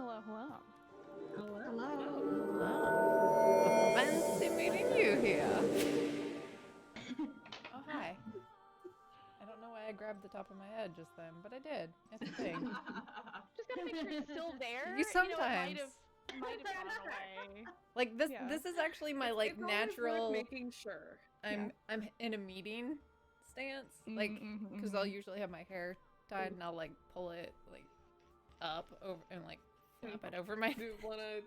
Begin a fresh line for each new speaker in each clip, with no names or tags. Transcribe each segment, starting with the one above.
Hello.
Hello. Fancy meeting you here. Oh, hi. I don't know why I grabbed the top of my head just then, but I did. It's a thing.
Just gotta make sure it's still there.
You sometimes.
It might have gone away.
Like this.
Yeah.
This is actually my
It's
natural.
always worth making sure.
I'm in a meeting stance, like, because I'll usually have my hair tied and I'll like pull it like up over and like flap it over my.
Do one of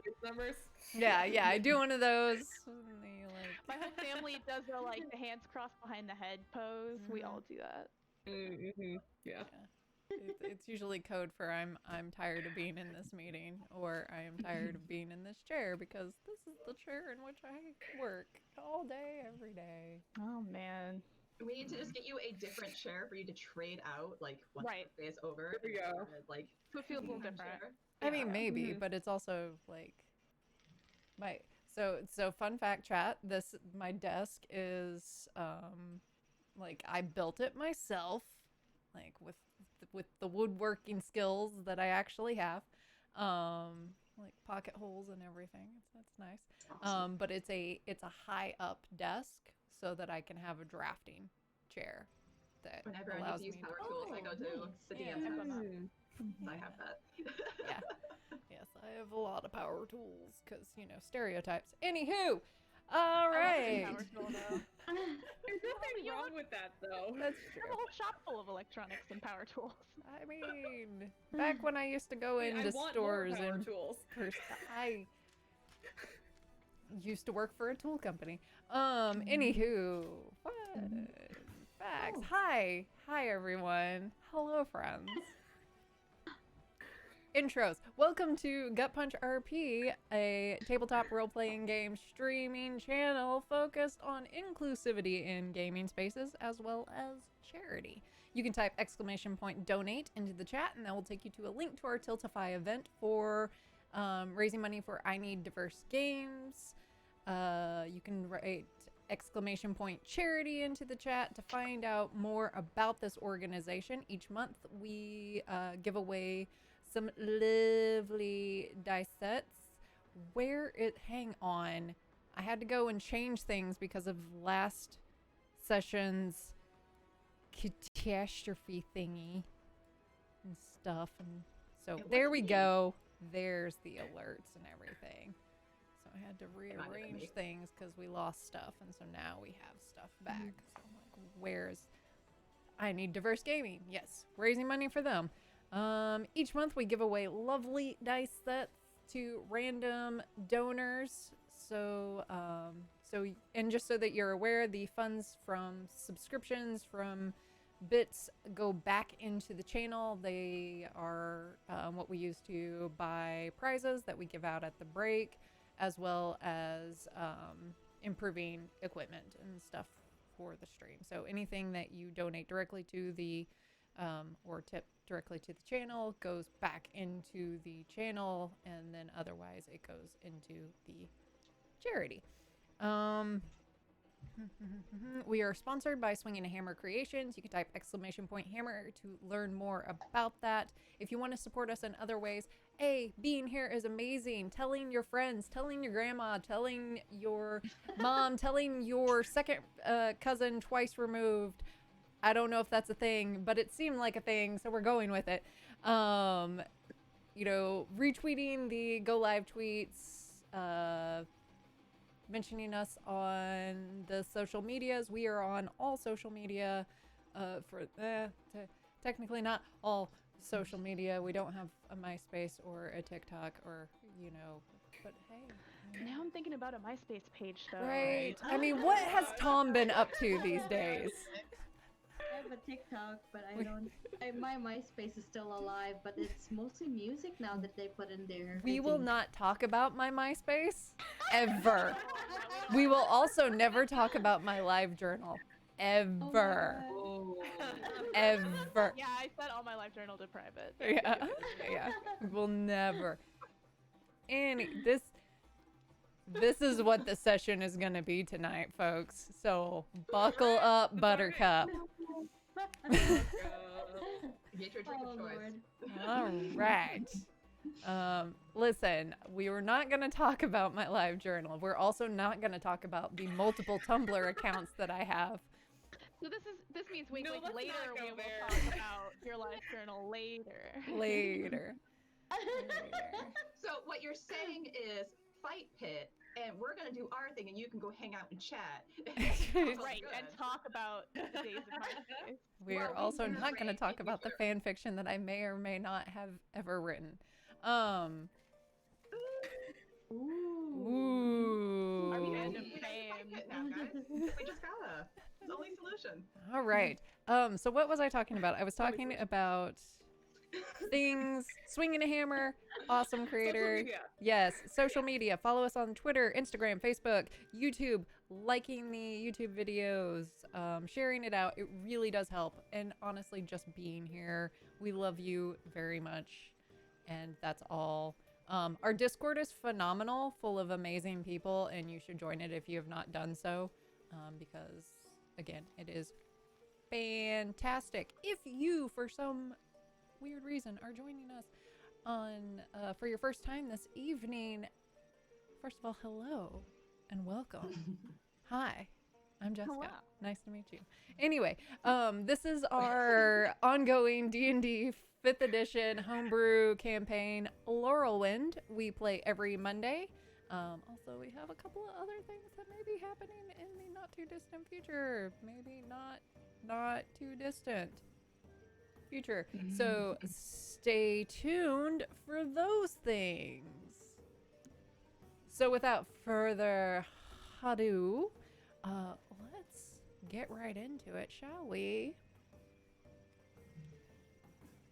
these numbers.
Yeah, I do one of those. And they, like...
My whole family does the like the hands crossed behind the head pose. We all do that.
Yeah.
It's usually code for I'm tired of being in this meeting, or I am tired of being in this chair because this is the chair in which I work all day, every day.
Oh man.
We need to just get you a different chair for you to trade out, like once the day is over.
There we go.
Like,
so it feels a little different.
I mean, maybe, but it's also like my so fun fact chat. My desk is like I built it myself, like with the woodworking skills that I actually have, like pocket holes and everything. That's nice. Awesome. But it's a high up desk so that I can have a drafting chair that
whenever I
allows
need to use
me
power tools, I go to the DM's house. I have that.
Yeah. Yes, I have a lot of power tools because, stereotypes. Anywho, all right.
There's nothing wrong with that, though.
That's
I have a whole shop full of electronics and power tools.
I mean, back when I used to go into stores and
tools.
I used to work for a tool company. Anywho, fun facts. Hi everyone. Hello, friends. Intros. Welcome to Gut Punch RP, a tabletop role-playing game streaming channel focused on inclusivity in gaming spaces as well as charity. You can type !donate into the chat and that will take you to a link to our Tiltify event for raising money for I Need Diverse Games. You can write !charity into the chat to find out more about this organization. Each month we give away some lovely dice sets. Hang on. I had to go and change things because of last session's catastrophe thingy and stuff. And so there we go. There's the alerts and everything. So I had to rearrange things because we lost stuff. And so now we have stuff back. So I'm like, where's I Need Diverse Gaming? Yes, raising money for them. Each month we give away lovely dice sets to random donors. So and just so that you're aware, the funds from subscriptions from bits go back into the channel. They are what we use to buy prizes that we give out at the break, as well as improving equipment and stuff for the stream. So anything that you donate directly to the or tip directly to the channel goes back into the channel, and then otherwise it goes into the charity. We are sponsored by Swinging a Hammer Creations. You can type !hammer to learn more about that. If you want to support us in other ways, being here is amazing. Telling your friends, telling your grandma, telling your mom, telling your second cousin twice removed. I don't know if that's a thing, but it seemed like a thing, so we're going with it. Retweeting the Go Live tweets, mentioning us on the social medias. We are on all social media, technically not all social media. We don't have a MySpace or a TikTok or, but hey.
Now I'm thinking about a MySpace page though.
Right. I mean, what has Tom been up to these days?
I have a TikTok, but my MySpace is still alive, but it's mostly music now that they put in there.
We will not talk about my MySpace ever. We will also never talk about my live journal ever. Ever.
Yeah, I set all my live journal to private.
Yeah. We'll never. This is what the session is gonna be tonight, folks. So buckle up, Buttercup.
Get your drink of choice.
All right. Listen, we were not going to talk about my live journal. We're also not going to talk about the multiple Tumblr accounts that I have.
So this means
No, let's
later
not go
we will
there.
talk about your live journal later.
Later.
So what you're saying is fight pit, and we're gonna do our thing, and you can go hang out and chat.
Right, and talk about the days of MySpace.
We are
Well,
also
we
not going to
narrate
talk
in
about the
future.
fan fiction that I may or may not have ever written. Ooh.
Are we
You
end
guys
of
can
fame?
fight pit now, guys. We just gotta. It's the only solution.
All right. So what was I talking about? I was talking about things, swinging a hammer, awesome creator.
Social media.
Yes, social media. Follow us on Twitter, Instagram, Facebook, YouTube, liking the YouTube videos, sharing it out. It really does help. And honestly, just being here, we love you very much. And that's all. Our Discord is phenomenal, full of amazing people, and you should join it if you have not done so, because, again, it is fantastic. If you, for some weird reason, are joining us on for your first time this evening, first of all, hello and welcome. Hi, I'm Jessica.
Hello.
Nice to meet you. Anyway, this is our ongoing D&D 5th edition homebrew campaign, Lorelwind. We play every Monday. Also, we have a couple of other things that may be happening in the not too distant future. Maybe not too distant future. So stay tuned for those things. So without further ado, let's get right into it, shall we?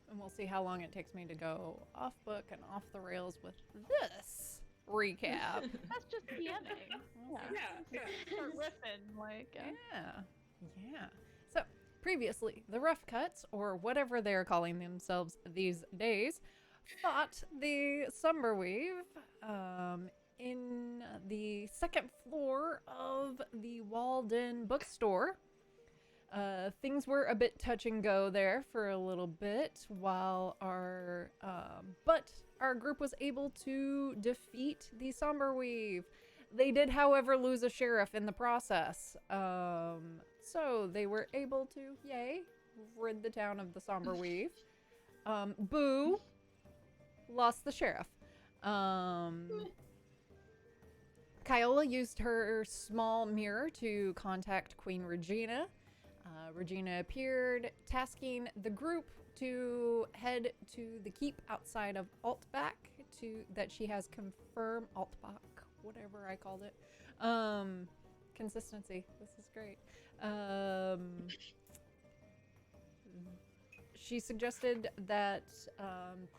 And we'll see how long it takes me to go off book and off the rails with this recap.
That's just DMing.
Yeah.
Start riffing,
Yeah. So, previously, the Rough Cuts, or whatever they're calling themselves these days, fought the Summerweave in the second floor of the Walden bookstore. Things were a bit touch and go there for a little bit while but our group was able to defeat the Somberweave. They did, however, lose a sheriff in the process. So they were able to, rid the town of the Somberweave. Boo lost the sheriff. Kyola used her small mirror to contact Queen Regina. Regina appeared, tasking the group to head to the keep outside of Altback that she has confirmed. Altbach, whatever I called it. Consistency. This is great. She suggested that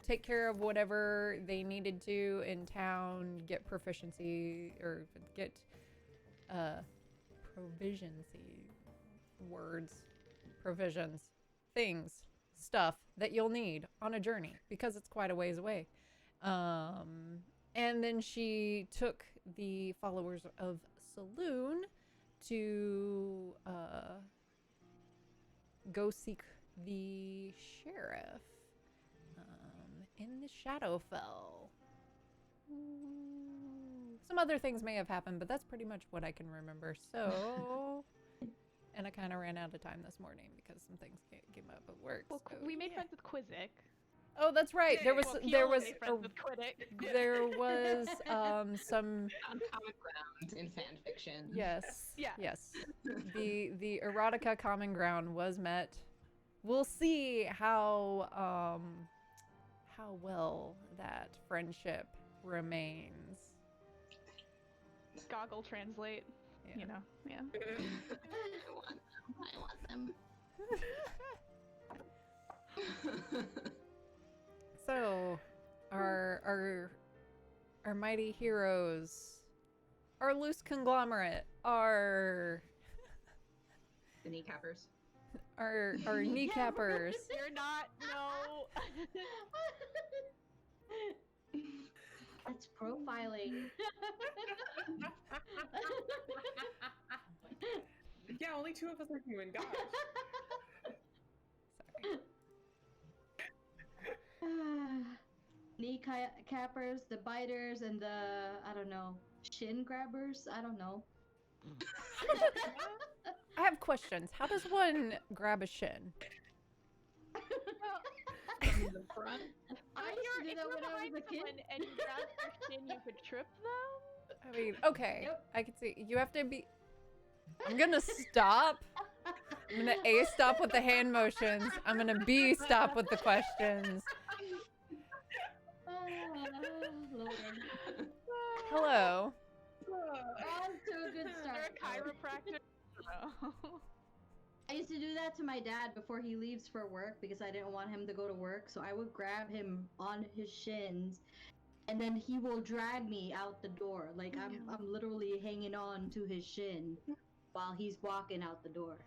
take care of whatever they needed to in town, get proficiency, or get provisioncy. Words, provisions, things, stuff that you'll need on a journey because it's quite a ways away. And then she took the followers of Saloon to go seek the sheriff in the Shadowfell. Some other things may have happened, but that's pretty much what I can remember. So... And I kind of ran out of time this morning because some things came up at work.
Well,
so,
we made friends with Quizzic.
Oh, that's right. There was
Made friends with Quiddick.
there was some
On common ground in fan fiction.
yes.
Yeah.
Yes. The erotica common ground was met. We'll see how well that friendship remains.
Goggle translate.
Yeah.
You know, yeah.
I want them.
So, our mighty heroes, our loose conglomerate, our
kneecappers.
our kneecappers.
You're not, no.
That's profiling.
Yeah, only 2 of us are human. Gosh.
Sorry.
kneecappers, the biters, and the, I don't know, shin grabbers. I don't know.
I have questions. How does one grab a shin?
From the front.
I used to do
If
that
you're
when I
behind
was a kid.
someone and you grab their shin, you could trip them.
I mean, okay,
Yep.
I can see. You have to be. I'm gonna stop. I'm gonna A, stop with the hand motions. I'm gonna B, stop with the questions.
Lord.
Hello.
Off to a good
You're
start.
a chiropractor. No.
I used to do that to my dad before he leaves for work because I didn't want him to go to work. So I would grab him on his shins, and then he will drag me out the door. Like I'm literally hanging on to his shin while he's walking out the door.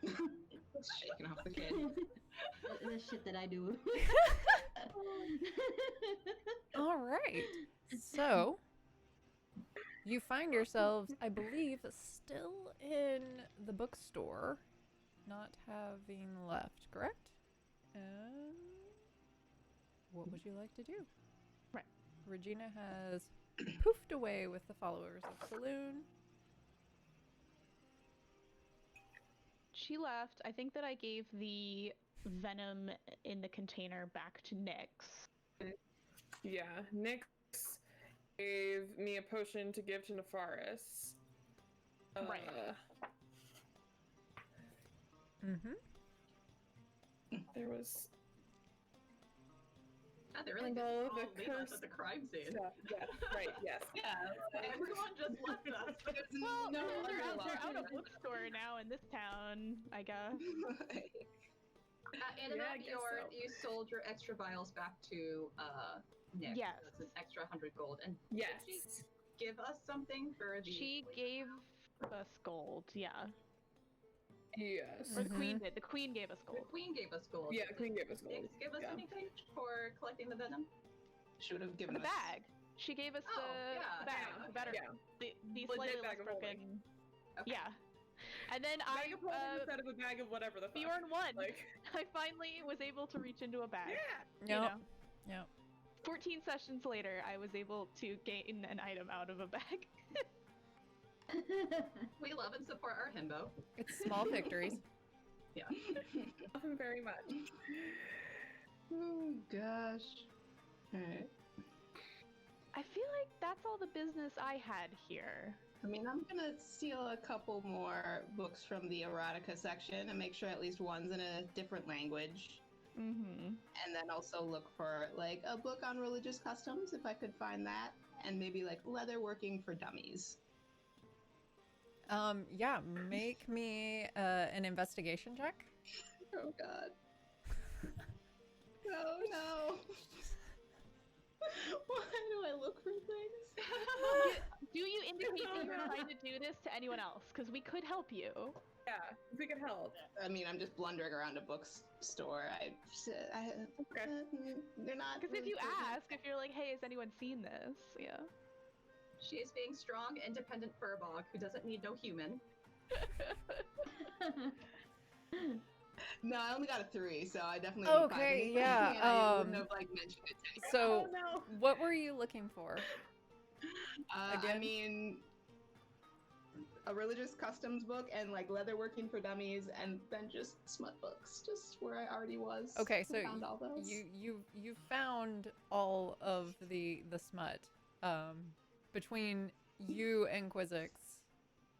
Shaking off the kid.
The shit that I do.
All right. So, you find yourselves, I believe, still in the bookstore, not having left, correct? And what would you like to do?
Right.
Regina has poofed away with the followers of Saloon.
She left. I think that I gave the venom in the container back to Nyx.
Yeah, Nyx gave me a potion to give to Nefaris.
Right.
There was
God, they really
And
did
all
all
the
leave us
curse
at the crime scene.
stuff. Yes, right, yes.
Yeah, everyone just left us.
Well,
No,
they're out
other
of bookstore now in this town, I guess.
And
Yeah, I
about
guess so.
you sold your extra vials back to Nick.
Yes.
So it's an extra 100 gold. And did she
Yes.
give us something for the?
She gave us gold, yeah.
Yes.
Or the queen did. The queen gave us
The
gold.
queen gave us gold.
Yeah, Queen gave us gold.
Did Nyx give us
Yeah.
anything for collecting the venom?
She would have given
The
us
bag. She gave us
Oh,
the
yeah,
bag.
yeah,
The better.
Yeah.
The
Legit
slightly
bag
less
of holding.
broken.
Okay.
Yeah. And then
Bag of holding instead of a bag of whatever the fuck.
Bjorn won.
Like,
I finally was able to reach into a bag.
yeah.
You
Yep.
know.
Yep.
14 sessions later, I was able to gain an item out of a bag.
We love and support our himbo.
It's small victories.
Yeah.
Love him very much.
Oh gosh. Alright.
I feel like that's all the business I had here.
I mean, I'm gonna steal a couple more books from the erotica section and make sure at least one's in a different language.
Mm-hmm.
And then also look for like a book on religious customs if I could find that. And maybe like leather working for dummies.
Yeah, make me an investigation check.
Oh god. Oh no. Why do I look for things?
Do you indicate that you're trying to do this to anyone else? Because we could help you.
Yeah, if we could help.
I mean, I'm just blundering around a bookstore. They're not.
Because if
really
you
good.
ask, if you're like, hey, has anyone seen this? Yeah.
She is being strong, independent furbog who doesn't need no human.
No, I only got a 3, so I definitely.
Okay,
didn't find anything,
yeah,
and I wouldn't have like mentioned it to anyone.
So,
Oh no.
what were you looking for?
I
again?
mean, a religious customs book and like leather working for dummies, and then just smut books, just where I already was.
Okay,
I
so
found all those.
you found all of the smut. Between you and Quizzix,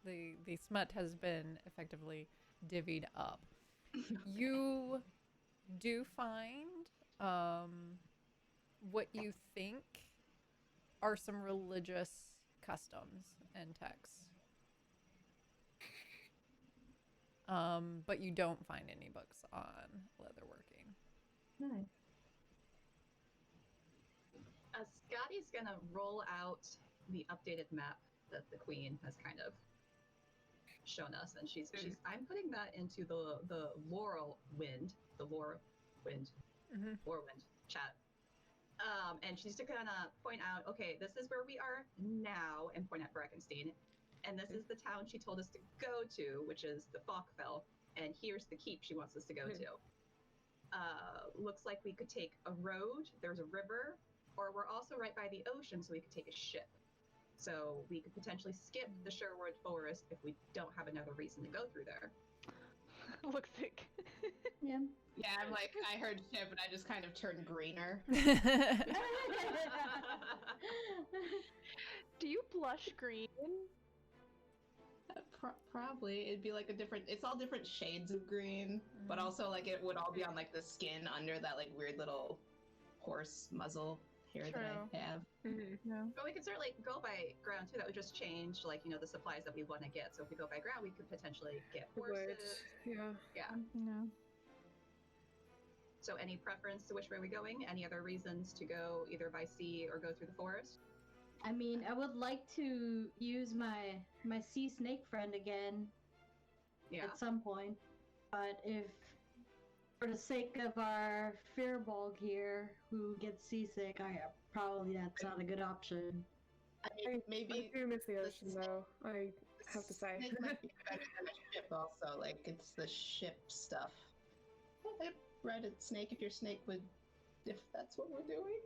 the smut has been effectively divvied up. You do find what you think are some religious customs and texts. But you don't find any books on leatherworking.
Nice.
Scotty's gonna roll out the updated map that the queen has kind of shown us, and she's I'm putting that into the Lorelwind chat. And she's just gonna point out, okay, this is where we are now, and point at Breckenstein, and this is the town she told us to go to, which is the Falkfell, and here's the keep she wants us to go to. looks like we could take a road, there's a river, or we're also right by the ocean, so we could take a ship. So we could potentially skip the Sherwood Forest if we don't have another reason to go through there.
Looks sick.
Yeah.
Yeah, I'm like, I heard ship, and I just kind of turned greener.
Do you blush green?
Probably it'd be like a different. It's all different shades of green, but also like it would all be on like the skin under that like weird little horse muzzle hair that I have.
No.
But we could certainly go by ground too. That would just change, like, you know, the supplies that we want to get. So if we go by ground, we could potentially get horses.
Yeah.
Yeah.
No.
So any preference to which way we're going? Any other reasons to go either by sea or go through the forest?
I mean, I would like to use my sea snake friend again
Yeah.
at some point, but if for the sake of our fearball here who gets seasick, probably that's not a good option.
I mean,
I
maybe
do miss the
the
ocean though, I have to say.
snake might be better than a ship. Also, like it's the ship stuff. I'd ride a snake if your snake would, if that's what we're doing.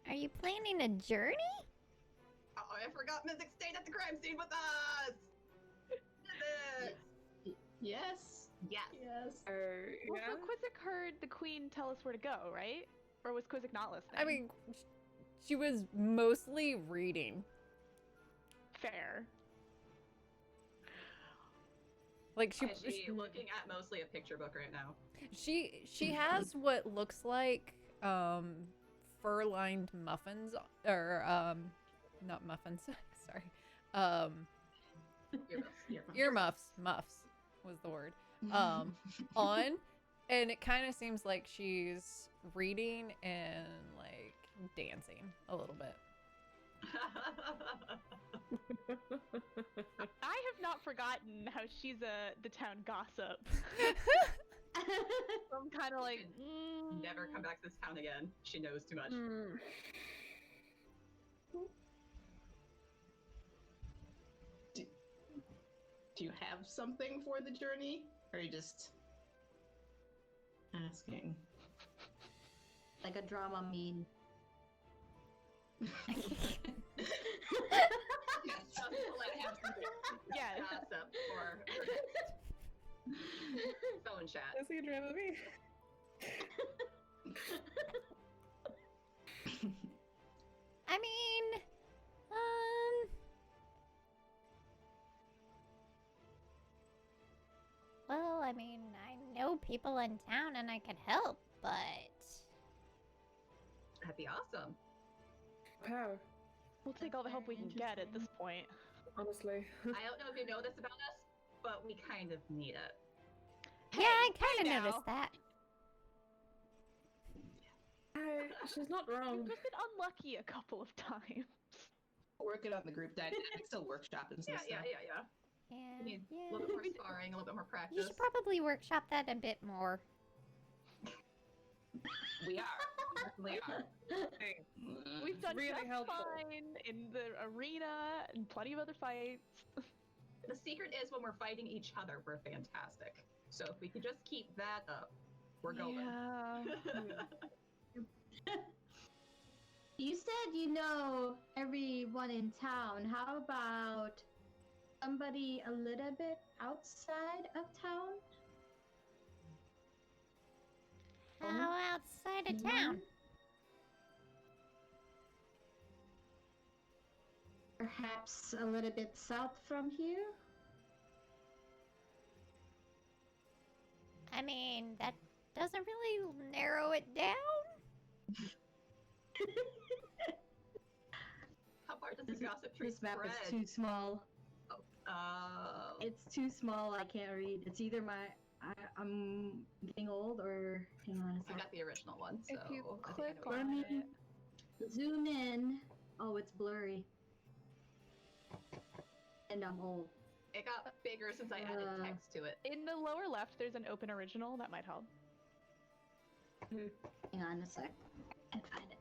Are you planning a journey?
Oh, I forgot Mythic stayed at the crime scene with us!
Yes.
Yes.
Yes.
Well,
Yeah.
so Quizzic heard the queen tell us where to go, right? Or was Quizzic not listening?
I mean, she was mostly reading.
fair.
Like
Is she looking at mostly a picture book right now?
she has what looks like fur-lined muffins or not muffins. Sorry. Earmuffs. Muffs was the word. On, and it kind of seems like she's reading and like dancing a little bit.
I have not forgotten how she's the town gossip. I'm kind of like,
Never come back to this town again. She knows too much.
Do you have something for the journey? Or are you just asking?
Like a drama mean.
Yes, just to let him
yes.
gossip for phone chat.
That's like a drama movie.
I mean, well, I mean, I know people in town and I could help, but
That'd be awesome.
Wow,
We'll take all the help we can get at this point.
honestly.
I don't know if you know this about us, but we kind of need it.
yeah, I
Hey,
kind
now.
of noticed that.
She's not wrong.
You've just been unlucky a couple of times.
Working on the group dynamic, still workshopping some
Yeah.
stuff.
Yeah,
We need
yeah.
a little bit more sparring, a little bit more
You
practice.
should probably workshop that a bit more.
We are. We definitely are.
We've done
Really
just
helpful.
fine in the arena and plenty of other fights.
The secret is when we're fighting each other, we're fantastic. So if we could just keep that up, we're going.
Yeah.
You said you know everyone in town. How about somebody a little bit outside of town?
How outside of
Anyone?
town?
Perhaps a little bit south from here?
I mean, that doesn't really narrow it down.
How far does this gossip tree
This map
spread?
is too small.
Oh.
It's too small. I can't read. It's either I'm getting old or hang on a
I
sec.
got the original one, so
If you
I think I
click
know what
Let
on
me
it,
zoom in. Oh, it's blurry. And I'm old.
it got bigger since I added text to it.
in the lower left, there's an open original that might help.
Hang on a sec. I can find it.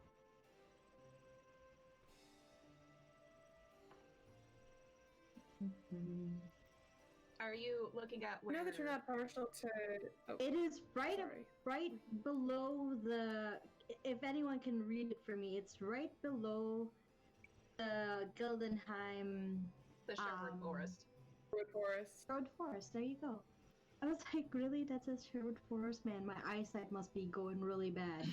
Are you looking at where?
Now that you're not partial to. Oh,
It is right
sorry.
right below the. If anyone can read it for me, it's right below the Gildenheim
The Sherwood Forest.
Wood Forest.
Sherwood Forest. There you go. I was like, really? That says Sherwood Forest, man. My eyesight must be going really bad.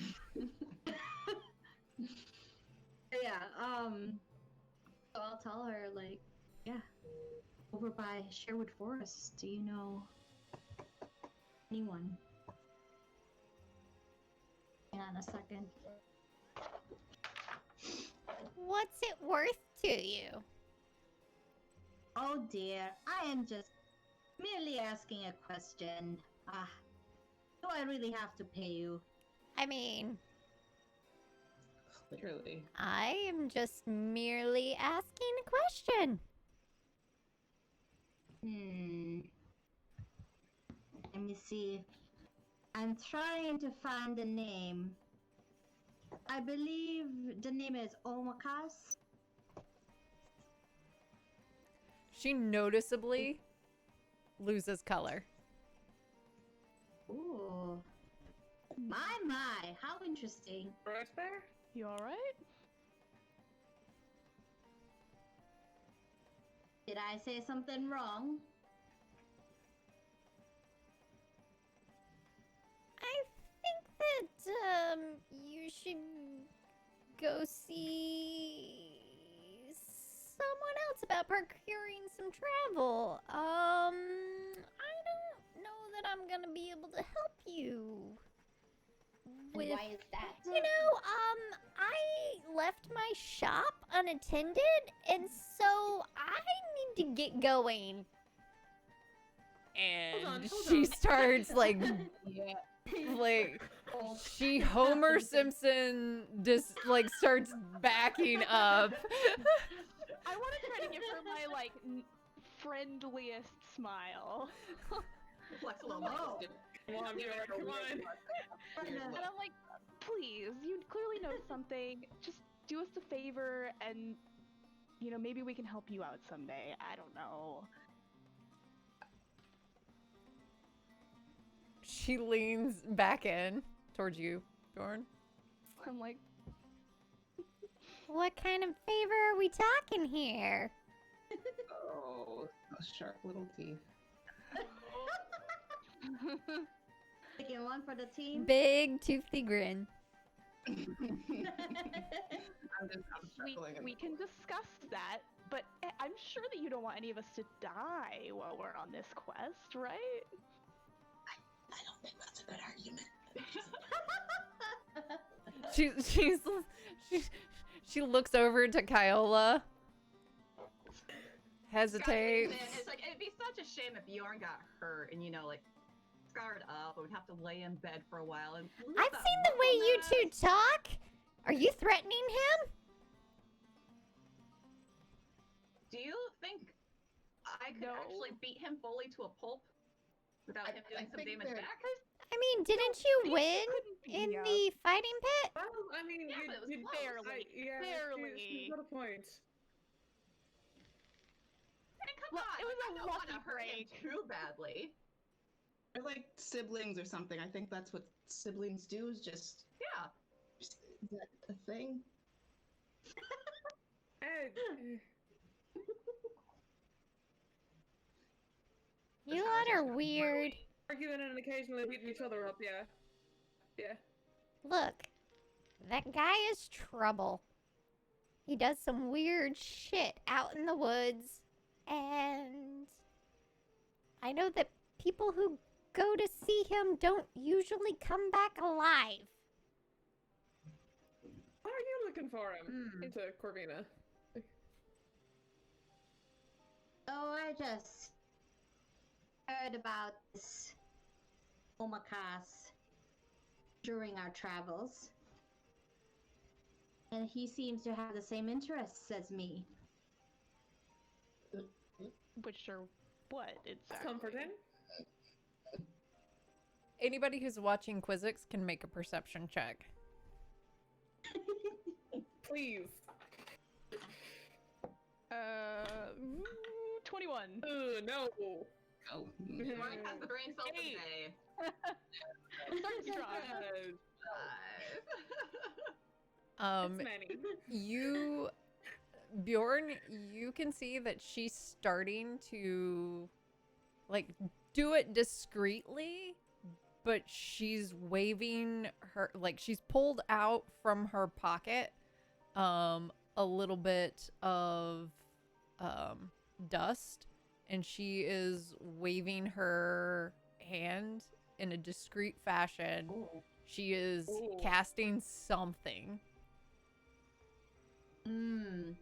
Yeah. So I'll tell her like, yeah, over by Sherwood Forest. Do you know anyone? Hang on a second.
What's it worth to you?
Oh dear, I am just merely asking a question. Do I really have to pay you?
I mean,
Literally.
I am just merely asking a question.
Let me see. I'm trying to find the name. I believe the name is Omakas.
She noticeably loses color.
Ooh. My, how interesting.
Right there?
You alright?
Did I say something wrong?
I think that you should go see someone else about procuring some travel. I don't know that I'm gonna be able to help you with.
Why is that?
You know, I left my shop unattended, and so I need to get going.
And
hold
she
on.
starts like
Yeah.
like she Homer Simpson just like starts backing up.
I want to try to give her my like friendliest smile.
Flex a little
Oh.
bit.
We'll have you like, come on.
And I'm like, please, you clearly know something. Just do us a favor and, you know, maybe we can help you out someday. I don't know.
She leans back in towards you, Dorn.
I'm like,
What kind of favor are we talking here?
Oh, those sharp little teeth.
Taking one for the team.
Big toothy grin.
I'm struggling in
we
the
can
corner.
discuss that, but I'm sure that you don't want any of us to die while we're on this quest, right?
I don't think that's a good argument.
She looks over to Kyola, hesitates.
It's like it'd be such a shame if Bjorn got hurt and like scarred up, and would have to lay in bed for a while. And lose
I've
that
seen the way you
muscleness.
two talk. Are you threatening him?
Do you think I could
No.
actually beat him fully to a pulp without him doing some
think
damage
they're-
back?
I mean, didn't you win
couldn't beat
in
me up.
the fighting pit?
Well, I mean,
Yeah, but it was
you
close.
Barely.
yeah,
Barely.
She's got a point.
And come
Well,
on,
it was
I
a
don't want to
lucky
hurt him
break.
too badly.
They're like siblings or something. I think that's what siblings do. Is just
Yeah.
is that a thing?
You lot are weird.
Arguing and occasionally beating each other up, yeah. Yeah.
Look, that guy is trouble. He does some weird shit out in the woods, and I know that people who go to see him don't usually come back alive.
Why are you looking for him?
Hmm.
Into Corvina.
Oh, I just heard about this Omakas during our travels. And he seems to have the same interests as me.
Which are what exactly?
Comforting.
Anybody who's watching Quizzix can make a perception check.
Please.
21.
Ooh, no.
Oh.
Lauren has the brain cell
Hey.
today.
Starting strong.
Yes.
5.
It's many.
You, Bjorn, you can see that she's starting to, like, do it discreetly, but she's waving her, like, she's pulled out from her pocket, a little bit of, dust, and she is waving her hand in a discreet fashion.
Ooh.
She is
Ooh.
casting something.
Mm.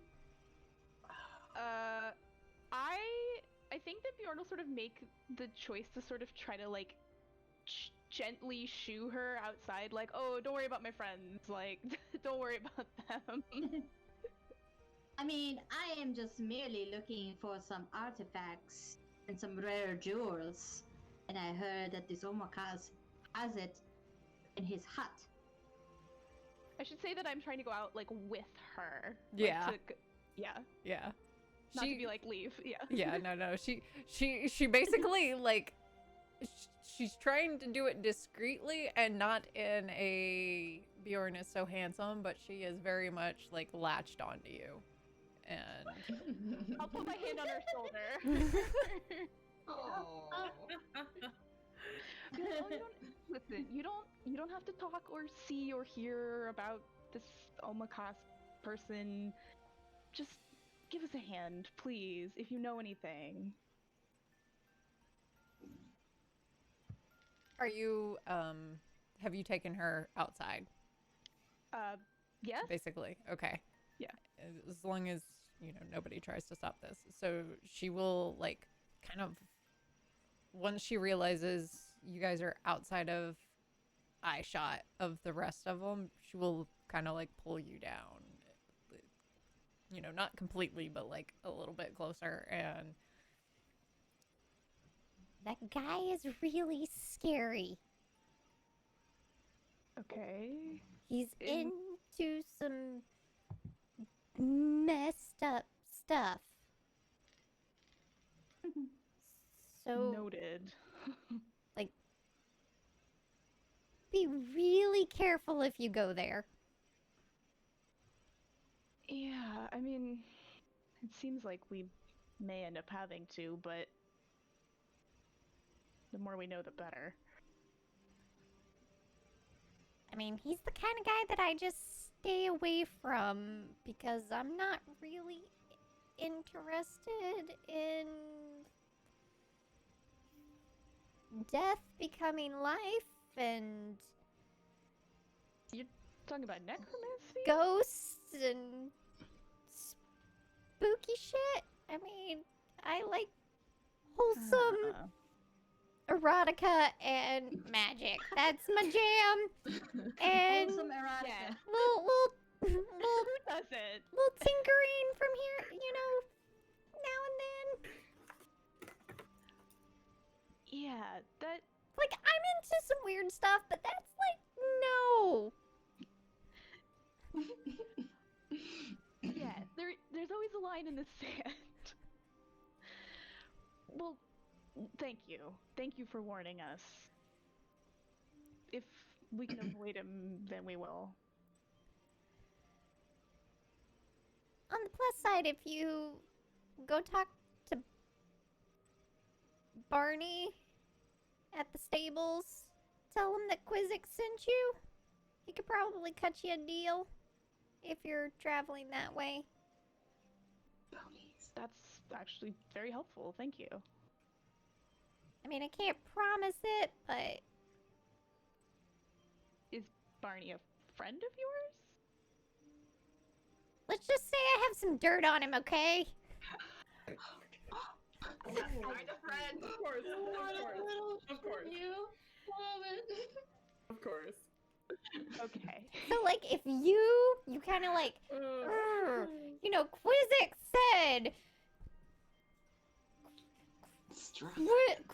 I think that Bjorn will sort of make the choice to sort of try to like gently shoo her outside, like, oh, don't worry about my friends, like, don't worry about them.
I mean, I am just merely looking for some artifacts and some rare jewels, and I heard that this Omakaz has it in his hut.
I should say that I'm trying to go out like with her.
Yeah.
Yeah.
Yeah.
Not to be like leave. Yeah.
Yeah, no. She basically like she's trying to do it discreetly and not in a Bjorn is so handsome, but she is very much like latched onto you. And
I'll put my hand on her shoulder.
Oh.
Listen, you don't have to talk or see or hear about this Omakaz person. Just give us a hand, please, if you know anything.
are you have you taken her outside?
Yes?
Basically. Okay.
Yeah.
As long as, nobody tries to stop this. So she will like kind of, once she realizes you guys are outside of eye shot of the rest of them, she will kind of like pull you down. Not completely, but like a little bit closer. And
That guy is really scary.
Okay.
He's
In-
into some messed up stuff. So
Noted.
be really careful if you go there.
Yeah, I mean, it seems like we may end up having to, but the more we know, the better.
I mean, he's the kind of guy that I just stay away from because I'm not really interested in death becoming life and
Talking about necromancy?
ghosts and spooky shit. I mean, I like wholesome erotica and magic. That's my jam. And
Wholesome erotica.
Yeah.
little
Who doesn't?
little tinkering from here, now and then.
Yeah, that.
Like, I'm into some weird stuff, but that's like, no.
Yeah, there's always a line in the sand. Well, thank you. Thank you for warning us. If we can avoid him, then we will.
On the plus side, if you go talk to Barney at the stables, tell him that Quizzic sent you. He could probably cut you a deal if you're traveling that way.
That's actually very helpful. Thank you.
I mean, I can't promise it, but
Is Barney a friend of yours?
let's just say I have some dirt on him, okay?
Find a friend.
Of course. Of course.
You love it.
Of course.
Okay.
So, like, if you kind of like,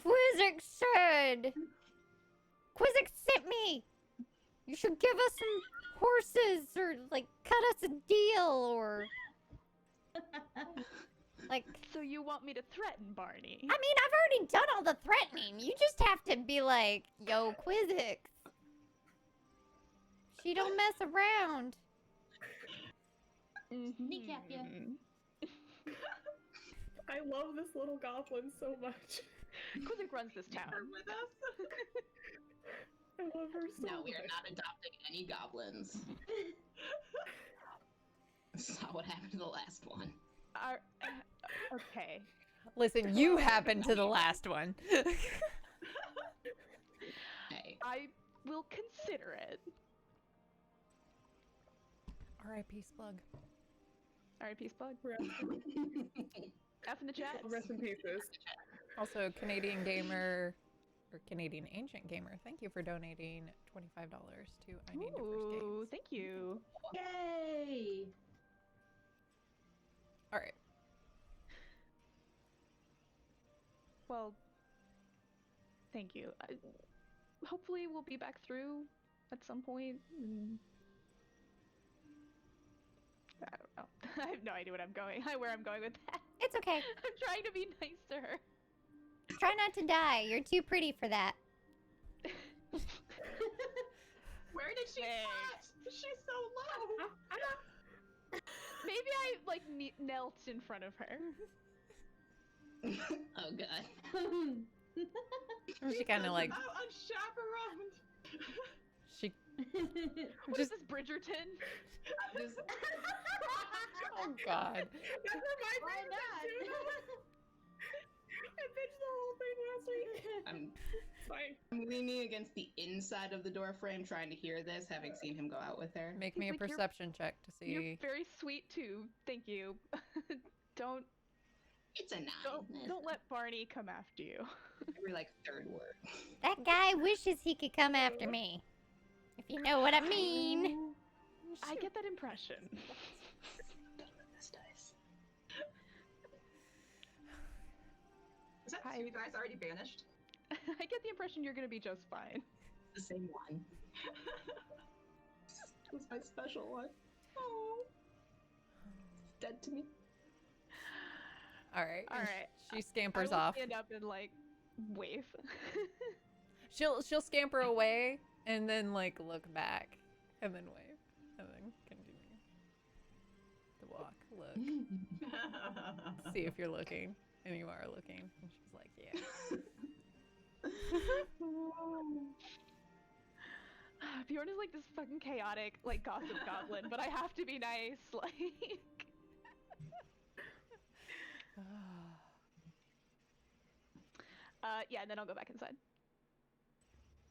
Quizzic said, Quizzic sent me. You should give us some horses or like cut us a deal or Like,
So you want me to threaten Barney?
I mean, I've already done all the threatening. You just have to be like, yo, Quizzix. She don't mess around.
Kneecap ya.
I love this little goblin so much.
Quizzic runs this town.
Her with us.
I love her so
No, we are
much.
not adopting any goblins. That's not what happened to the last one.
Okay.
Listen, you happened to the last one.
Hey.
I will consider it.
R.I.P. Slug.
Alright, peace bug.
Rest,
F in the chat.
rest in pieces.
Also, Canadian Gamer, or Canadian Ancient Gamer, thank you for donating $25 to I Need Diverse
Ooh,
Games.
thank you.
Yay!
All right.
Well, thank you. Hopefully we'll be back through at some point. I don't know. I have no idea where I'm going with that.
It's okay.
I'm trying to be nice to her.
Try not to die. You're too pretty for that.
Where did she
Thanks.
cut? She's so low.
Maybe I like knelt in front of her.
Oh god.
She kind of like,
unchaperoned.
she
What is
just,
this, Bridgerton?
Just,
oh god.
That reminds
Why
me of that
not?
too. I pitched the whole thing last week.
I'm
Fine.
leaning against the inside of the door frame trying to hear this, having seen him go out with her.
Make me a
Like, you're-
perception check to
You're
see.
very sweet too. Thank you. don't
It's a 9.
don't let Barney come after you.
Every like third word.
That guy wishes he could come after me. If you know what I mean.
I get that impression.
This dice.
Is that
Hi.
two guys already banished?
I get the impression you're gonna be just fine.
The same one. It was my special one. Oh. Dead to me.
All right.
All right.
She scampers
I will
off.
stand up and like wave.
She'll scamper away and then like look back and then wave and then continue to walk. Look, see if you're looking, and you are looking. And she's like, yeah.
Bjorn is like this fucking chaotic, like gossip goblin, but I have to be nice. Like, yeah, and then I'll go back inside.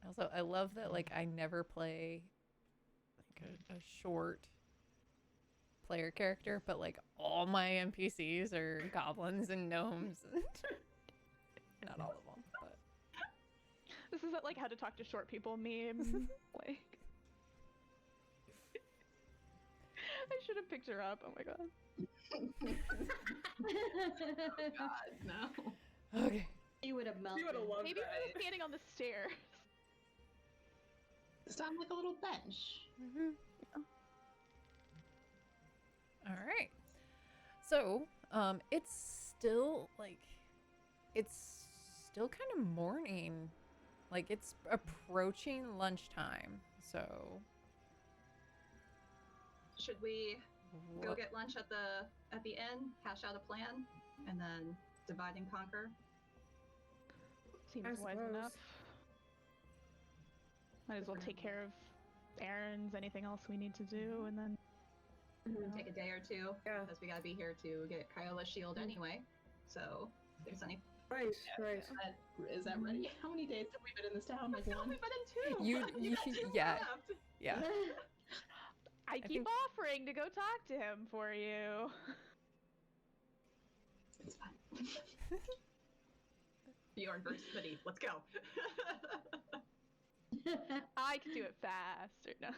Also, I love that like I never play like a short player character, but like all my NPCs are goblins and gnomes. Not all of them, but
This is that like how to talk to short people meme. Like, I should have picked her up. Oh my god.
God, no.
okay.
You would have melted.
You would have loved
Maybe if I was
that.
standing on the stairs.
Sound like a little bench.
All right. So, it's still kind of morning. Like it's approaching lunchtime. So,
Should we go
what-
get lunch at the inn, hash out a plan, and then divide and conquer?
Seems
I
wise
suppose.
enough. Might as well take care of errands, anything else we need to do, and then
Take a day or two,
Yeah.
because we gotta be here to get Kyola's shield anyway. So, if there's any.
Right, right.
Is that ready? How many days have we been in this town? Like
No,
one?
we've been in two.
You-
got two
yeah.
left.
Yeah.
I keep
think-
offering to go talk to him for you.
It's fine. Bjorn versus Smitty. Let's go.
I can do it faster. No.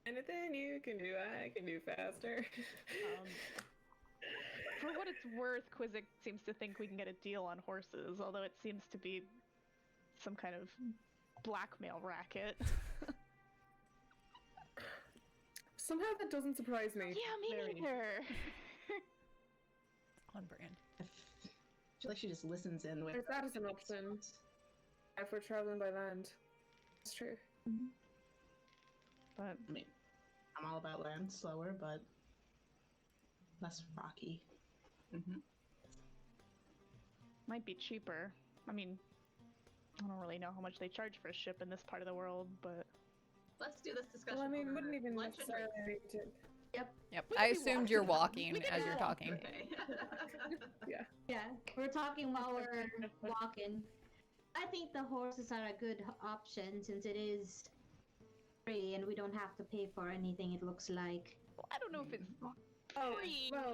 Anything you can do, I can do faster.
For what it's worth, Quizzic seems to think we can get a deal on horses, although it seems to be some kind of blackmail racket.
Somehow that doesn't surprise me.
Yeah, me
Very.
neither.
On brand.
I feel like she just listens in with.
If that is an option. If we're traveling by land. That's true.
But
I mean, I'm all about land, slower, but less rocky.
Mm-hmm.
might be cheaper. I mean, I don't really know how much they charge for a ship in this part of the world, but
Let's do this discussion.
Well, I mean,
over
wouldn't even
lunch and
necessarily
drinks.
need to.
Yep.
We
I
could be
assumed you're
walking.
walking
We could
as
be
you're
walking.
talking.
Yeah.
Yeah, we're talking while we're walking. I think the horses are a good option since it is free and we don't have to pay for anything, it looks like.
Well, I don't know if it's
Oh,
free.
well,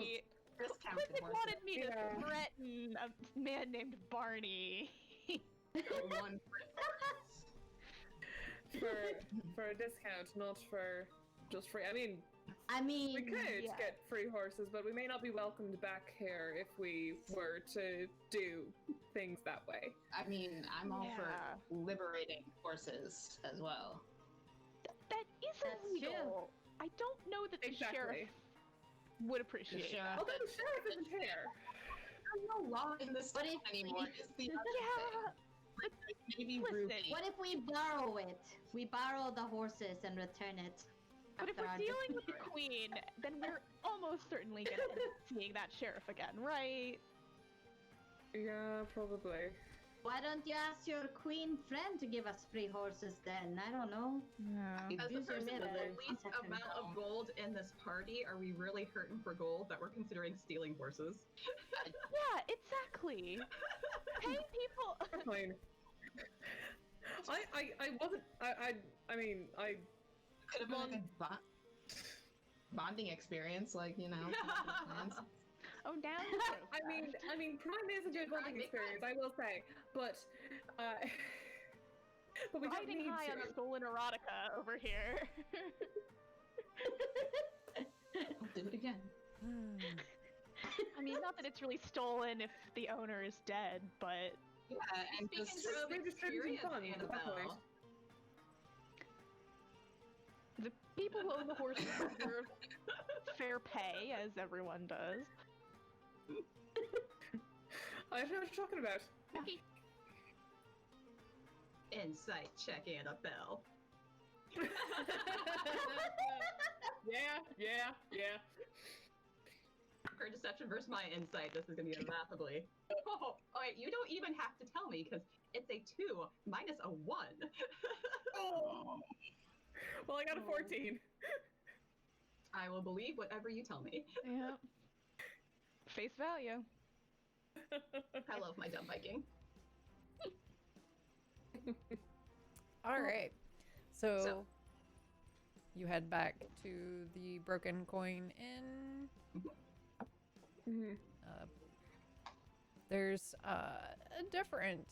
Discounted
Quizzic
horses.
wanted me to
Yeah.
threaten a man named Barney.
One
for a discount, not for just free. I mean,
I mean,
we could
yeah.
get free horses, but we may not be welcomed back here if we were to do things that way.
I mean, I'm all for
Yeah.
liberating horses as well.
That is
That's
illegal. I don't know that the sheriff
Exactly.
would appreciate
The sheriff-
that.
Although the sheriff isn't here.
There's no law in this
What
town
if-
anymore. Is the other
Yeah.
thing. Like, maybe
Listen.
rupee.
what if we borrow it? We borrow the horses and return it.
But if
after
we're
our
dealing with the
disappearance.
queen, then we're almost certainly gonna end up seeing that sheriff again, right?
Yeah, probably.
Why don't you ask your queen friend to give us free horses then? I don't know.
Yeah.
As the
Use your
person with
mirror.
the least
Contact
amount of
info.
gold in this party, are we really hurting for gold that we're considering stealing horses?
Yeah, exactly. Pay people.
Fine. I wasn't. I mean, I.
Could have been like a bonding experience, like, you know. plans.
Oh, now.
I mean, Prime is a good
Prime,
bonding
big
experience, I will say, but but we don't
Riding
need
high
to.
on stolen erotica over here.
I'll do it again.
I mean, not that it's really stolen if the owner is dead, but
Yeah, and
Speaking
just
true of
redistributing
experience,
funds at that point.
Annabelle.
the people who own the horses deserve fair pay, as everyone does.
I don't know what you're talking about.
Insight check, Annabelle.
Yeah.
Her deception versus my insight. This is gonna be laughably. Oh, alright, you don't even have to tell me because it's a 2 minus a 1.
Oh. Well, I got a 14.
I will believe whatever you tell me.
Yeah. Face value.
I love my dumb Viking.
All right. So,
So-
you head back to the Broken Coin Inn.
Mm-hmm.
There's a different.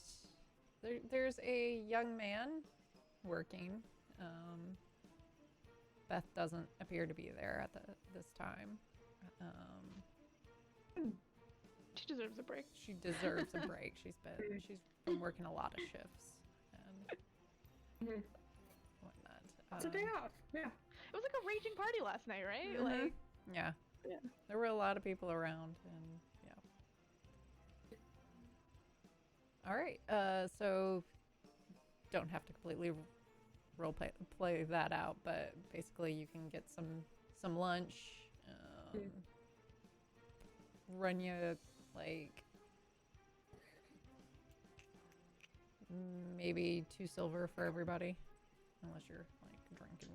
There's a young man working. Beth doesn't appear to be there at this time.
She deserves a break.
She deserves a break. She's been working a lot of shifts and
Mhm.
whatnot.
It's a day off. Yeah.
It was like a raging party last night, right?
Mhm.
Like,
Yeah.
Yeah.
There were a lot of people around, and yeah. All right. So don't have to completely role play that out, but basically you can get some lunch. Run you like maybe 2 silver for everybody, unless you're like drinking.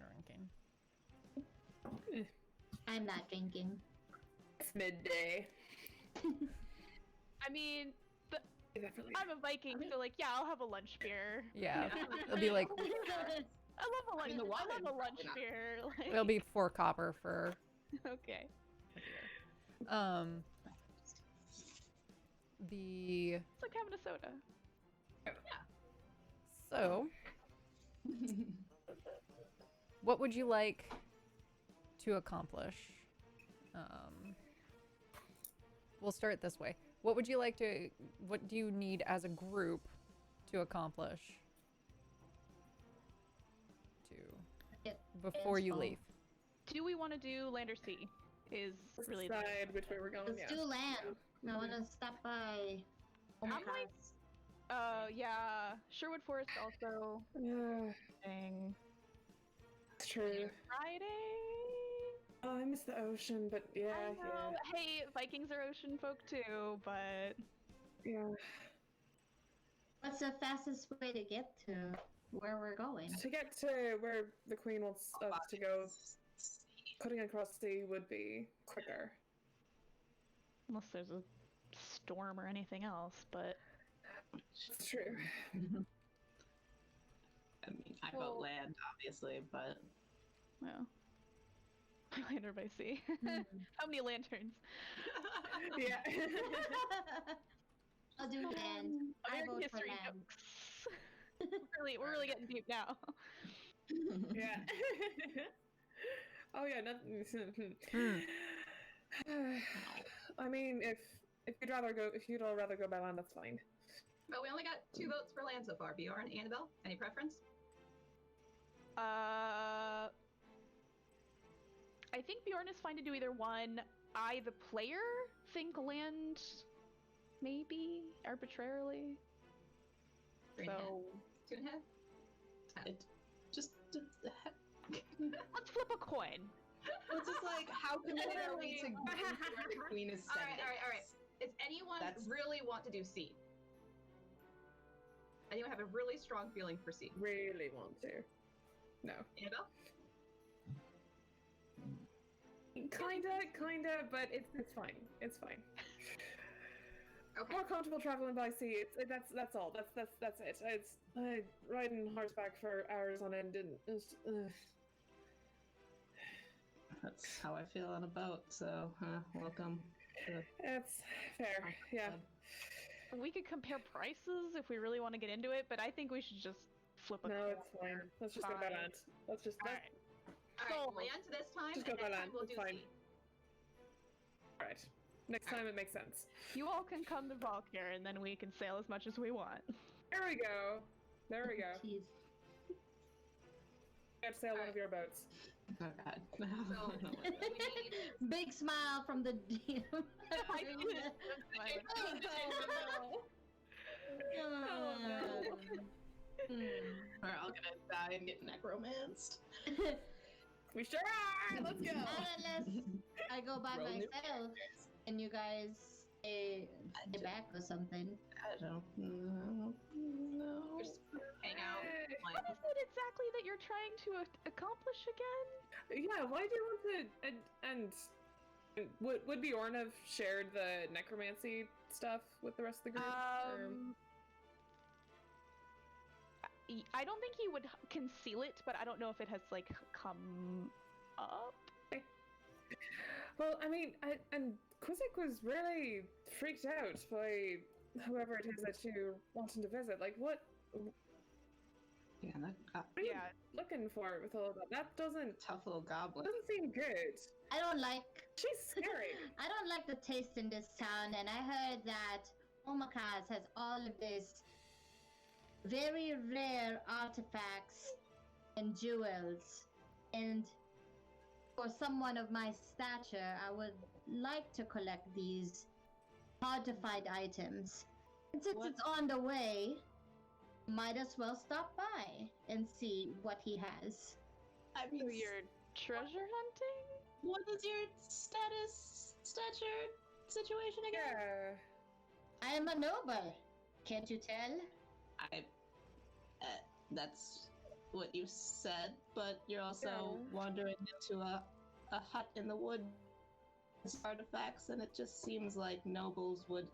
I'm not drinking.
It's midday.
I mean,
Definitely.
I'm a Viking, so like, yeah, I'll have a lunch beer.
Yeah, it'll be like
I love a lunch.
mean, the
I
wine
love a
is
lunch
probably not-
beer. Like,
it'll be 4 copper for.
okay.
The
It's like having a soda.
so what would you like to accomplish? We'll start this way. What would you like to? What do you need as a group to accomplish?
It-
Before you
info.
leave.
Do we want to do land or sea? is really the
Decide which way we're going.
Let's do land. I want to stop by. Oh my
I'm like- yeah, Sherwood Forest also.
Yeah,
Thing.
it's true.
Friday.
Oh, I miss the ocean, but yeah,
I know. Hey, Vikings are ocean folk too, but
yeah.
What's the fastest way to get to where we're going?
To get to where the queen wants us to go, cutting across sea would be quicker.
unless there's a storm or anything else, but
It's true.
I mean, I vote
Well-
land, obviously, but
well. Land or by sea. How many lanterns?
Yeah.
I'll do land. I
American
vote for
history
land.
jokes. we're really getting deep now.
Yeah. Oh yeah. Nothing. I mean, if you'd all rather go by land, that's fine.
But we only got 2 votes for land so far. Bjorn, Annabelle, any preference?
I think Bjorn is fine to do either one. I, the player, think land, maybe arbitrarily.
Three and a half?
So
2.5?
it just
let's flip a coin.
it's just like how committed are we to going to where the queen is
All
sending?
right. Does anyone
That's-
really want to do C? Anyone have a really strong feeling for C?
Really want to. No.
Annabelle?
Kinda, but it's fine. It's fine.
Okay.
More comfortable traveling by sea. That's all. That's it. It's riding horseback for hours on end and
That's how I feel on a boat. So, welcome.
it's fair. Yeah.
We could compare prices if we really want to get into it, but I think we should just flip a
No,
coin.
it's fine. Let's just go by
Fine.
land. Let's just.
All right.
All right, land this time,
Just
and
go by
next time
land,
we'll
it's
do
fine.
C.
All right. Next time it makes sense.
You all can come to Valkyr, and then we can sail as much as we want.
There we go. There we go.
Jeez.
Get to sail one of your boats.
Oh God.
So we need
Big smile from the DM.
I did it.
Oh, no.
We're all gonna die and get necromanced.
We sure are. Let's go.
Not unless I go by
Roll new
myself and you guys stay back or something.
I don't know. No.
just hang out.
What
Like,
is it exactly that you're trying to accomplish again?
Yeah. Why do you want to? And would Bjorn have shared the necromancy stuff with the rest of the group?
I don't think he would conceal it, but I don't know if it has like come up.
Well, I mean, and Quizzic was really freaked out by whoever it is that you wanted to visit. Like, what
Yeah, that
are you
Yeah.
looking for with all of that? That doesn't
tough little goblin.
seem good.
I don't like
She's scary.
I don't like the taste in this town, and I heard that Omakaz has all of this very rare artifacts and jewels. And for someone of my stature, I would like to collect these hard to find items. And since
What-
it's on the way, might as well stop by and see what he has.
I
So
mean,
you're treasure hunting?
what is your stature situation again?
Yeah.
I am a noble. Can't you tell?
That's what you said, but you're also
Yeah.
wandering into a hut in the wood with artifacts, and it just seems like nobles would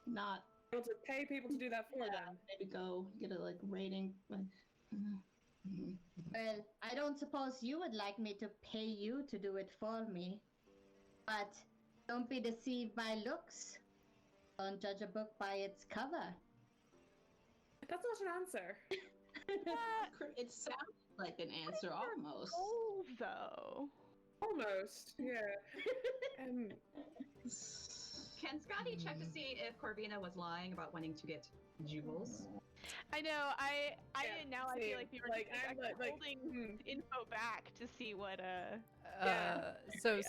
not
Able to pay people to do that for them.
maybe go get a rating.
Well, I don't suppose you would like me to pay you to do it for me. But don't be deceived by looks. Don't judge a book by its cover.
That's not an answer.
It sounds like an answer almost.
Oh, though.
Almost. Yeah.
can Scotty check to see if Corvina was lying about wanting to get jewels?
I know. I now I
same.
feel like you're
Like,
just
I'm
actually
like,
holding info back to see what
So
Yeah.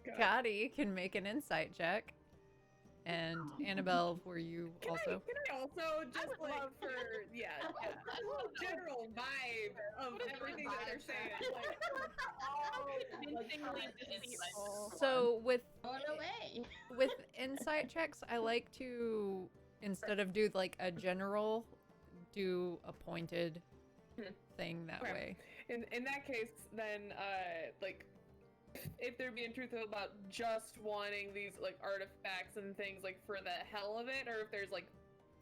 Scotty can make an insight check. And Annabelle, were you also?
Can I also just
would love-
for a little general vibe of everything that they're saying?
Convincingly deceitful.
So with
Run away.
insight checks, I like to, instead of do like a general, do a pointed thing that
Okay.
way.
In that case, then like if they're being truthful about just wanting these like artifacts and things like for the hell of it, or if there's like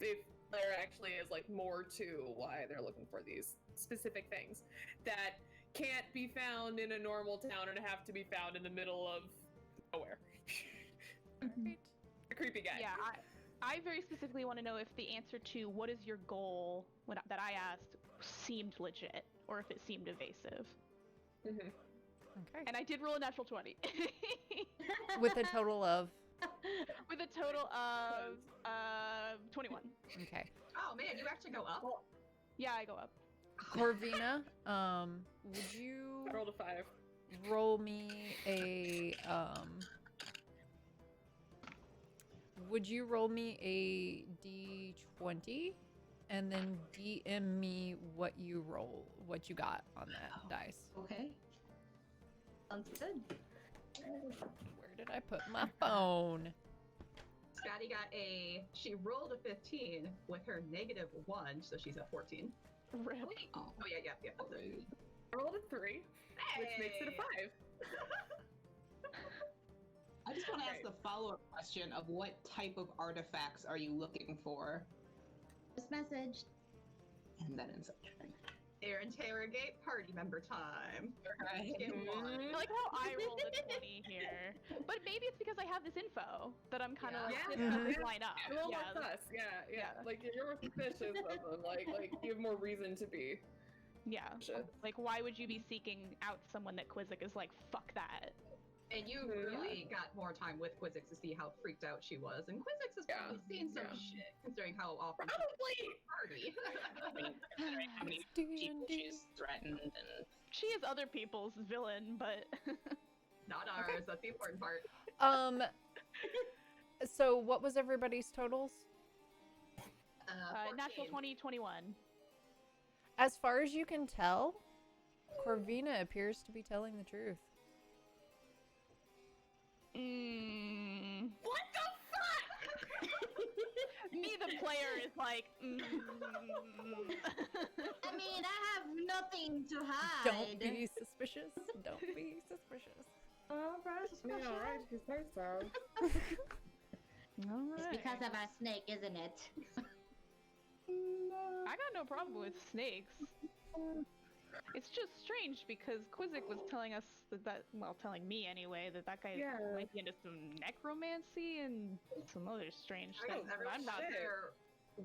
if there actually is like more to why they're looking for these specific things that can't be found in a normal town and have to be found in the middle of nowhere.
Right.
A creepy guy.
Yeah, I very specifically want to know if the answer to what is your goal that I asked seemed legit or if it seemed evasive.
Mm-hmm.
Okay.
And I did roll a natural 20.
With a total of.
With a total of 21.
Okay.
Oh man, you actually go up.
Yeah, I go up.
Corvina, would you
I rolled a 5.
roll me a would you roll me a d20 and then DM me what you got on that dice?
Okay. Sounds good.
Where did I put my phone?
Scotty she rolled a 15 with her -1, so she's at 14.
Really?
Oh yeah, that's it.
I rolled a 3, which makes it a 5.
I just want to ask the follow-up question of what type of artifacts are you looking for?
This message.
And then in such thing.
Air interrogate party member time.
Right.
Get one.
I like how I rolled a 20 here. But maybe it's because I have this info that I'm kind of
Yeah.
like,
Yeah.
this doesn't line up.
A little
Yeah,
more sus. Yeah.
Yeah.
Like you're more suspicious of them. Like you have more reason to be.
yeah.
Shit.
Like, why would you be seeking out someone that Quizzic is like, fuck that?
And you really got more time with Quizzix to see how freaked out she was. And Quizzix has probably seen some shit, considering how often she party.
How many people she's threatened and
She is other people's villain, but
Not ours. That's the important part.
So what was everybody's totals?
natural
14.
20, 21.
As far as you can tell, Corvina appears to be telling the truth.
What the fuck? Me, the player, is like,
I mean, I have nothing to hide.
Don't be suspicious. Don't be suspicious.
All right. If you say so.
It's because of our snake, isn't it?
I got no problem with snakes. It's just strange because Quizzic was telling us telling me anyway, that guy might be into some necromancy and some other strange things. But I'm not
their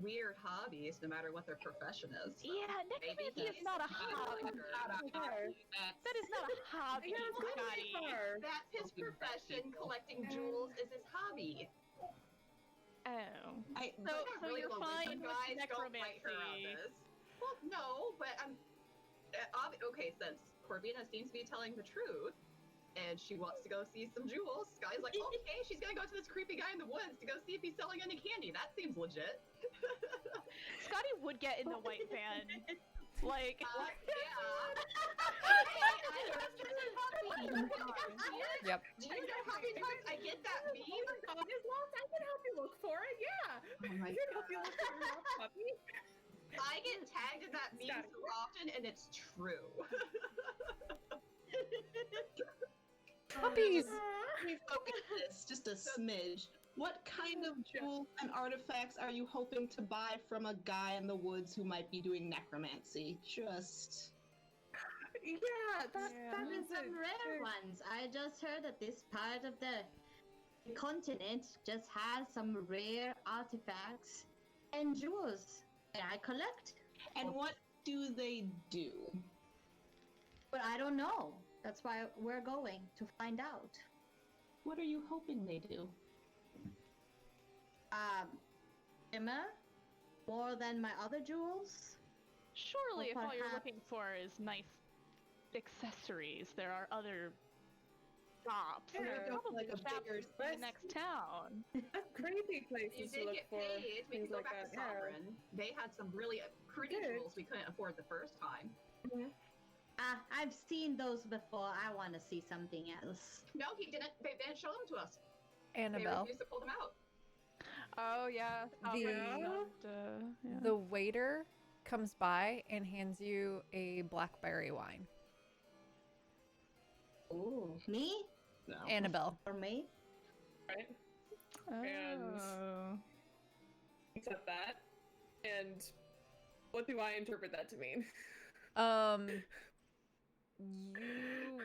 weird hobbies, no matter what their profession is.
Yeah, necromancy is not a hobby. That is not a hobby, Scotty.
That's his profession. Collecting jewels is his hobby.
Oh.
So
you're fine with
guys don't like her on
necromancy.
this. Well, no, but I'm okay. Since Corvina seems to be telling the truth, and she wants to go see some jewels, Sky's like, okay, she's gonna go to this creepy guy in the woods to go see if he's selling any candy. That seems legit.
Scotty would get in the white van. Like,
Yep.
I get that meme.
As long as I can help you look for it, yeah. I can help you look for your lost puppy.
I get tagged in that meme so often, and it's true.
Puppies!
Let me focus this just a smidge. What kind of jewels and artifacts are you hoping to buy from a guy in the woods who might be doing necromancy? Just...
Yeah, that is
some rare ones. I just heard that this part of the continent just has some rare artifacts and jewels that I collect.
And what do they do?
But I don't know. That's why we're going to find out.
What are you hoping they do?
Emma? More than my other jewels?
surely if
Or
all you're
perhaps-
looking for is nice accessories, there are other stops.
Yeah,
There's
go for,
probably
like, a
shops
bigger
in the
space.
next town.
Crazy
You
places to
did
look
get
for.
paid. We
things
can go
like
back
that.
to Sovereign. They had some really pretty
Good.
jewels we couldn't afford the first time.
I've seen those before. I want to see something else.
No, he didn't. They didn't show them to us. They
Annabelle,
refused to pull them out.
Oh yeah.
The-
the waiter comes by and hands you a blackberry wine.
Ooh.
Me
No.
Annabelle.
or me?
Right?
Oh.
Except that. And what do I interpret that to mean?
You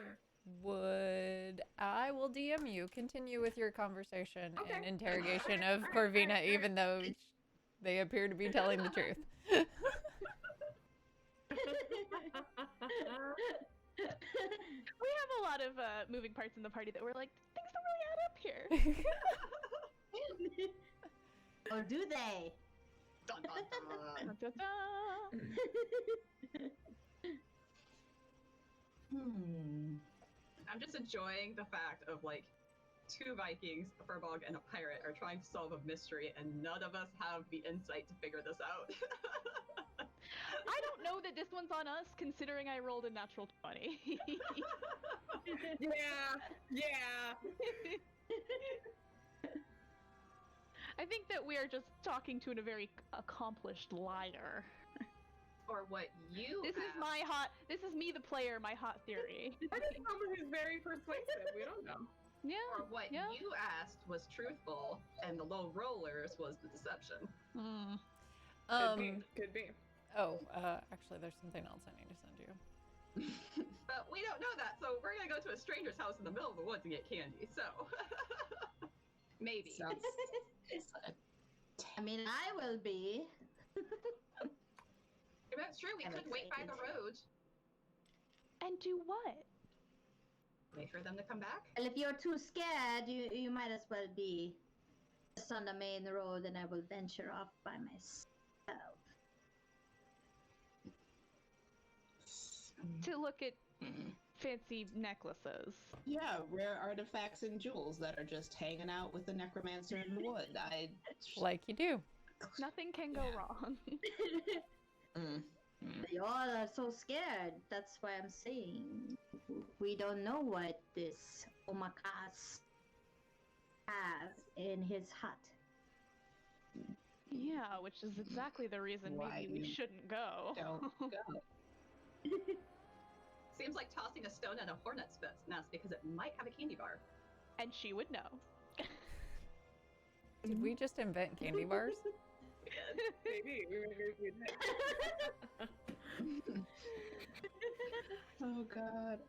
would. I will DM you. Continue with your conversation and
Okay.
interrogation of Corvina, even though they appear to be telling the truth.
We have a lot of moving parts in the party that we're like, things don't really add up here.
Or do they?
Dun, dun, dun.
Dun, dun, dun.
I'm just enjoying the fact of like 2 Vikings, a Furbog, and a pirate are trying to solve a mystery, and none of us have the insight to figure this out.
I don't know that this one's on us, considering I rolled a natural 20.
Yeah.
I think that we are just talking to a very accomplished liar.
Or what you
This is
asked.
my hot. This is me, the player. My hot theory.
I just remember he's very persuasive. We don't know.
Yeah.
Or what
Yeah.
you asked was truthful, and the low rollers was the deception.
Mm.
Could be.
Actually, there's something else I need to send you.
But we don't know that, so we're gonna go to a stranger's house in the middle of the woods and get candy. So maybe.
Sounds.
I mean, I will be.
That's true. We
I'm
could wait by the
excited.
road,
And do what?
wait for them to come back.
Well, if you're too scared, you might as well be just on the main road, and I will venture off by myself.
To look at fancy necklaces.
Yeah, rare artifacts and jewels that are just hanging out with the necromancer in the wood.
Like you do.
Nothing can go
Yeah.
wrong.
You all are so scared. That's why I'm saying we don't know what this Omakas has in his hut.
Yeah, which is exactly the reason
Why
maybe we
you
shouldn't go.
Don't go.
Seems like tossing a stone at a hornet's nest because it might have a candy bar.
And she would know.
Did we just invent candy bars?
Maybe. We did.
Oh God.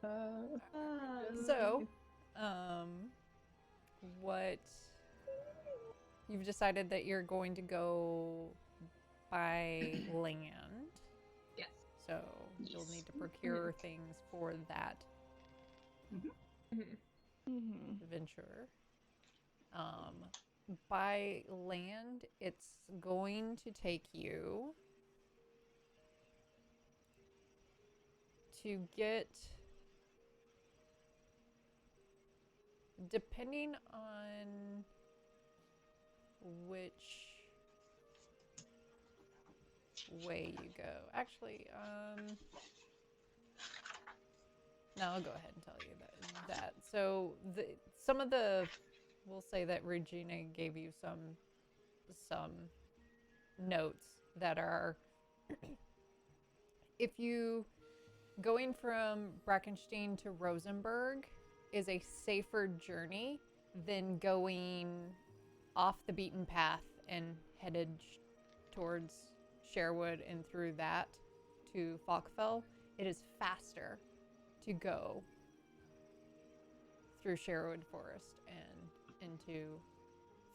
So, what you've decided that you're going to go by land,
Yes.
so you'll need to procure things for that venture. By land, it's going to take you to get, depending on which way you go. Actually, no, I'll go ahead and tell you that. So some of the, we'll say that Regina gave you some notes that are, if you going from Brackenstein to Rosenberg is a safer journey than going off the beaten path and headed towards Sherwood and through that to Falkfell. It is faster to go through Sherwood Forest and into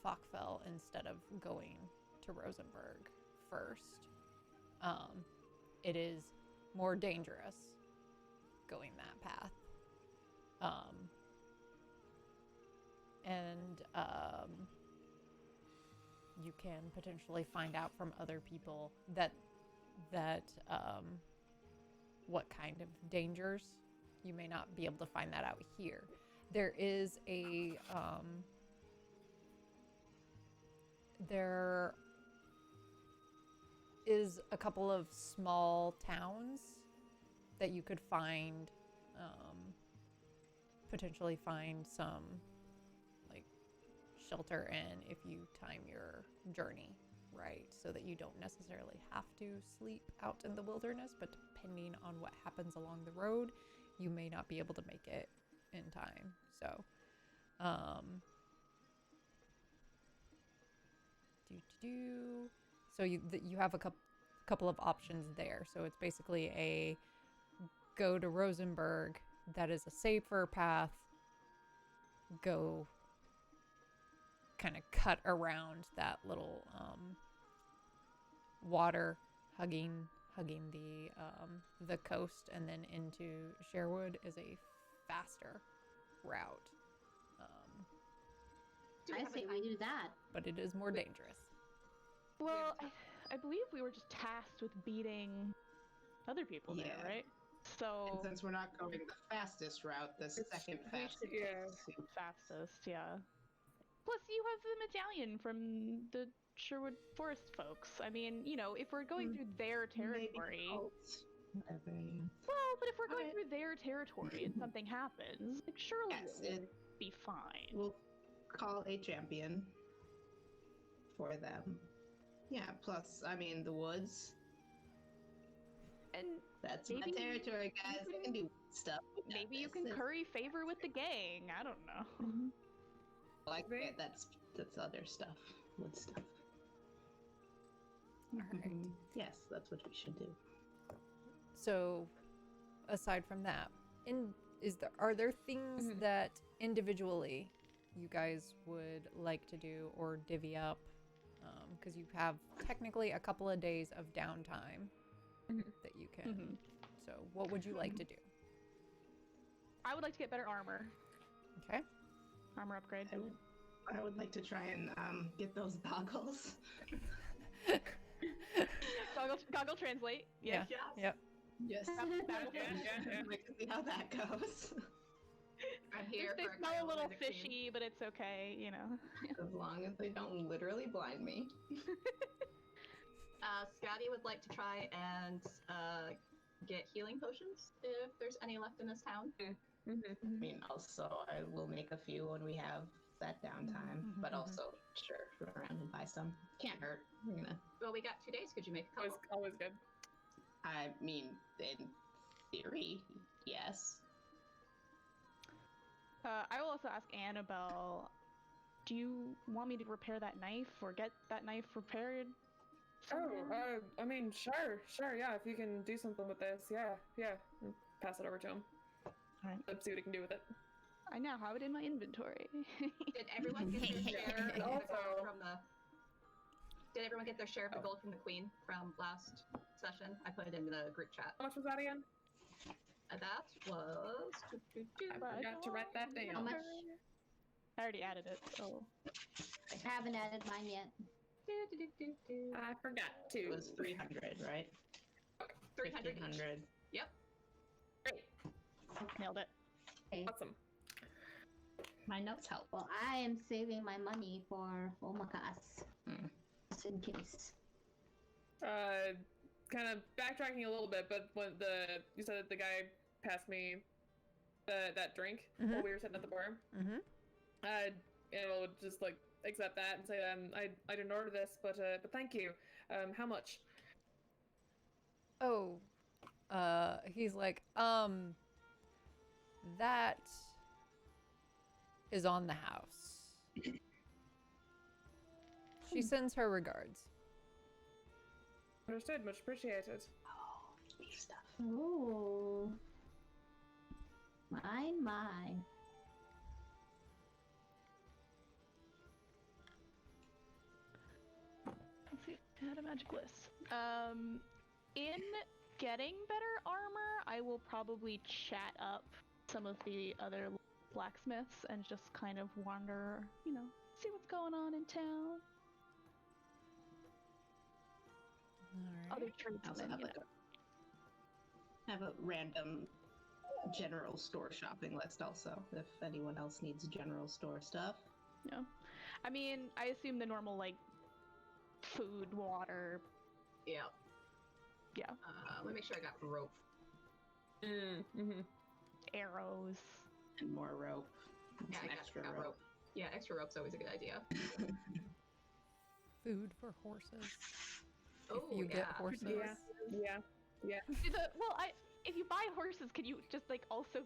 Falkfell instead of going to Rosenberg first. It is more dangerous going that path. You can potentially find out from other people that what kind of dangers. You may not be able to find that out here. there is there is a couple of small towns that you could find, potentially find some like shelter in if you time your journey right, so that you don't necessarily have to sleep out in the wilderness, but depending on what happens along the road, you may not be able to make it in time. So, so you have a couple of options there. So it's basically a go to Rosenberg, that is a safer path. Go kind of cut around that little water, hugging the coast, and then into Sherwood is a faster route.
I say we do that.
But it is more dangerous.
Well, I believe we were just tasked with beating other people there,
Yeah.
right? So
And since we're not going the fastest route, the second fastest.
fastest, yeah. Plus, you have the medallion from the Sherwood Forest folks. I mean, you know, if we're going through their territory.
Well,
But if we're going through their territory and something happens, like, surely
yes,
it will be fine.
we'll call a champion for them. Yeah, plus, I mean, the woods.
And
That's
maybe
my territory, guys. I can do stuff.
maybe you can curry favor with the gang. I don't know.
Like that's other stuff. Wood stuff.
Alright.
Yes, that's what we should do.
So, aside from that, are there things that individually you guys would like to do or divvy up? Because you have technically a couple of days of downtime that you can. So, what would you like to do?
I would like to get better armor.
Okay.
Armor upgrade.
I would like to try and get those goggles.
Goggle translate.
Yeah. Yep.
Yes. I'd like to see how that goes.
I'm here
They
for a
smell a little
cryolithic scene.
fishy, but it's okay, you know.
As long as they don't literally blind me.
Scotty would like to try and get healing potions if there's any left in this town.
I mean, also, I will make a few when we have that downtime, but also, sure, run around and buy some. Can't hurt. We're gonna.
Well, we got 2 days. Could you make a couple?
Always good.
I mean, in theory, yes.
I will also ask Annabelle, do you want me to repair that knife or get that knife repaired?
I mean, sure, yeah. If you can do something with this, yeah. Pass it over to him.
Alright.
Let's see what he can do with it.
I now have it in my inventory.
Did everyone get their share of the
Also-
gold from the? Did everyone get their share of the gold from the queen from last session? I put it in the group chat.
How much was that again?
That was.
I forgot to write that down.
How much?
I already added it, so.
I haven't added mine yet.
I forgot to.
It was 300, right?
300 each.
300.
Yep.
Great.
Nailed it.
Okay.
Awesome.
My notes help.
Well, I am saving my money for Omakas. Just in case.
Kind of backtracking a little bit, but when you said that the guy passed me that drink while we were sitting at the bar. Just like accept that and say I didn't order this, but thank you. How much?
Oh, he's like, that is on the house. She sends her regards.
Understood. Much appreciated.
Oh, beef stuff.
Oh. My.
Let's see. Add a magic list. In getting better armor, I will probably chat up some of the other blacksmiths and just kind of wander, you know, see what's going on in town.
All right.
Other
I also
tradesmen,
have
you
like
know.
have a random general store shopping list also, if anyone else needs general store stuff.
Yeah. I mean, I assume the normal, like, food, water.
Yeah.
Yeah.
Let me make sure I got rope.
Mm-hmm.
Arrows.
And more rope. And
Yeah,
some
I
extra
got rope. Yeah, extra rope's always a good idea.
Food for horses.
Oh,
If you get
yeah.
horses.
Yeah.
If you buy horses, can you just, like, also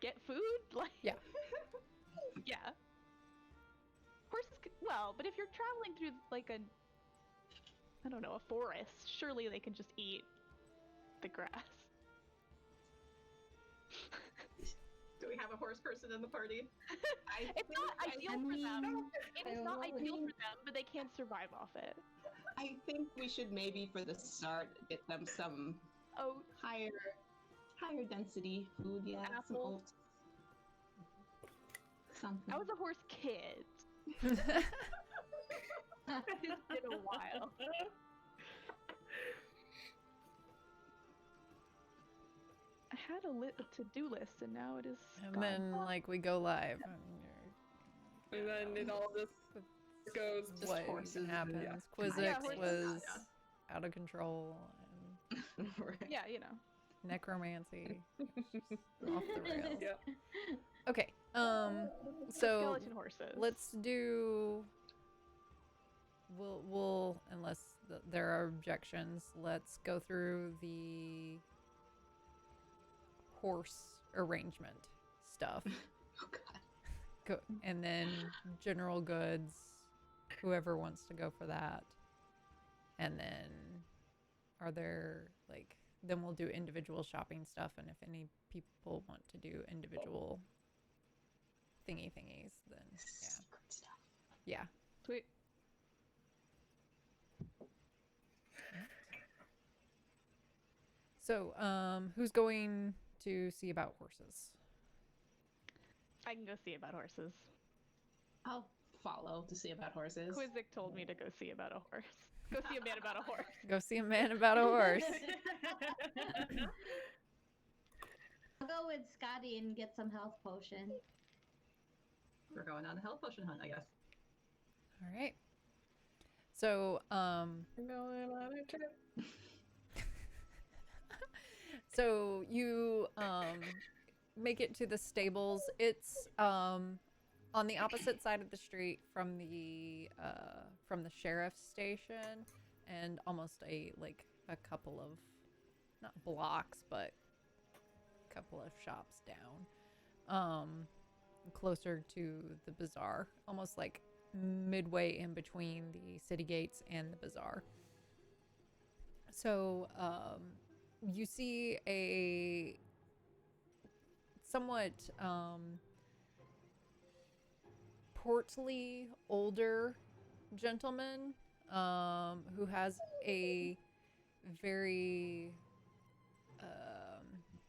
get food? Like,
Yeah.
yeah. Horses, well, but if you're traveling through, like, I don't know, a forest, surely they can just eat the grass.
Do we have a horse person in the party?
It's not ideal for them. It is not ideal
mean-
for them, but they can survive off it.
I think we should maybe for the start get them some
Oh,
higher density food, yeah. Some
Apple.
oats. Something.
I was a horse kid. It's been a while. I had a to-do list, and now it is.
And
gone.
then, like, we go live.
And then it all just goes.
Just
what
horses
even
and-
happens.
yeah.
Quizix
Yeah, horses,
was
yeah.
out of control. And
Right.
Yeah, you know.
necromancy. Off the rails.
Yeah.
Okay. So
Skeleton horses.
let's do. We'll unless there are objections, let's go through the horse arrangement stuff.
Oh god.
Go, and then general goods, whoever wants to go for that. And then are there, like, then we'll do individual shopping stuff, and if any people want to do individual thingies, then yeah.
Secret stuff.
Yeah.
Sweet.
So, who's going to see about horses?
I can go see about horses.
I'll follow to see about horses.
Quizzic told me to go see about a horse. Go see a man about a horse.
Go see a man about a horse.
I'll go with Scotty and get some health potion.
We're going on a health potion hunt, I guess.
All right. So,
Going on a trip.
so you make it to the stables. It's on the opposite side of the street from the sheriff's station, and almost a couple of, not blocks, but a couple of shops down, closer to the bazaar, almost like midway in between the city gates and the bazaar. So you see a somewhat portly older gentleman who has a very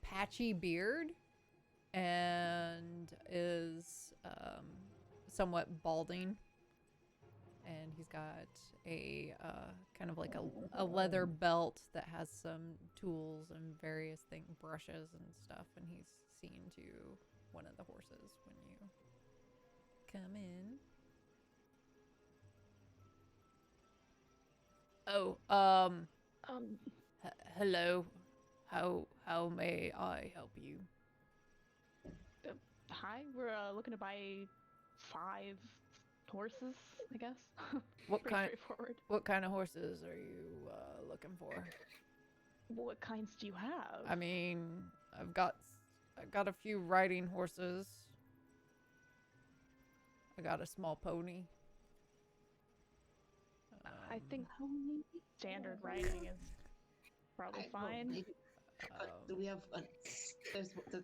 patchy beard and is somewhat balding, and he's got a kind of like a leather belt that has some tools and various brushes and stuff, and he's seen to one of the horses when you come in. Oh, hello. How may I help you?
Hi, we're looking to buy 5 horses, I guess.
What
Pretty
kind?
straightforward.
What kind of horses are you looking for?
What kinds do you have?
I mean, I've got a few riding horses. I got a small pony.
I think standard riding is probably fine.
Maybe, do we have a? There's the.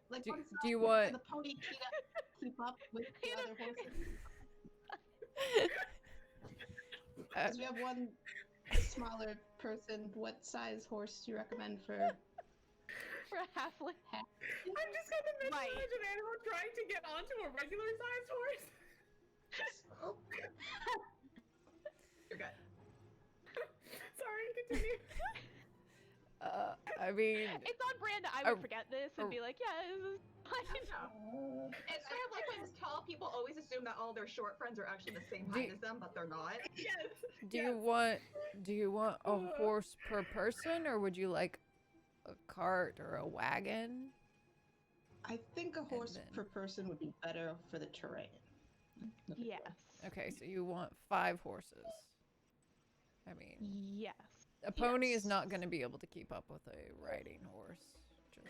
Like,
Do-
what's
do you
the-
want-
the pony keep up with the other horses? Because we have one smaller person. What size horse do you recommend for?
For a halfling.
I'm just gonna
Right.
imagine an animal trying to get onto a regular sized horse.
You're good.
Sorry, continue.
I mean,
It's on brand hand, I would forget this and be like, yeah, this is fine.
It's sort of like when tall people always assume that all their short friends are actually the same height as them, but they're not.
Yes.
Do you want a horse per person, or would you like a cart or a wagon?
I think a horse
then-
per person would be better for the terrain.
Yes.
Okay, so you want 5 horses. I mean,
Yes.
a pony
Yes.
is not going to be able to keep up with a riding horse. Just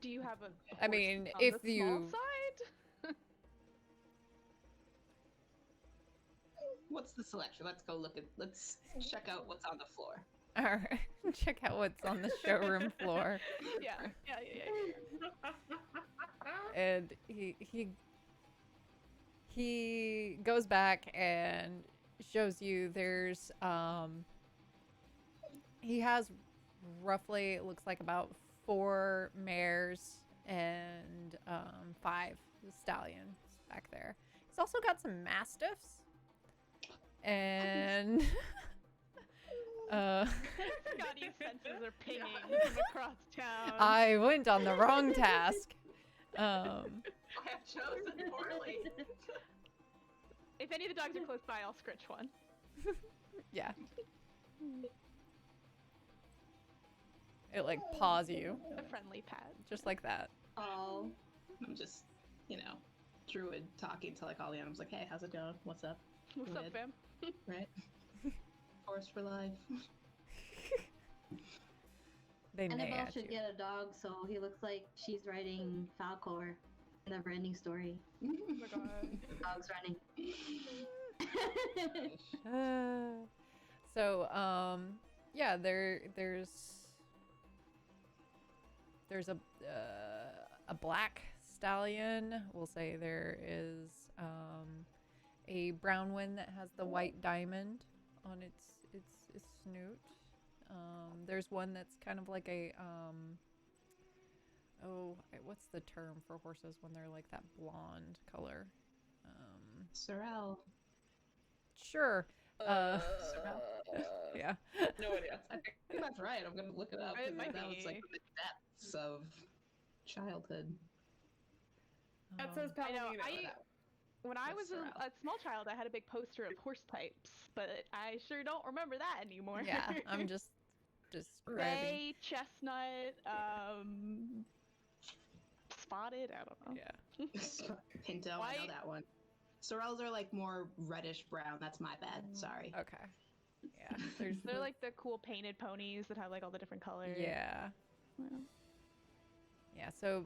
Do you have a
I mean,
horse on
if
the small
you-
side?
What's the selection? Let's check out what's on the floor.
all right, check out what's on the showroom floor.
Yeah.
And he goes back and shows you there's he has roughly, it looks like, about 4 mares and 5 stallions back there. He's also got some mastiffs and
Scotty's senses are pinging from across town.
I went on the wrong task.
I have chosen poorly.
If any of the dogs are close by, I'll scritch one.
Yeah. It like paws you,
A friendly pet.
just like that.
Oh.
I'm just, druid talking to like all the animals, like, hey, how's it going? What's up?
What's up,
Good.
fam?
Right? Horse for life.
They neigh
Annabelle
at
should
you.
get a dog, so he looks like she's riding Falcor. Never-ending story.
Oh my god.
Dog's running.
So, yeah, there's a black stallion. We'll say there is a brown one that has the white diamond on its snoot. There's one that's kind of like a what's the term for horses when they're like that blonde color?
Sorrel.
Sure. Yeah.
No idea.
I think that's right. I'm gonna look it up.
It
'cause
might
that was like
be.
the depths of childhood.
That says
I know,
Palomino.
When I was
Sorrel.
a small child, I had a big poster of horse types, but I sure don't remember that anymore.
Yeah, I'm just describing.
Gray, chestnut, spotted. I don't know.
Yeah.
Pinto, I
White.
know that one. Sorrels are like more reddish brown. That's my bad. Sorry.
Okay. Yeah. There's
They're like the cool painted ponies that have like all the different colors.
yeah.
Yeah.
Yeah. So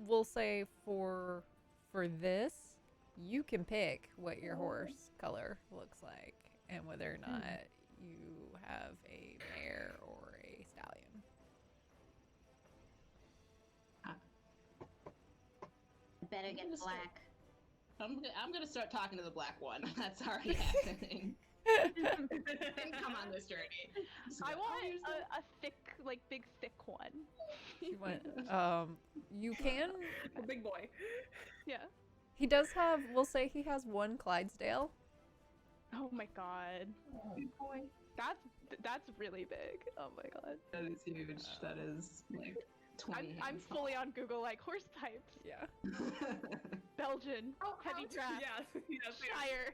we'll say for this, you can pick what your horse color looks like and whether or not you have a mare or a stallion.
Better get black.
I'm gonna start talking to the black one. That's already happening. Didn't come on this journey. So,
I want
here's the-
a thick, like big, thick one.
You want, you can.
A big boy.
Yeah.
He does have. We'll say he has one Clydesdale.
Oh my god. That's really big. Oh my god.
That is huge. That is like 20
I'm
hands
fully on Google like horse types.
Yeah.
tall.
Belgian, heavy draft,
Yes. Yes.
Shire.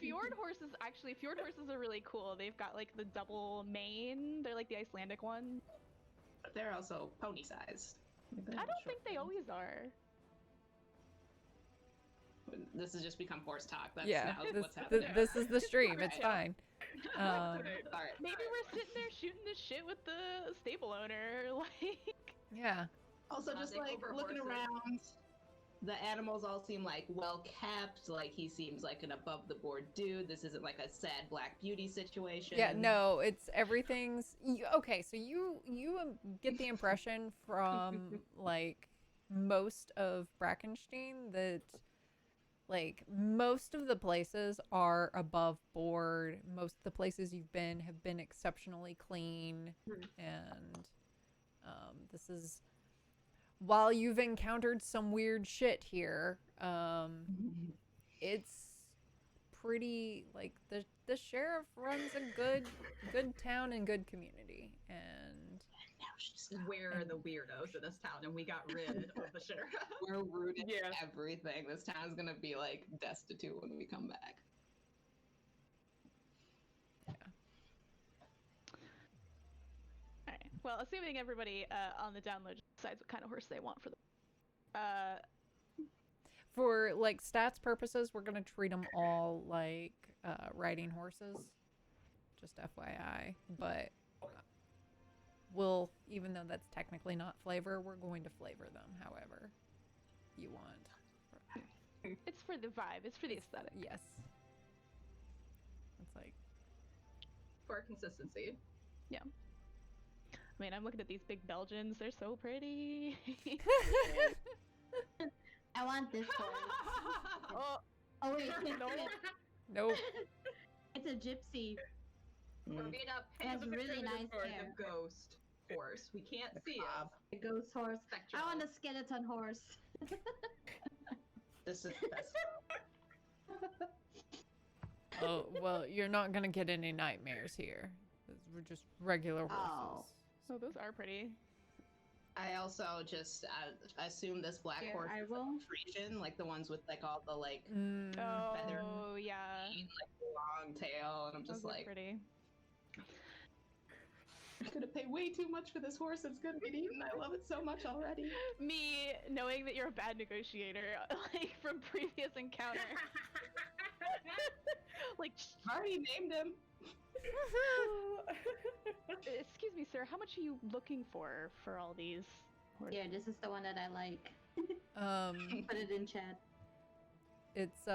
Fjord horses are really cool. They've got like the double mane. They're like the Icelandic ones.
But they're also pony sized.
I don't think they always are.
This has just become horse talk. That's
Yeah.
now what's happening.
This is the stream. It's fine.
Alright.
Maybe we're sitting there shooting this shit with the stable owner. Like,
Yeah.
Also, just
Take
like
over
looking
horses.
around, the animals all seem like well kept. Like he seems like an above the board dude. This isn't like a sad Black Beauty situation.
Yeah, no, it's everything's okay. So you get the impression from like most of Brackenstein that like most of the places are above board. Most of the places you've been have been exceptionally clean, and this is while you've encountered some weird shit here. It's pretty like the sheriff runs a good town and good community, and
Now she's
We're the weirdos in this town, and we got rid of the sheriff.
we're rooted
Yeah.
everything. This town's gonna be like destitute when we come back.
All right. Well, assuming everybody on the download decides what kind of horse they want for the.
for like stats purposes, we're gonna treat them all like riding horses. Just FYI, but we'll, even though that's technically not flavor, we're going to flavor them however you want.
It's for the vibe. It's for the aesthetic.
Yes. It's like
For consistency.
I mean, I'm looking at these big Belgians. They're so pretty.
I want this horse.
Oh,
Oh wait,
nope.
it's a gypsy.
We're gonna
It has really nice
for
hair.
the ghost horse. We can't see it.
A ghost horse.
Spectral.
I want a skeleton horse.
This is best.
Oh well, you're not gonna get any nightmares here. We're just regular horses.
oh, those are pretty.
I also just assume this black
Here,
horse
I
is like
will.
Frisian, like the ones with like all the like feather
Oh, yeah.
like long tail, and I'm
Those
just
are
like,
pretty.
I'm gonna pay way too much for this horse. It's gonna get eaten. I love it so much already.
Me knowing that you're a bad negotiator, like from previous encounter. Like,
I've already named him.
excuse me, sir. How much are you looking for all these? horses?
Yeah, this is the one that I like. Put it in chat.
It's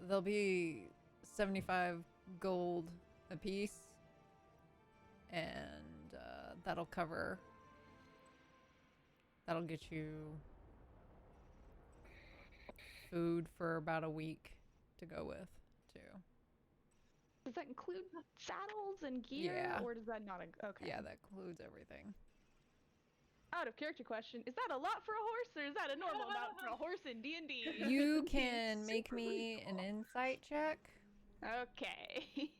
they'll be 75 gold a piece, and that'll get you food for about a week to go with too.
Does that include saddles and gear,
Yeah.
or does that not? Okay.
Yeah, that includes everything.
Out of character question: is that a lot for a horse, or is that a normal amount for a horse in D&D?
You can make me an insight check.
Okay.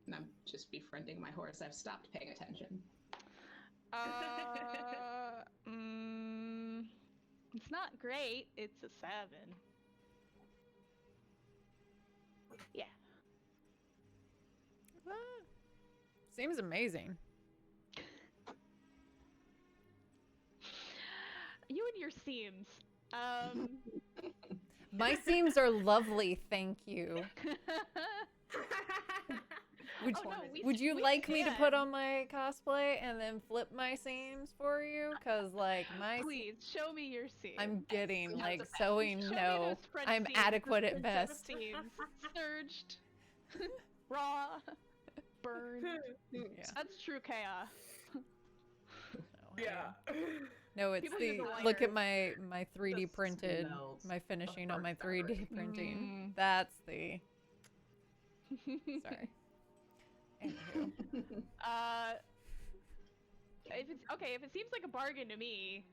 And I'm just befriending my horse. I've stopped paying attention.
It's not great. It's a 7. Yeah.
Seems amazing.
You and your seams.
My seams are lovely, thank you. Would,
Oh, no,
would you
we
like me to
can.
put on my cosplay and then flip my seams for you? Cause like my
Please show me your seams.
I'm getting
That's
like
the best.
sewing.
Show me
No,
those French
I'm
seams,
adequate
those
at
French
best.
Seams. Surged, raw, burned.
Yeah.
That's true chaos.
Yeah.
No, it's
People
the
use the
look at
wires.
my 3D
The
printed,
smells
my finishing on my
of burnt
3D
fabric.
printing. That's the. Sorry. Anywho.
If it's okay, if it seems like a bargain to me,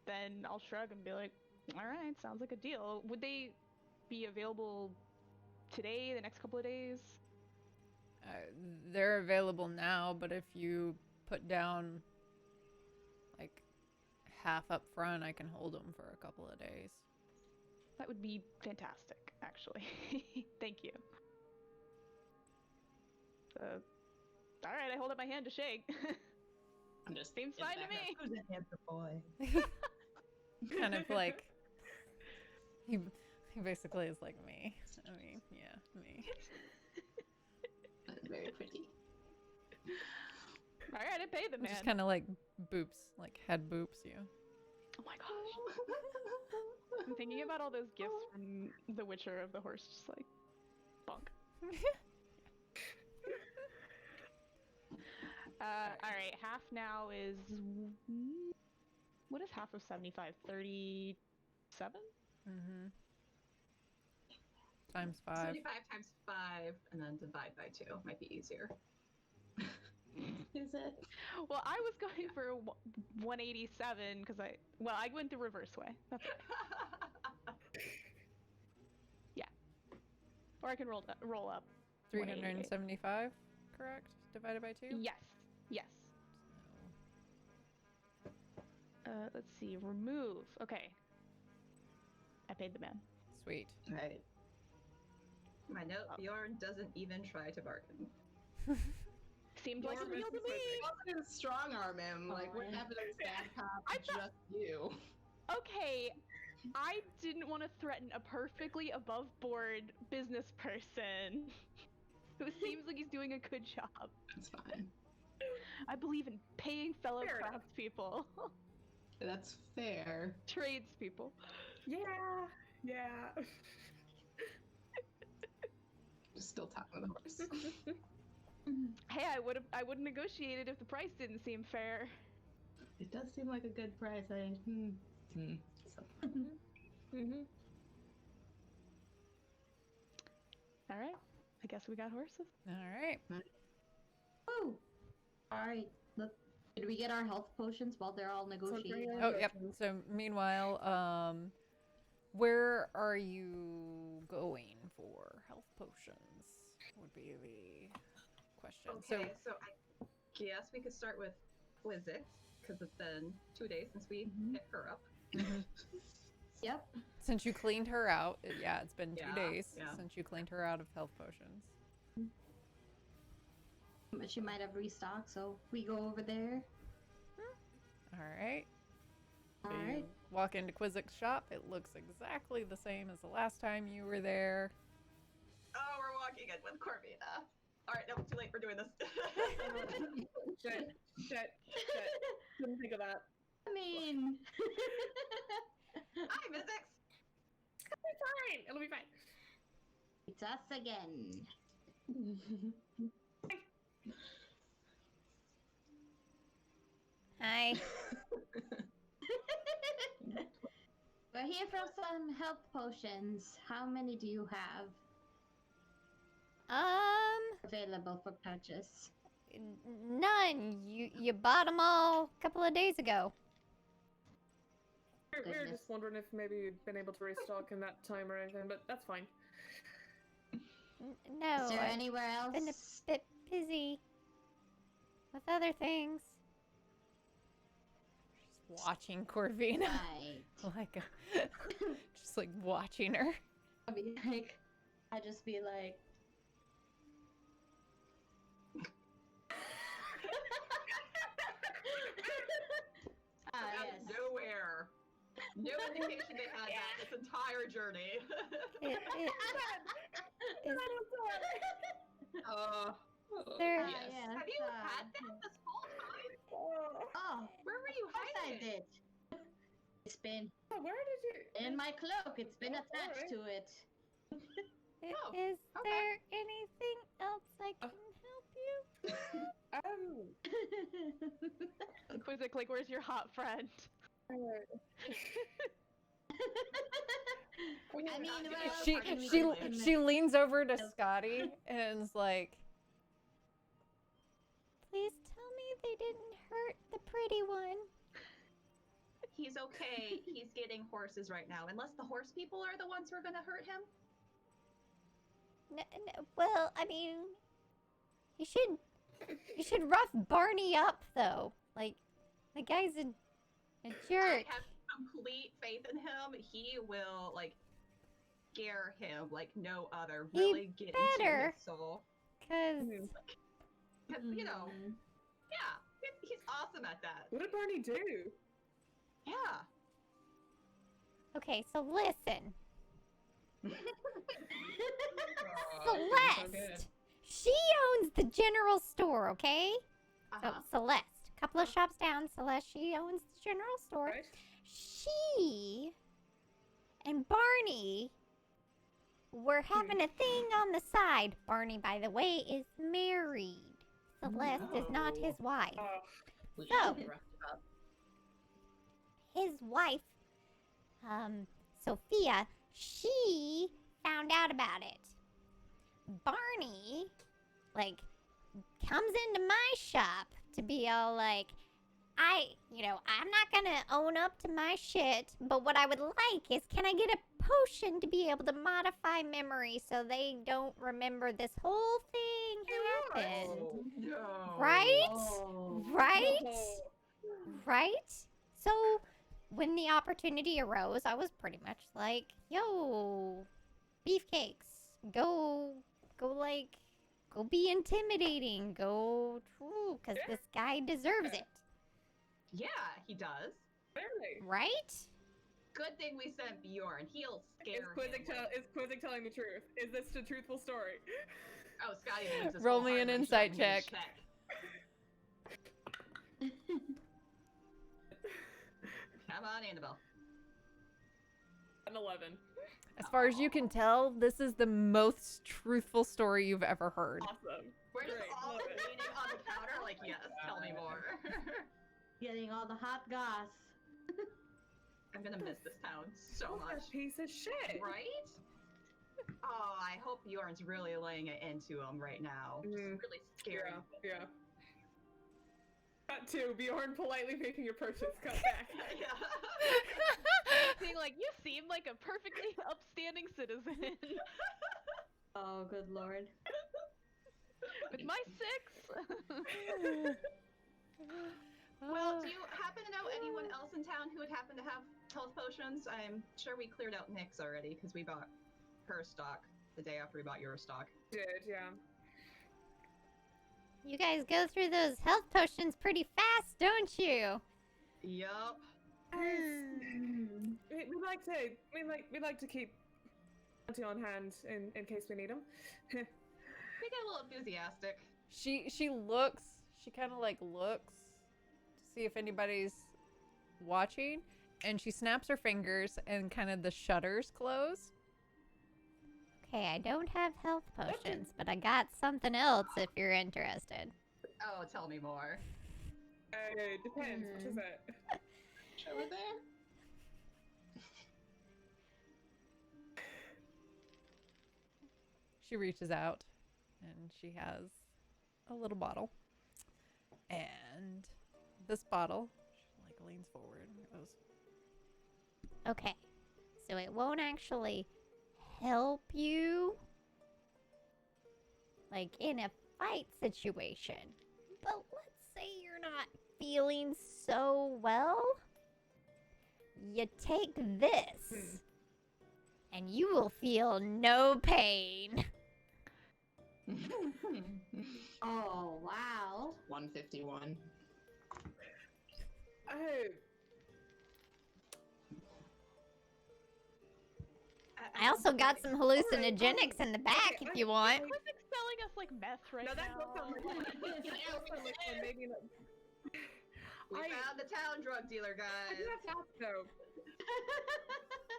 then I'll shrug and be like, all right, sounds like a deal. Would they be available today, the next couple of days?
They're available now, but if you put down like half up front, I can hold them for a couple of days.
That would be fantastic, actually. Thank you. All right, I hold up my hand to shake.
I'm just
Seems
in the
fine to
background.
me.
Who's a handsome boy?
Kind of like he basically is like me. I mean, yeah, me.
Very pretty.
All right, I pay the man.
Just kind of like boops, like head boops you.
Oh my gosh. I'm thinking about all those gifts from The Witcher of the horse, just like, bonk. All right, half now is what is half of 75? 37?
Mm-hmm. Times 5.
75 times 5, and then divide by 2 might be easier.
Is it?
Well, I was going for 187 because I went the reverse way. That's right. Or I can roll up.
375, correct? Divided by 2?
Yes. Yes. Let's see. Remove. Okay. I paid the man.
Sweet.
Right. My note, Bjorn doesn't even try to bargain.
Seemed like a deal to me.
I wasn't strong arm him. Like, what happened to bad cop? Just you.
Okay, I didn't want to threaten a perfectly above board business person who seems like he's doing a good job.
That's fine.
I believe in paying fellow
Fair enough.
craftspeople,
That's fair.
tradespeople.
Yeah.
Just still talking with the horse.
Hey, I would have negotiated if the price didn't seem fair.
It does seem like a good price. So.
All right, I guess we got horses.
All right.
Woo! Alright. Did we get our health potions while they're all negotiating?
Oh, yep. So meanwhile, where are you going for health potions? Would be the question.
Okay, so I guess we could start with Quizix, because it's been 2 days since we picked her up.
Yep.
Since you cleaned her out, it's been 2
Yeah,
days
yeah.
since you cleaned her out of health potions.
But she might have restocked, so we go over there.
All right. So you
Alright.
walk into Quizik's shop. It looks exactly the same as the last time you were there.
Oh, we're walking in with Corvina. Alright, no, too late for doing this.
Shit. Didn't think of that.
I mean...
Hi, Mizix!
It'll be fine.
It's us again.
Hi.
We're here for some health potions. How many do you have available for purchase?
None. You bought them all a couple of days ago.
We were
Goodness.
just wondering if maybe you'd been able to restock in that time or anything, but that's fine.
No,
Is there
I've
anywhere else?
been a bit busy with other things.
Just watching Corvina.
Right.
Like, just like watching her.
I'd just be like,
Out of nowhere. No indication they had that this entire journey.
Is there?
Yes.
yes.
Have you had that this whole time?
Oh,
Where were you
of course I
hiding?
did. It's been
Where did you?
in my cloak. It's been
Oh,
attached to it.
Oh,
Is
okay.
there anything else I can help you?
Quizik, like, where's your hot friend?
I mean, well,
She
I mean,
she
we can-
she leans over to Scotty and is like,
Please tell me they didn't hurt the pretty one.
He's okay. He's getting horses right now. Unless the horse people are the ones who are going to hurt him.
Well, I mean, you should rough Barney up though. Like, the guy's a jerk.
I have complete faith in him. He will, like, scare him like no other.
He
Really get into
better.
his soul.
Cause
Because, you know, yeah, he's awesome at that.
What did Barney do?
Yeah.
okay, so listen,
So
Celeste. She owns the general store, okay? So
Uh-huh.
Celeste, couple of shops down, Celeste. She owns the general store.
Right?
She and Barney were having a thing on the side. Barney, by the way, is married. Celeste is not his wife.
We
So-
should rough it up.
His wife, Sophia, she found out about it. Barney, like, comes into my shop to be all like, I'm not gonna own up to my shit, but what I would like is, can I get a potion to be able to modify memory so they don't remember this whole thing happened?
No.
Right?
Oh.
Right?
Oh.
Right? So, when the opportunity arose, I was pretty much like, yo, beefcakes, go, go be intimidating, because this guy deserves it.
Yeah, he does.
Clearly.
Right?
Good thing we sent Bjorn. He'll scare him.
Is Quizzic telling the truth? Is this a truthful story?
Oh, Scotty means this
Roll me an
wholeheartedly
insight
shoving me a
check.
Come on, Annabelle.
An 11.
As far as you can tell, this is the most truthful story you've ever heard.
Awesome.
We're just
Great,
all
love it.
leaning on the counter like, yes, tell me more.
Getting all the hot goss.
I'm gonna miss this town so
What a
much.
piece of shit.
Right? Oh, I hope Bjorn's really laying it into him right now. Just really scary.
Yeah. Cut to Bjorn politely making a purchase. Cut back.
Yeah.
Being like, you seem like a perfectly upstanding citizen.
Oh, good lord.
With my 6.
Well, do you happen to know anyone else in town who would happen to have health potions? I'm sure we cleared out Nick's already because we bought her stock the day after we bought your stock.
Did, yeah.
You guys go through those health potions pretty fast, don't you?
Yup.
We like to keep plenty on hand in case we need them.
We get a little enthusiastic.
She kind of like looks to see if anybody's watching, and she snaps her fingers and kind of the shutters close.
Okay, I don't have health potions, but I got something else if you're interested.
Oh, tell me more.
Depends. What is it?
Over there.
She reaches out and she has a little bottle. And this bottle, she like leans forward and goes,
Okay, so it won't actually help you, like in a fight situation. But let's say you're not feeling so well. You take this, and you will feel no pain.
Oh, wow.
151.
I also got some hallucinogenics in the back if you want.
Quizzic's selling us like meth right
No, that
now.
does sound like one. Maybe not.
We found the town drug dealer,
I
guys.
do have to ask though.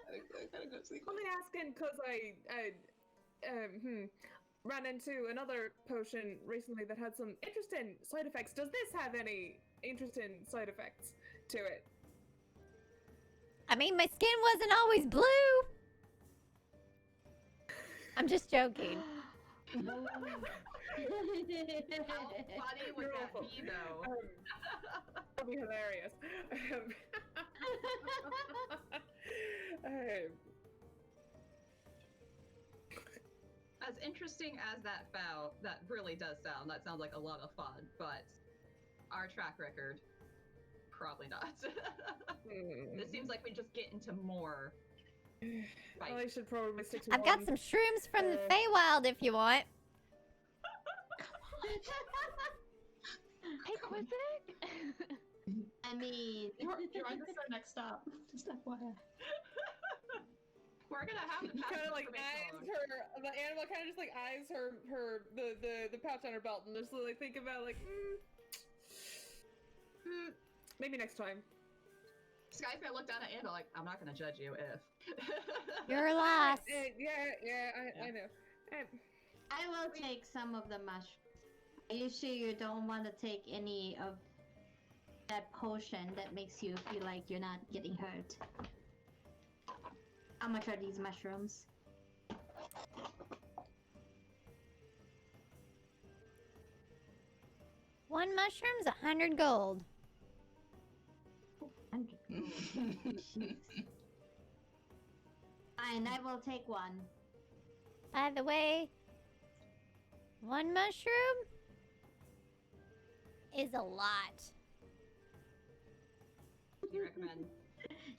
I gotta go sleep.
Only asking because I ran into another potion recently that had some interesting side effects. Does this have any interesting side effects to it?
I mean, my skin wasn't always blue. I'm just joking.
How funny would that be, though?
That'd be hilarious.
As interesting as that really does sound. That sounds like a lot of fun, but our track record, probably not. It seems like we just get into more fights.
Well, I should probably stick to
I've got
one.
some shrooms from the Feywild if you want.
Hey, Quizzic!
I mean,
You're on this our next stop. Just FYI.
We're gonna have to pass
Kind
this
of like
information
eyes
along.
her. The animal kind of just like eyes the pouch on her belt and just like think about like, maybe next time.
Sky's gonna look down at Annabelle like, I'm not gonna judge you if.
You're lost.
I know.
I will take some of the mushrooms. Are you sure you don't want to take any of that potion that makes you feel like you're not getting hurt? How much are these mushrooms?
One mushroom's 100 gold.
100 gold. Jeez. Fine, I will take one.
By the way, one mushroom is a lot.
Do you recommend?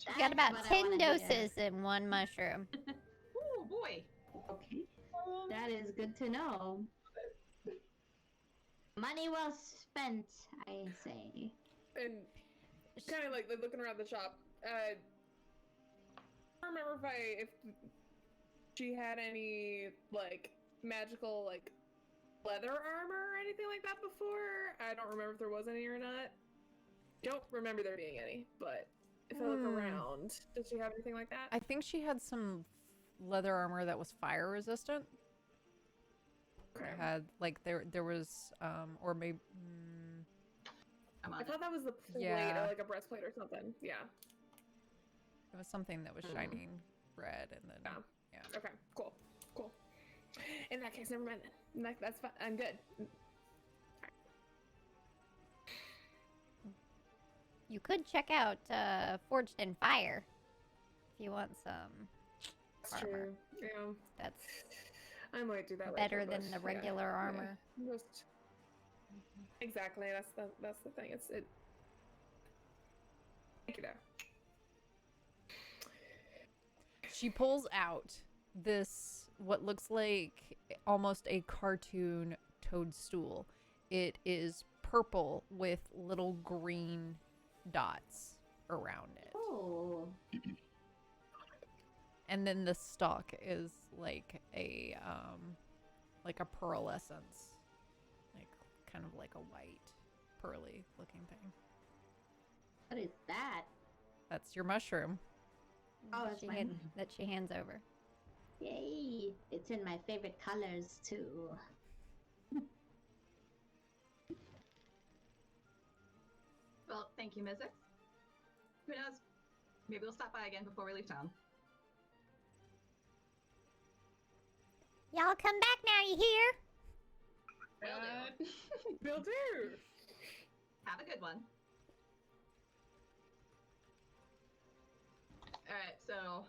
You got about 10 doses in one mushroom.
Oh boy.
Okay. That is good to know. Money well spent, I say.
And kind of like looking around the shop. I don't remember if she had any like magical like leather armor or anything like that before. I don't remember if there was any or not. Don't remember there being any, but if I look around, does she have anything like that?
I think she had some leather armor that was fire resistant.
Okay.
It had like there was or maybe
I thought that was the plate
Yeah.
or like a breastplate or something. Yeah.
it was something that was shining red and then yeah.
Okay. Cool. In that case, never mind then. That's fine. I'm good.
You could check out Forged in Fire if you want some
That's
armor.
true. Yeah.
That's
I might do that
better
later,
than
but
the
yeah,
regular armor.
Yeah. Exactly. That's the thing. It's. Thank you there.
She pulls out this what looks like almost a cartoon toadstool. It is purple with little green dots around it.
Oh.
And then the stalk is like a pearlescence. Like kind of like a white pearly looking thing.
What is that?
That's your mushroom.
Oh, that's mine.
That she hands over.
Yay! It's in my favorite colors too.
Well, thank you, Mizzix. Who knows? Maybe we'll stop by again before we leave town.
Y'all come back now, you hear?
Will do.
Will do.
Have a good one. Alright, so...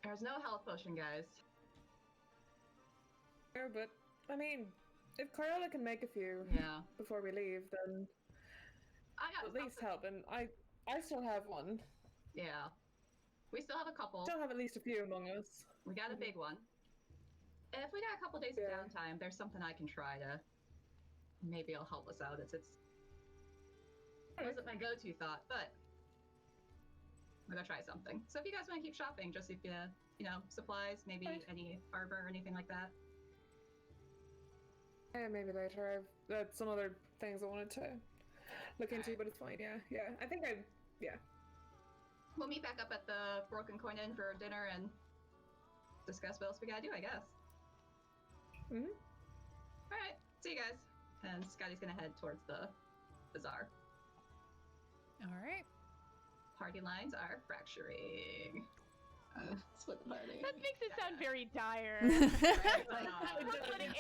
There's no health potion, guys.
Yeah, but I mean, if Carla can make a few
Yeah.
before we leave, then
I got
at least
something-
help. And I still have one.
Yeah. We still have a couple.
Still have at least a few among us.
We got a big one. And if we got a couple days of
Yeah.
downtime, there's something I can try to... Maybe it'll help us out. It wasn't my go-to thought, but... I'm gonna try something. So if you guys want to keep shopping, just if you know, supplies, maybe any armor or anything like that.
Yeah, maybe later. I've got some other things I wanted to look into, but it's fine. Yeah. I think
We'll meet back up at the Broken Coin Inn for dinner and discuss what else we gotta do, I guess.
Mhm.
Alright, see you guys. And Scotty's gonna head towards the bazaar.
All right.
Party lines are fracturing.
Split the party.
That makes it sound very dire.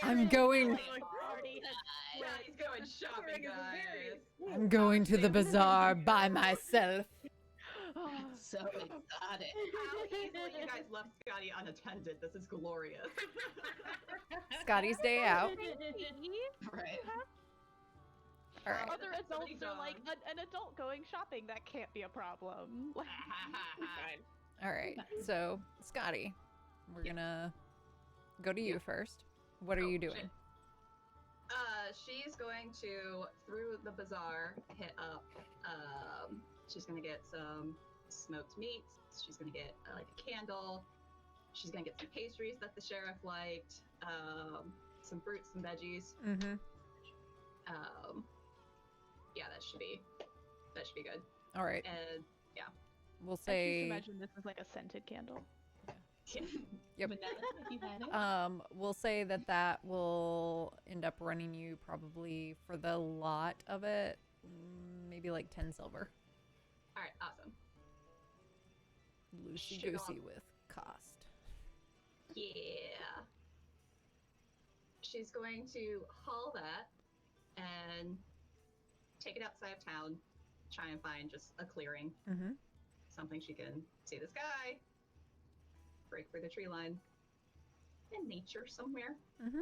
I'm going.
Yeah, he's going shopping, guys.
I'm going to the bazaar by myself.
So exotic.
How easily you guys left Scotty unattended. This is glorious.
Scotty's day out.
Right.
All right.
Other adults are like, an adult going shopping, that can't be a problem.
All right. So, Scotty, we're gonna go to you first. What are you doing?
Shit. She's going to, through the bazaar, hit up, she's gonna get some smoked meats, she's gonna get, like, a candle, she's gonna get some pastries that the sheriff liked, some fruits, some veggies.
Mm-hmm.
Yeah, that should be good.
All right.
And,
We'll
I just
say.
imagine this is like a scented candle.
yeah.
Yep.
Vanilla, if you had it.
We'll say that will end up running you probably for the lot of it, maybe like 10 silver.
Alright, awesome.
Loosey
Shit
goosey
on.
with cost.
Yeah. She's going to haul that and take it outside of town, try and find just a clearing,
Mm-hmm.
something she can see the sky, break through the tree line, and nature somewhere.
Mm-hmm.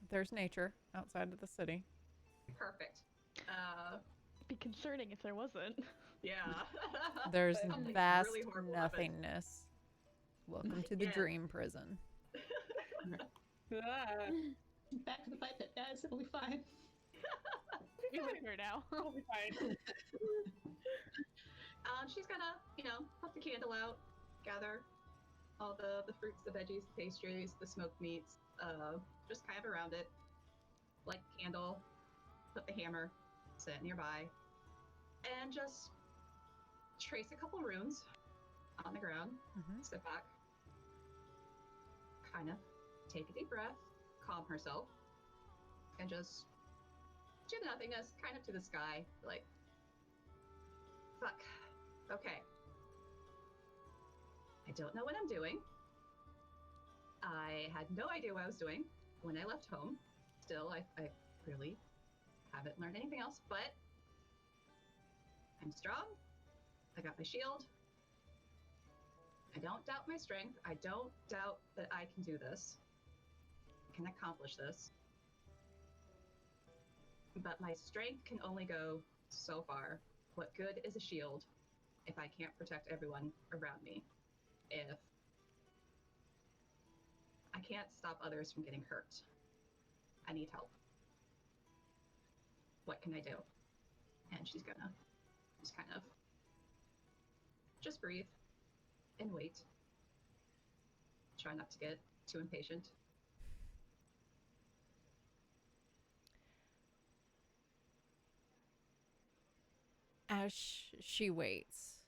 There's nature outside of the city.
Perfect.
It'd be concerning if there wasn't.
Yeah.
There's
Something
vast
really horrible happened.
nothingness. Welcome to the
Yeah.
dream prison.
Ah,
Back to the pipe pit, guys. It'll be fine.
We live here now.
I'll be fine.
She's gonna, put the candle out, gather all the fruits, the veggies, the pastries, the smoked meats, just kind of around it. Light the candle, put the hammer, sit nearby, and just trace a couple runes on the ground,
Mm-hmm.
sit back, kind of take a deep breath, calm herself, and just do the nothingness, kind of to the sky, like, fuck, okay. I don't know what I'm doing. I had no idea what I was doing when I left home. Still, I really haven't learned anything else, but I'm strong. I got my shield. I don't doubt my strength. I don't doubt that I can do this. I can accomplish this. But my strength can only go so far. What good is a shield if I can't protect everyone around me? If I can't stop others from getting hurt? I need help. What can I do? And she's gonna just kind of just breathe and wait. Try not to get too impatient.
As she waits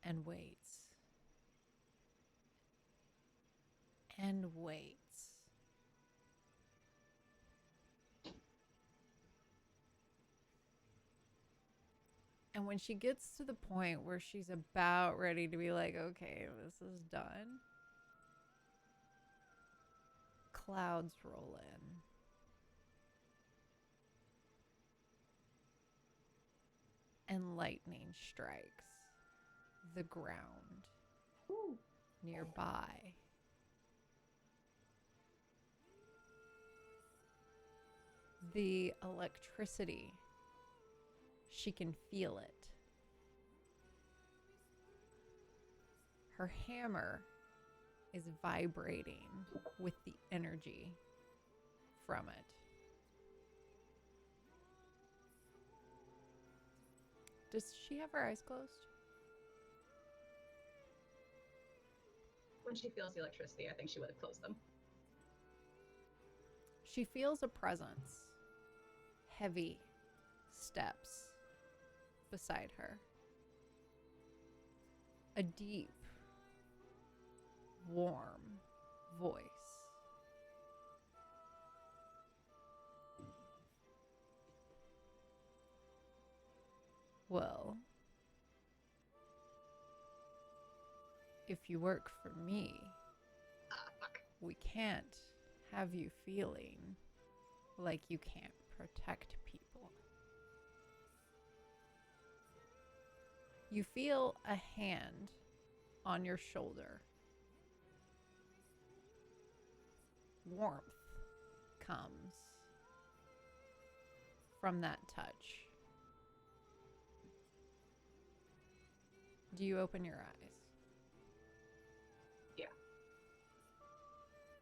and waits and waits. And when she gets to the point where she's about ready to be like, okay, this is done, clouds roll in. And lightning strikes the ground nearby. The electricity, she can feel it. Her hammer is vibrating with the energy from it. Does she have her eyes closed?
When she feels the electricity, I think she would have closed them.
She feels a presence. Heavy steps beside her. A deep, warm voice. Well, if you work for me,
Fuck.
we can't have you feeling like you can't protect people. You feel a hand on your shoulder. Warmth comes from that touch. Do you open your eyes?
Yeah.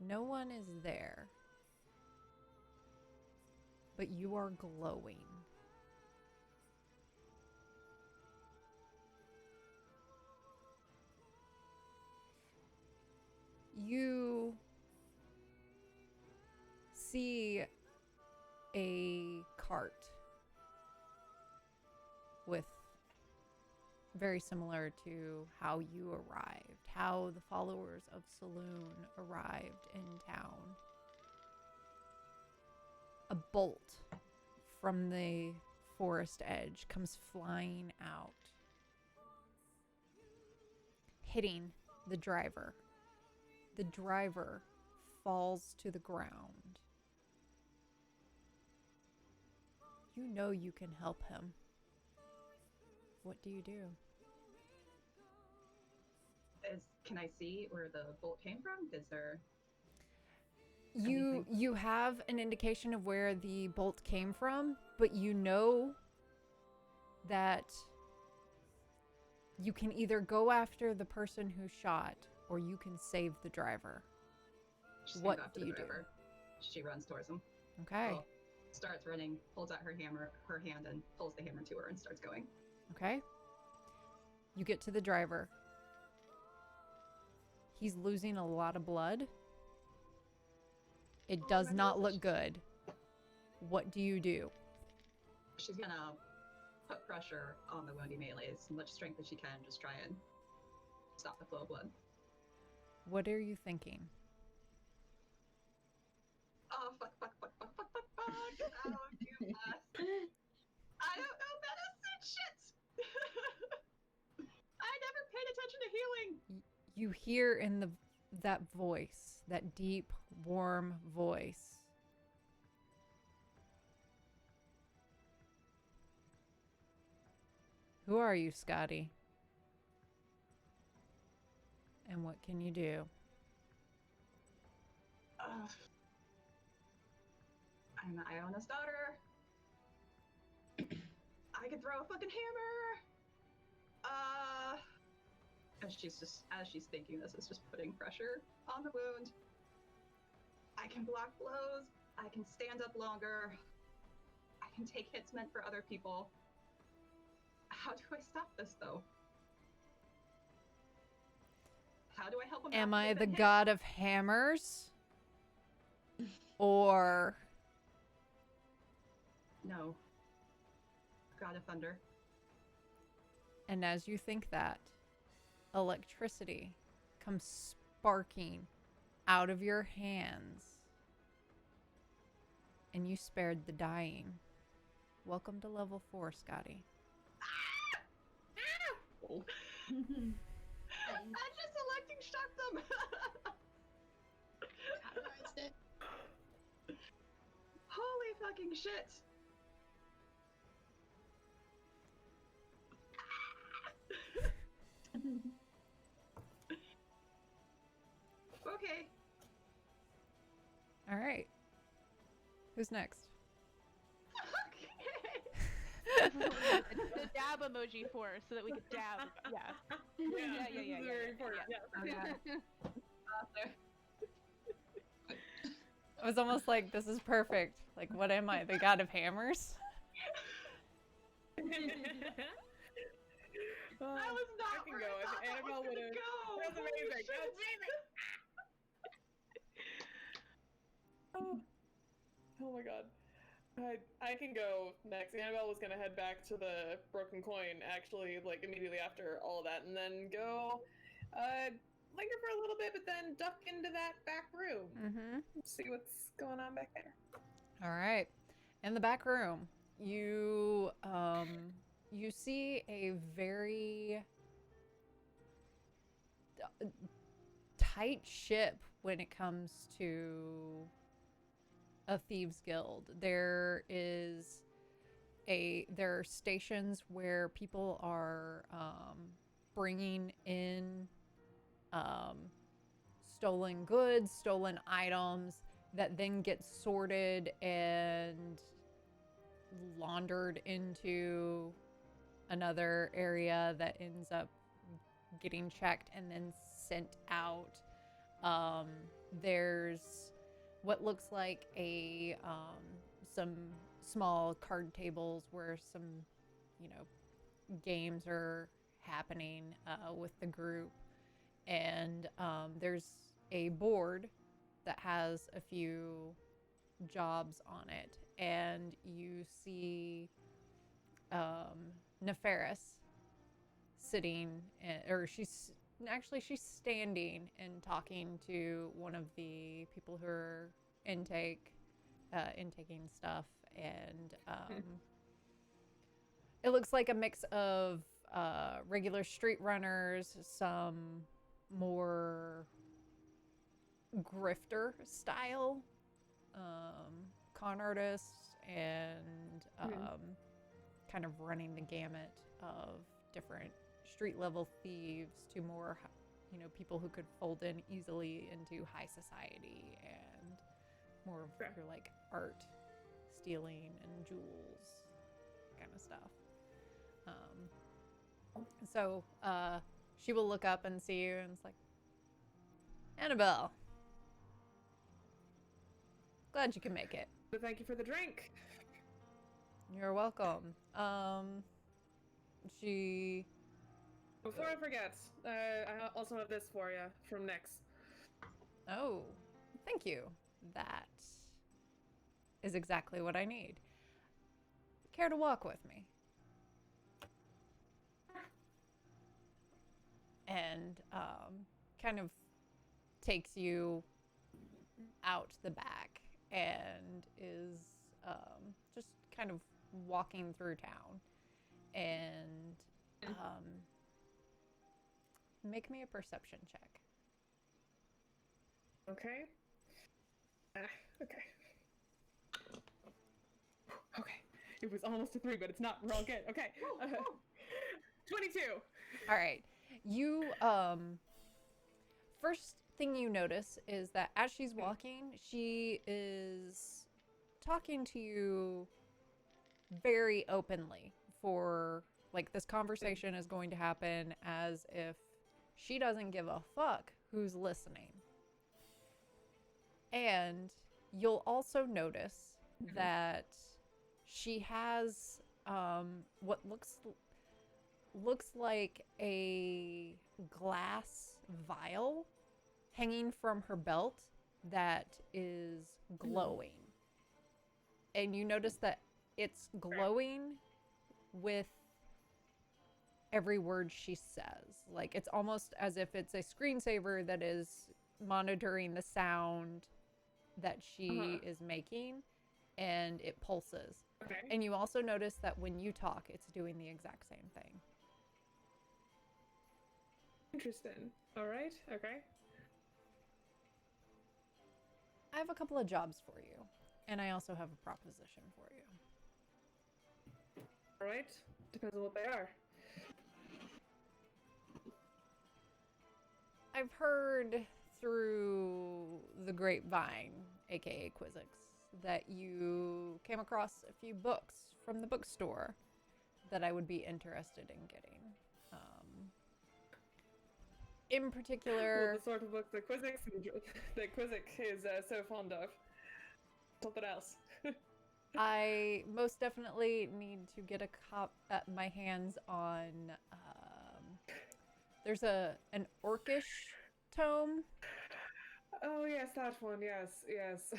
No one is there, but you are glowing. You see a cart with very similar to how you arrived, how the followers of Saloon arrived in town. A bolt from the forest edge comes flying out, hitting the driver. The driver falls to the ground. You know you can help him. What do you do?
Can I see where the bolt came from? Is there
You have an indication of where the bolt came from, but you know that you can either go after the person who shot or you can save the driver.
She's
What
gonna go after
do
the
you do?
driver. She runs towards him.
Okay.
Well, starts running, pulls out her hand, and pulls the hammer to her and starts going.
Okay. You get to the driver. He's losing a lot of blood. It does not look good. What do you do?
She's gonna put pressure on the wound he melees, as much strength as she can, just try and stop the flow of blood.
What are you thinking?
Oh, fuck. Get out, you ass. I don't know medicine shit! I never paid attention to healing!
You hear in that voice, that deep, warm voice. Who are you, Scotty? And what can you do?
I'm Iona's daughter. I could throw a fucking hammer. And as she's thinking this, is just putting pressure on the wound. I can block blows. I can stand up longer. I can take hits meant for other people. How do I stop this, though? How do I help him?
Am
not
I
get
the
hit?
god of hammers? Or
No. God of thunder.
and as you think that, electricity comes sparking out of your hands. And you spared the dying. Welcome to level 4, Scotty.
I just electing shocked them.
Cauterized it.
Holy fucking shit. Okay.
All right. Who's next?
The dab emoji for us so that we could dab. Yeah. Yeah.
Very important.
Okay.
I was almost like, this is perfect. Like, what am I? The god of hammers?
I was not
I can
where
go.
I thought
If
that
Annabelle
was
would
gonna
have.
go.
That's
Holy
amazing.
shit.
That's amazing. Oh my god. I can go next. Annabelle was gonna head back to the broken coin, actually, like immediately after all of that, and then go linger for a little bit, but then duck into that back room.
Mm-hmm.
See what's going on back there.
All right. In the back room, you see a very tight ship when it comes to a thieves guild. There are stations where people are bringing in stolen goods, stolen items that then get sorted and laundered into another area that ends up getting checked and then sent out. There's what looks like some small card tables where some, games are happening with the group. And there's a board that has a few jobs on it. And you see Nefaris sitting, she's standing and talking to one of the people who are intaking stuff. And it looks like a mix of regular street runners, some more grifter style con artists, and kind of running the gamut of different street level thieves to more, you know, people who could fold in easily into high society, and more of your like art stealing and jewels kind of stuff. So she will look up and see you, and it's like, Annabelle, glad you can make it.
But thank you for the drink.
You're welcome. She...
Before I forget, I also have this for you from Nyx.
Oh, thank you. That is exactly what I need. Care to walk with me? And kind of takes you out the back and is just kind of walking through town. And make me a perception check.
Okay. Okay. Okay. It was almost a 3, but it's not. We're all good. Okay. 22.
All right. You first thing you notice is that as she's walking, she is talking to you very openly. For like, this conversation is going to happen as if she doesn't give a fuck who's listening. And you'll also notice that she has what looks like a glass vial hanging from her belt that is glowing. And you notice that it's glowing with every word she says. Like, it's almost as if it's a screensaver that is monitoring the sound that she is making, and it pulses.
Okay.
And you also notice that when you talk, it's doing the exact same thing.
Interesting. All right. Okay.
I have a couple of jobs for you, and I also have a proposition for you.
All right. Depends on what they are.
I've heard through the grapevine, aka Quizzix, that you came across a few books from the bookstore that I would be interested in getting. In particular,
Well, the sort of book that Quizzix is so fond of. Something else.
I most definitely need to get my hands on. There's an orcish tome.
Oh yes, that one. Yes, yes.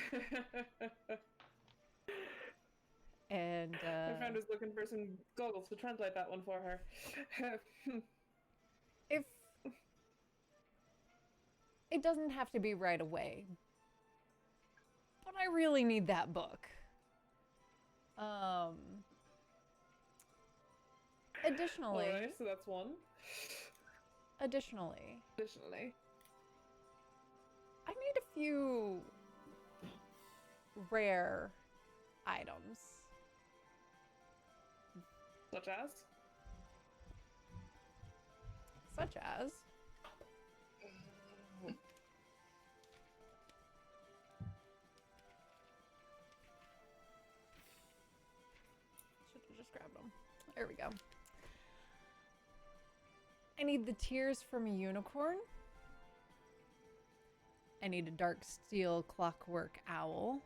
And
my friend was looking for some goggles to translate that one for her.
If it doesn't have to be right away, but I really need that book. Additionally,
Alright, so that's one.
Additionally, I need a few rare items.
Such as?
Such as? Should have just grabbed them. There we go. I need the tears from a unicorn. I need a dark steel clockwork owl.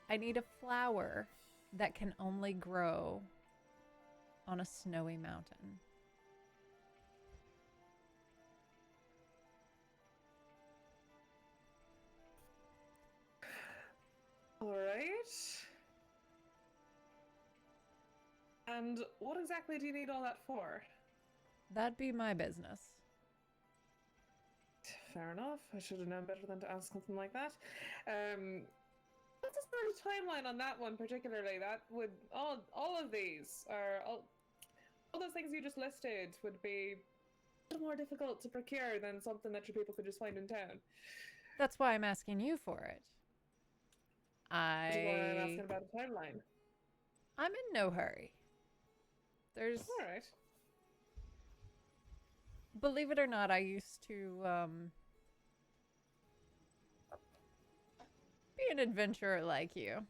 I need a flower that can only grow on a snowy mountain.
All right. And what exactly do you need all that for?
That'd be my business.
Fair enough. I should have known better than to ask something like that. What's the sort of timeline on that one particularly? That would all of these are all those things you just listed would be a little more difficult to procure than something that your people could just find in town.
That's why I'm asking you for it.
Which is why I'm
I'm
asking about a timeline.
in no hurry. There's,
All right.
believe it or not, I used to be an adventurer like you.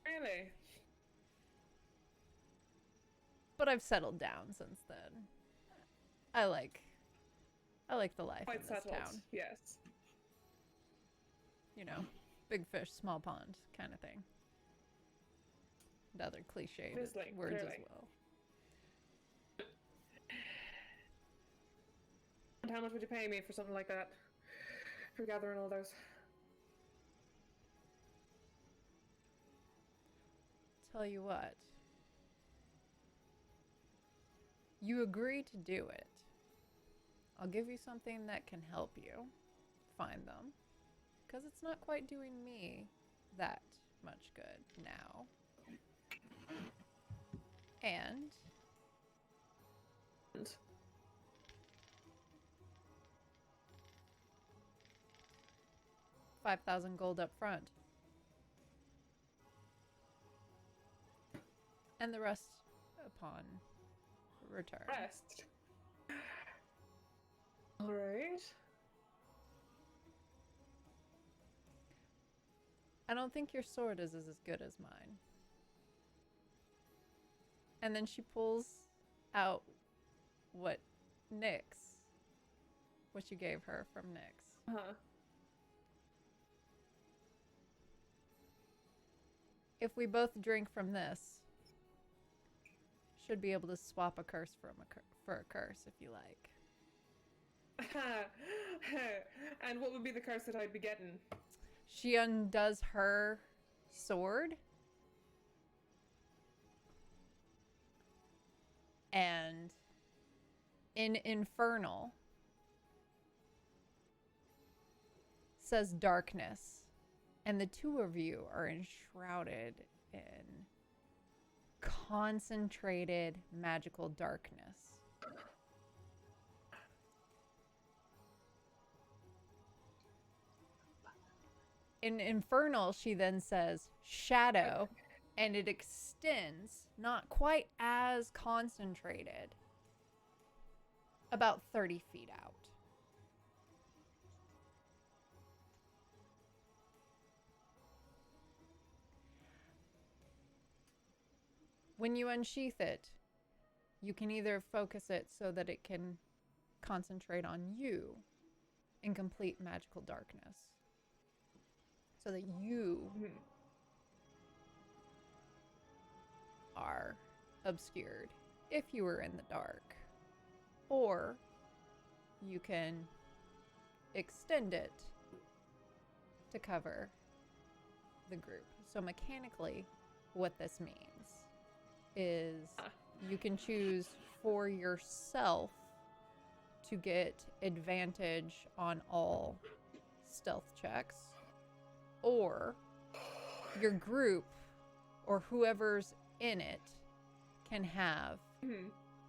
Really?
But I've settled down since then. I like the life
Quite
in this
settled.
town.
Yes.
You know, big fish, small pond kind of thing. And other cliched
Obviously,
words
clearly.
as well.
And how much would you pay me for something like that? For gathering all those?
Tell you what. You agree to do it. I'll give you something that can help you find them. Because it's not quite doing me that much good now. And 5,000 gold up front. And the rest upon return.
Rest. All right.
I don't think your sword is as good as mine. And then she pulls out what you gave her from Nyx.
Uh-huh.
If we both drink from this, should be able to swap a curse for a curse if you like.
And what would be the curse that I'd be getting?
She undoes her sword. And in Infernal says darkness. And the two of you are enshrouded in concentrated magical darkness. In Infernal, she then says shadow, and it extends, not quite as concentrated, about 30 feet out. When you unsheath it, you can either focus it so that it can concentrate on you in complete magical darkness. So that you are obscured if you were in the dark. Or you can extend it to cover the group. So mechanically, what this means is you can choose for yourself to get advantage on all stealth checks, or your group or whoever's in it can have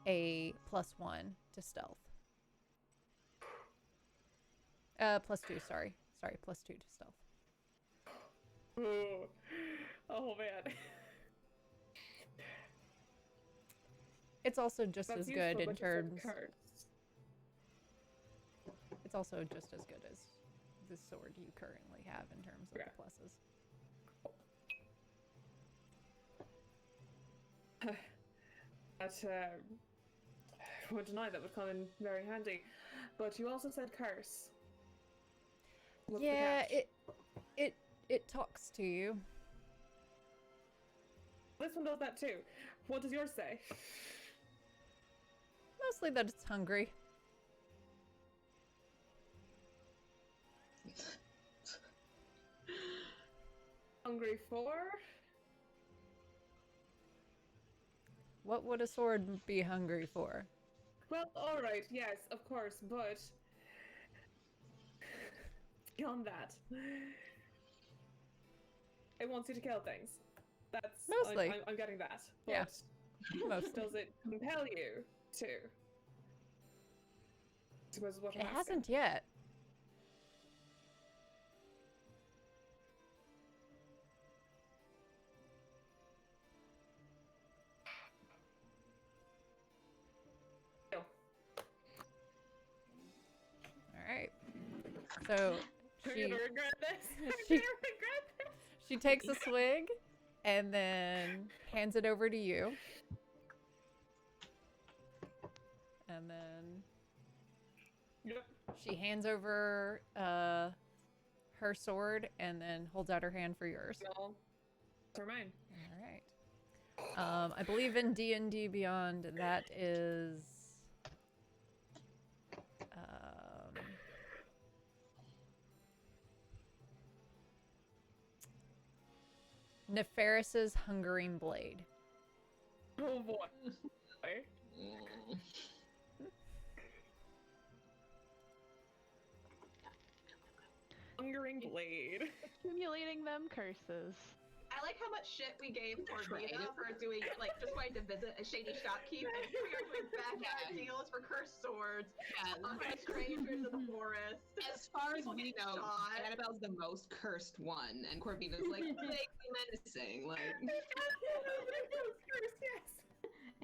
a +1 to stealth. +2, sorry, +2 to stealth.
Ooh. Oh man.
It's also just
That's
as
useful,
good in
but it's like
terms.
curse.
It's also just as good as the sword you currently have in terms of the pluses.
That I won't deny that would come in very handy. But you also said curse. What's the
Yeah,
catch?
it talks to you.
This one does that too. What does yours say?
Mostly that it's hungry.
Hungry for?
What would a sword be hungry for?
Well, alright, yes, of course, but beyond that, it wants you to kill things. That's
Mostly.
I'm getting that. But
Yeah. Mostly.
does it compel you to? Suppose what I'm
It
asking.
hasn't yet. So
I'm
she
gonna regret this. I'm
she-
gonna regret this.
she takes a swig and then hands it over to you. And then
Yep.
she hands over her sword and then holds out her hand for yours.
No. For mine.
All right. I believe in D&D Beyond that is Nefaris's Hungering Blade.
Oh boy. Hungering Blade.
Accumulating them curses.
I like how much shit we gave Corvina for doing, like, just wanting to visit a shady shopkeep, and we are doing backyard deals for cursed swords, talking to strangers in the forest.
As far as
People
we
get
know,
shot.
Annabelle's the most cursed one, and Corvina's like vaguely menacing. Like,
Yes.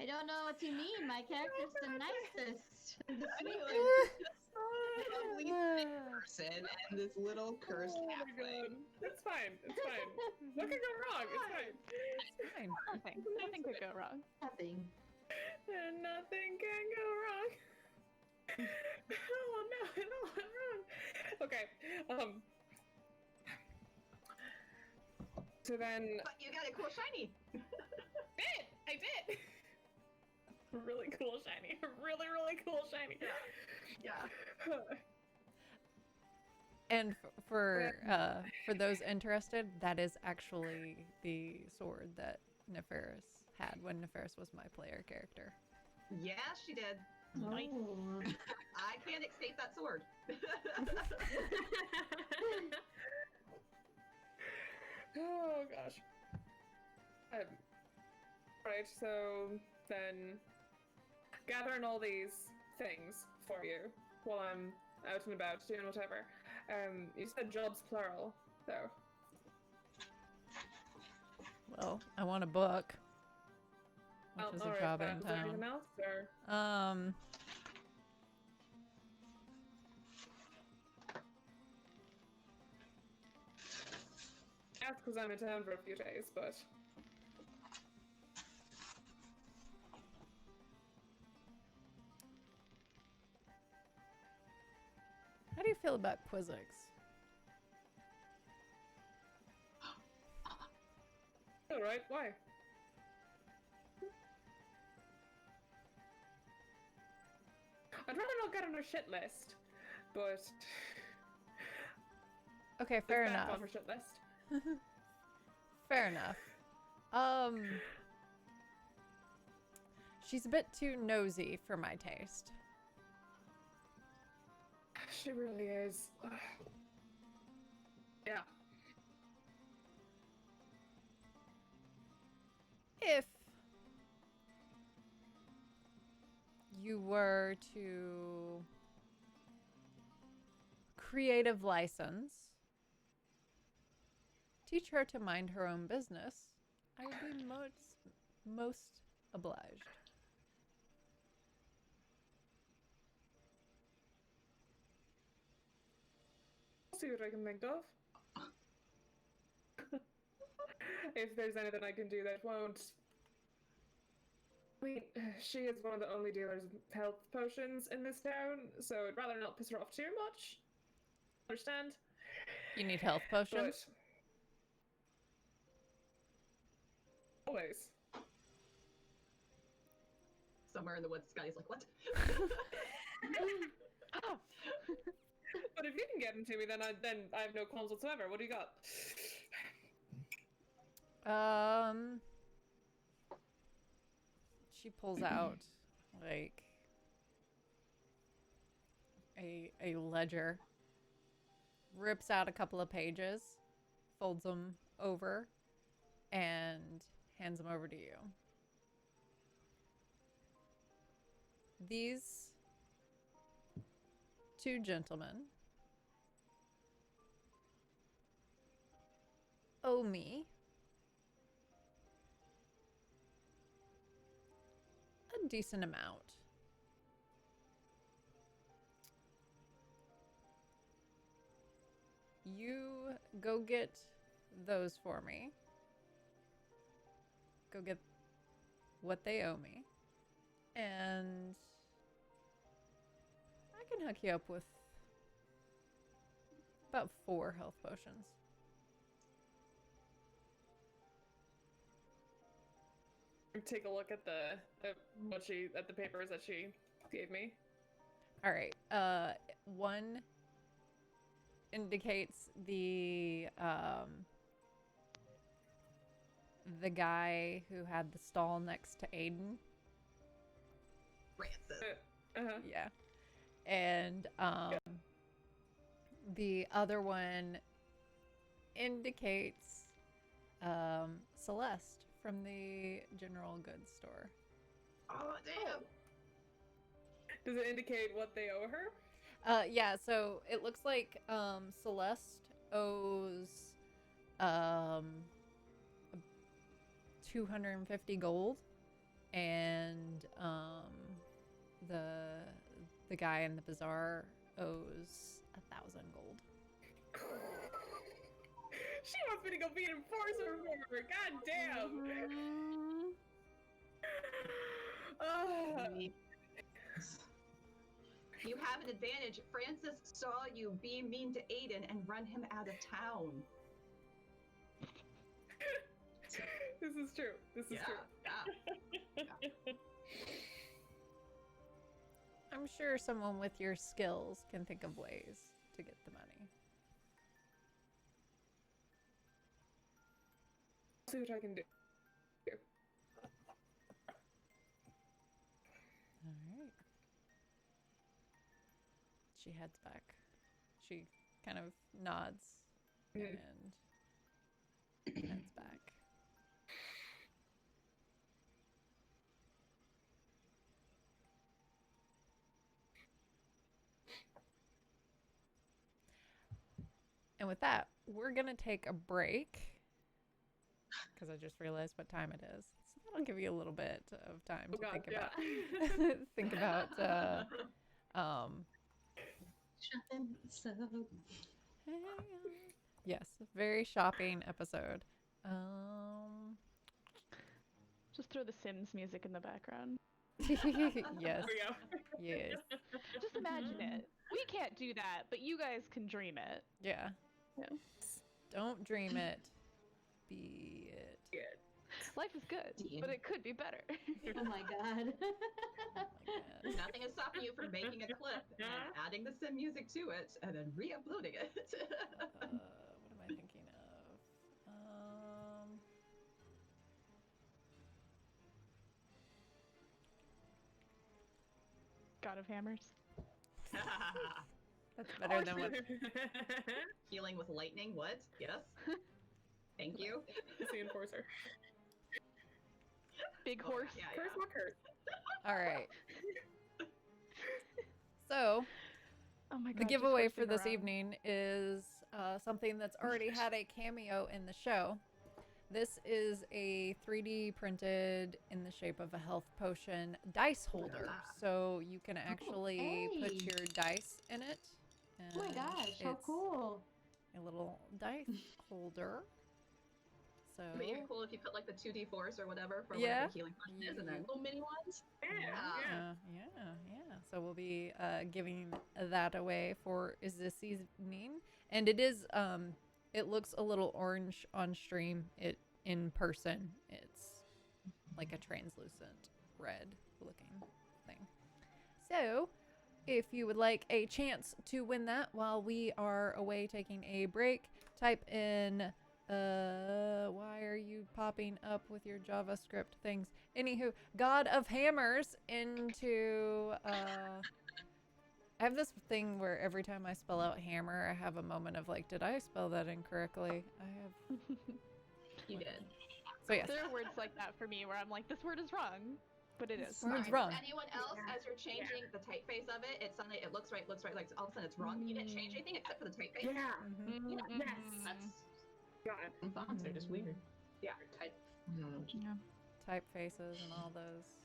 I don't know what you mean. My character's the nicest. The
I mean,
sweetest.
like, just a lovely thick person and this little cursed
Oh my
halfling.
god. It's fine. It's fine. What could go wrong? It's fine.
Fine.
Nothing could go wrong.
Nothing.
And nothing can go wrong. Oh no, it all went wrong. Okay. So then
But you got a cool shiny.
I did. Really cool shiny. Really, really cool shiny.
Yeah.
And for those interested, that is actually the sword that Nefaris had when Nefaris was my player character.
Yeah, she did.
Nice.
Oh.
I can't escape that sword.
Oh gosh. Right, so then gathering all these things for you while I'm out and about doing whatever. You said jobs plural, though.
Well, I want a book, which is a
alright,
job in
is there anything
town.
else, or? That's because I'm in town for a few days, but
How do you feel about Quizzix?
alright, why? I'd rather not get on her shit list, but
Okay, fair
it's back
enough.
on her shit list.
Fair enough. She's a bit too nosy for my taste.
She really is. Yeah.
If you were to creative license, teach her to mind her own business, I would be most obliged.
I'll see what I can think of. If there's anything I can do that won't. I mean, she is one of the only dealers of health potions in this town, so I'd rather not piss her off too much. Understand?
You need health potions?
But always.
Somewhere in the woods, Scotty's like, what?
But if you can get them to me, then I have no qualms whatsoever. What do you got?
She pulls out like a ledger, rips out a couple of pages, folds them over, and hands them over to you. These two gentlemen owe me a decent amount. you go get those for me. Go get what they owe me. And I can hook you up with about 4 health potions.
Take a look at the papers that she gave me.
All right. One indicates the guy who had the stall next to Aiden.
Francis.
Yeah. And the other one indicates Celeste from the general goods store.
Oh, damn.
Does it indicate what they owe her?
Yeah, so it looks like Celeste owes 250 gold, and the guy in the bazaar owes 1,000 gold.
She wants me to go be an enforcer for her. God damn.
You have an advantage. Francis saw you be mean to Aiden and run him out of town.
This is true. This is true.
Yeah.
I'm sure someone with your skills can think of ways to get the money.
See what I can do.
All right. She heads back. She kind of nods and heads back. And with that, we're going to take a break because I just realized what time it is. So that'll give you a little bit of time to think about think about
Shopping episode.
yes, very shopping episode.
Just throw the Sims music in the background.
Yes.
There we go.
Yes.
Just imagine it. We can't do that, but you guys can dream it.
Yeah.
Yeah.
Don't dream it. Be it.
Life is good, but it could be better.
Oh my god.
Oh my God.
Nothing is stopping you from making a clip and adding the sim music to it and then re-uploading it.
What am I thinking of?
God of Hammers.
That's better than what.
Healing with lightning, what? Yes. Thank you.
It's the enforcer.
Big horse.
Yeah,
Curse,
yeah.
what curse?
All right. So
Oh my God.
the
just
giveaway
horsing
for this
around.
evening is something that's already had a cameo in the show. This is a 3D printed in the shape of a health potion dice holder. So you can actually put
hey.
your dice in it.
Oh my
and
gosh, how
it's
cool.
A little dice holder. So
Would it be cool if you put like the 2d4s or whatever for
Yeah.
whatever the healing potion is and then little mini ones?
yeah. So we'll be giving that away for is this evening, and it is it looks a little orange on stream. It in person, it's like a translucent red looking thing. So if you would like a chance to win that while we are away taking a break, type in why are you popping up with your JavaScript things? Anywho, God of Hammers into I have this thing where every time I spell out hammer, I have a moment of like, did I spell that incorrectly? I have.
You did.
So yes.
There are words like that for me where I'm like, this word is wrong, but it is.
Word's
Fine.
wrong.
Anyone else, as you're changing the typeface of it, it suddenly it looks right, like all of a sudden it's wrong. You didn't change anything except for the typeface.
Yeah.
Mhm.
Yes.
That's
Got it.
Some fonts are just weird.
Yeah.
Type. I don't know. Just
Typefaces and all those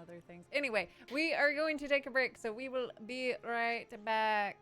other things. Anyway, we are going to take a break, so we will be right back.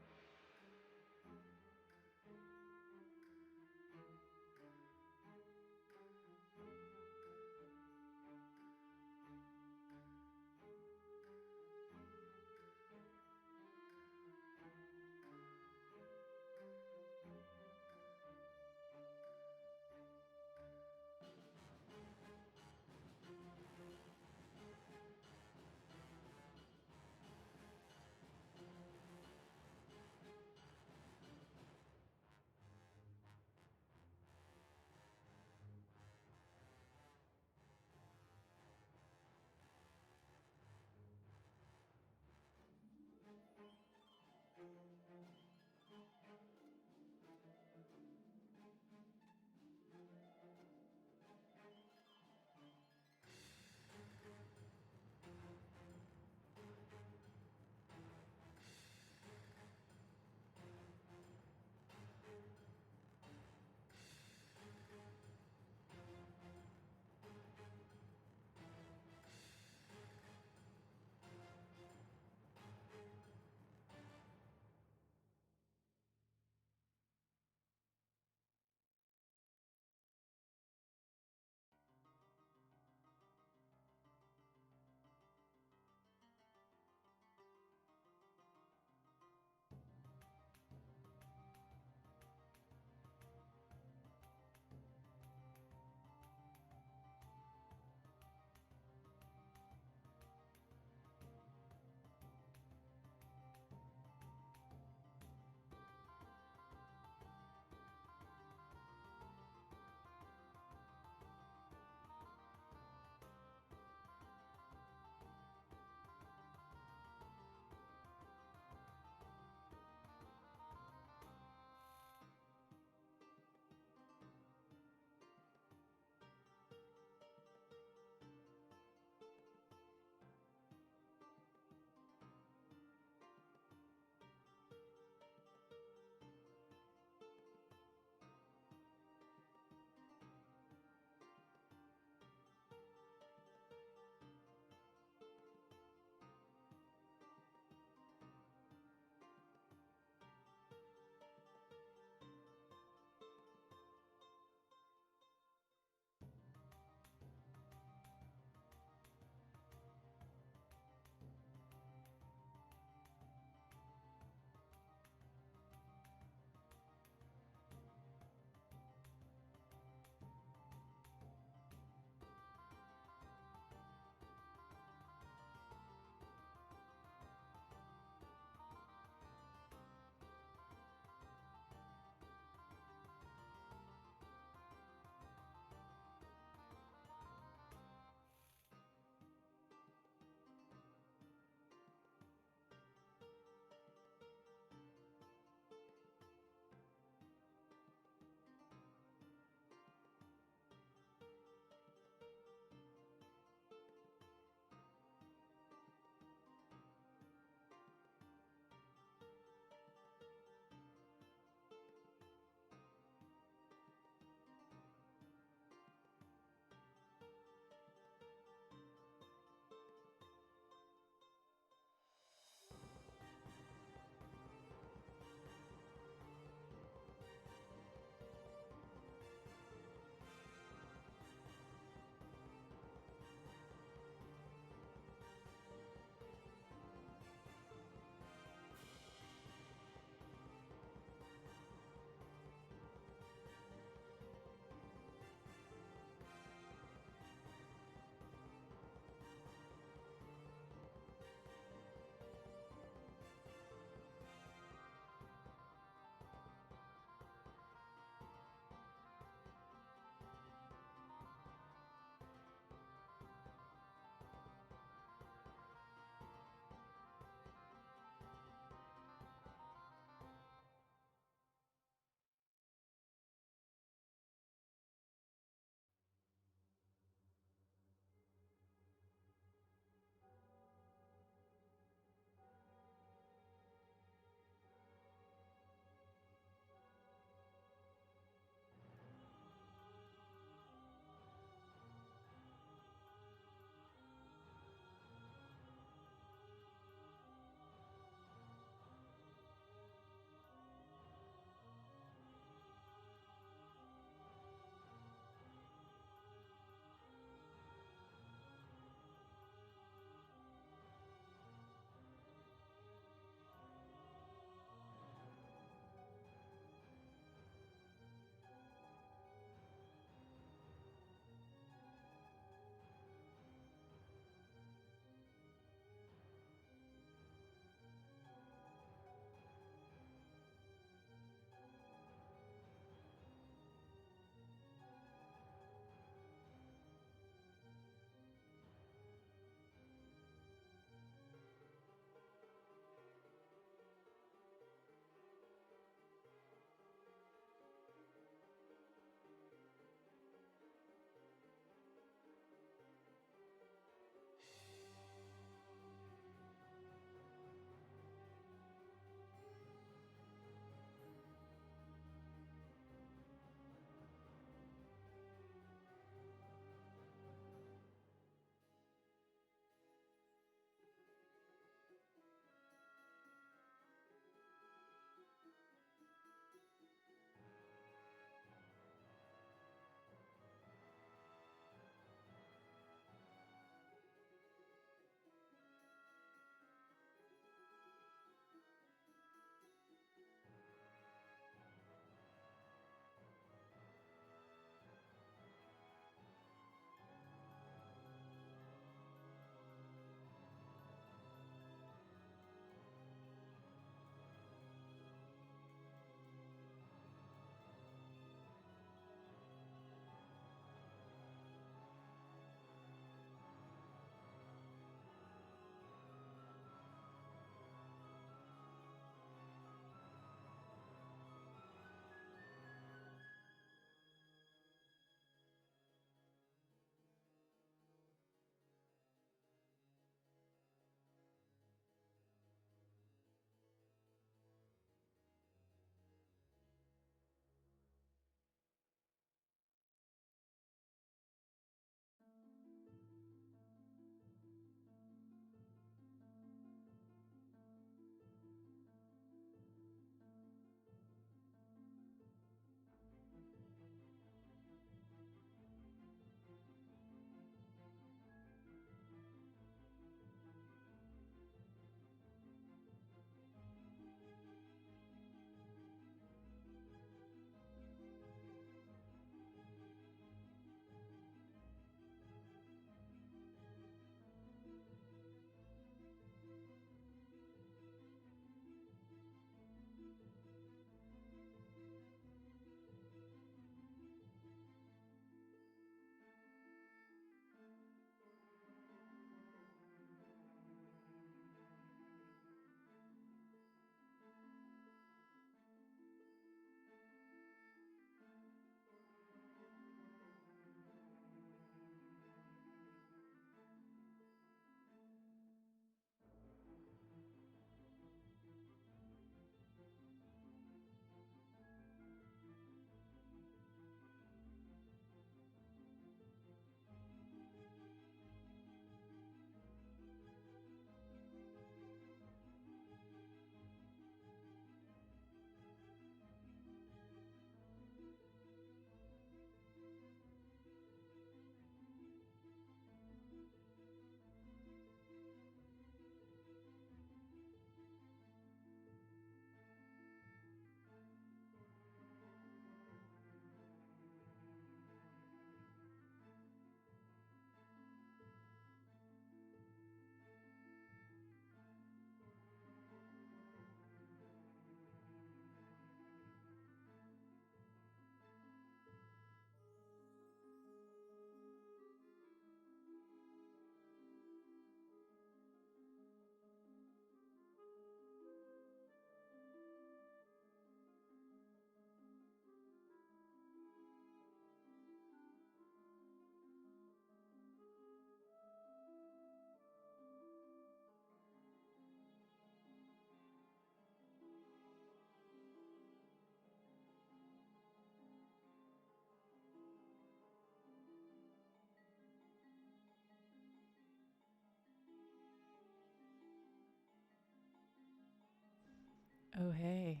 Oh, hey.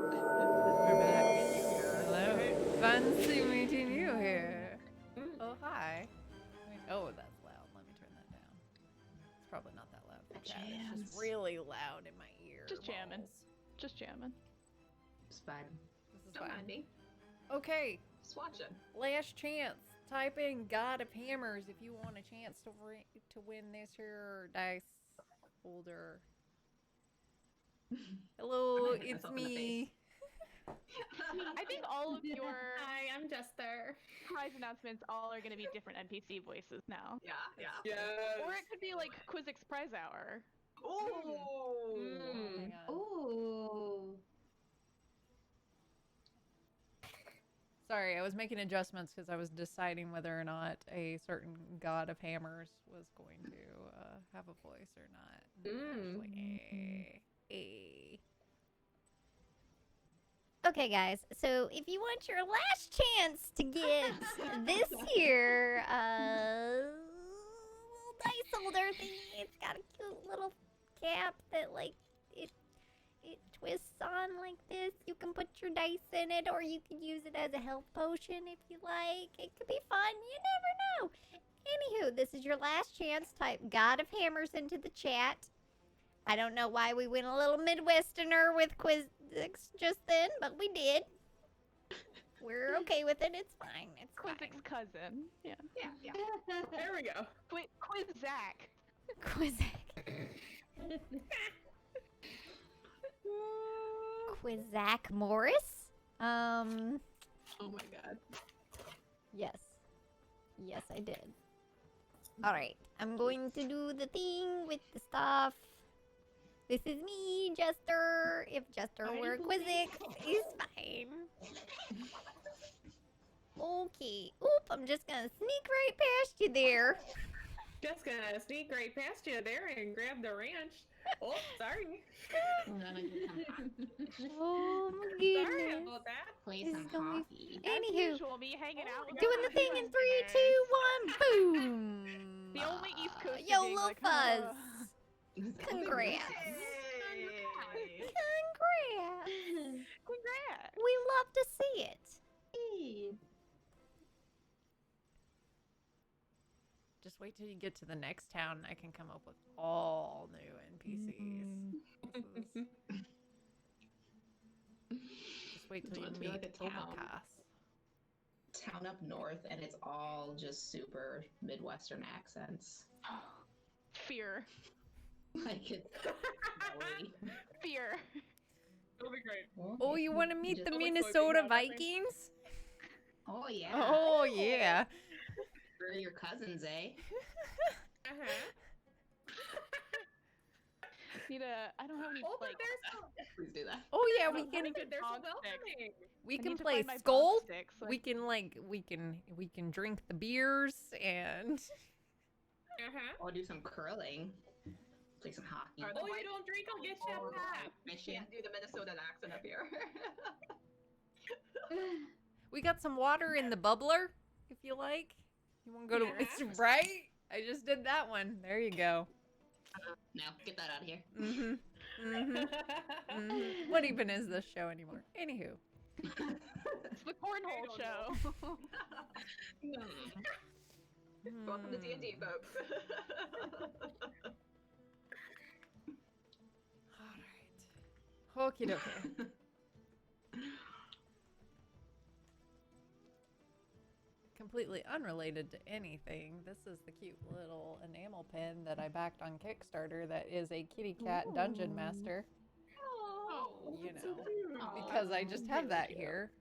We're back. Hello. Fancy meeting you here. Oh, hi. Oh, that's loud. Let me turn that down. It's probably not that loud for chat. It's just really loud in my ear.
Just jamming. Just jamming.
It's fine.
This is
Don't
fine.
mind me.
Okay.
Just watch it.
Last chance. Type in God of Hammers if you want a chance to win this here dice holder. Hello,
I'm gonna hit
it's
myself in the
me.
I think all of your
Hi, I'm Jester.
prize announcements all are going to be different NPC voices now.
Yeah, yeah.
Yes.
Or it could be like Quizzic's Prize Hour.
Ooh.
Hang on.
Ooh.
Sorry, I was making adjustments because I was deciding whether or not a certain God of Hammers was going to have a voice or not. Actually,
Okay, guys. So if you want your last chance to get this here little dice holder thingy, it's got a cute little cap that like it twists on like this. You can put your dice in it, or you can use it as a health potion if you like. It could be fun. You never know. Anywho, this is your last chance. Type God of Hammers into the chat. I don't know why we went a little Midwesterner with quiz just then, but we did. We're okay with it. It's fine. It's
Quizzic's cousin. Yeah.
Yeah, yeah.
There we go.
Quizzak.
Quizak. Quizak Morris?
Oh my god.
Yes. Yes, I did. Alright, I'm going to do the thing with the stuff. This is me, Jester. If Jester were Quizzic, he's fine. Okay. Oop, I'm just gonna sneak right past you there.
Just gonna sneak right past you there and grab the ranch. Oh, sorry.
Oh my
Sorry
goodness.
about that.
Play
This
some
is gonna
hockey.
As
Anywho,
usual, me hanging out with
doing
my
the thing in
friends
3, 2, 1, boom.
The only East Coast
YOLO
being like,
fuzz.
Oh,
Congrats.
Yay.
Congrats.
Congrats.
We love to see it.
Hey.
just wait till you get to the next town and I can come up with all new NPCs. Just wait till you
Let's be
meet
like a town.
Omakase.
Town up north, and it's all just super Midwestern accents.
Fear.
Like it's snowy.
Fear.
It'll be great.
Well,
Oh, you want to meet the
just-
Minnesota
Like swiping
Vikings?
Oh yeah.
Oh, yeah.
They're your cousins, eh?
Need a. I don't have any.
Oh, but
like,
there's some.
Please do that.
Oh, yeah, we
There's
can
some
dog sticks.
welcoming.
we
I
can
need to
play
find my bug
Skull.
sticks, so
We can drink the beers and
Or do some curling. Play some hockey.
Are
Oh, you don't drink, I'll get you a pop.
Mission.
Can't do the Minnesota accent up here.
we got some water in the bubbler if you like. You want to go to it's right? I just did that one. There you go.
No, get that out of here.
What even is this show anymore? Anywho.
it's the cornhole show.
Welcome to D&D, folks.
All right. Okie dokie. Completely unrelated to anything. This is the cute little enamel pin that I backed on Kickstarter that is a kitty cat dungeon master. You know, because I just have that here.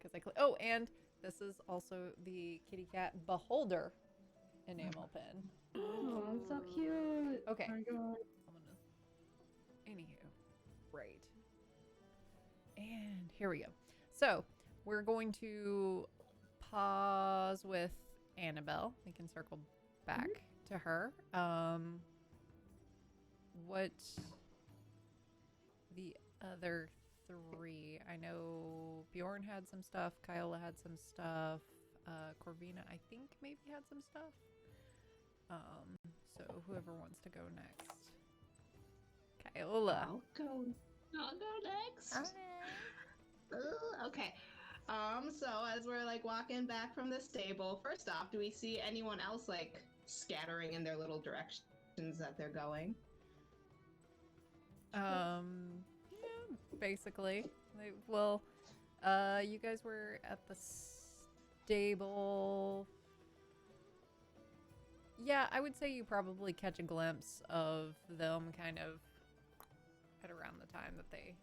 Because oh, and this is also the kitty cat beholder enamel pin.
Oh, it's so cute.
Okay.
Oh my god.
Anywho, right. And here we go. So we're going to pause with Annabelle. We can circle back to her. What the other three? I know Bjorn had some stuff. Kyla had some stuff. Corvina, I think, maybe had some stuff. So whoever wants to go next. Okay. Iola.
I'll go next.
Alright.
Okay. So as we're like walking back from the stable, first off, do we see anyone else like scattering in their little directions that they're going?
Yeah, basically. You guys were at the stable. Yeah, I would say you probably catch a glimpse of them kind of at around the time that they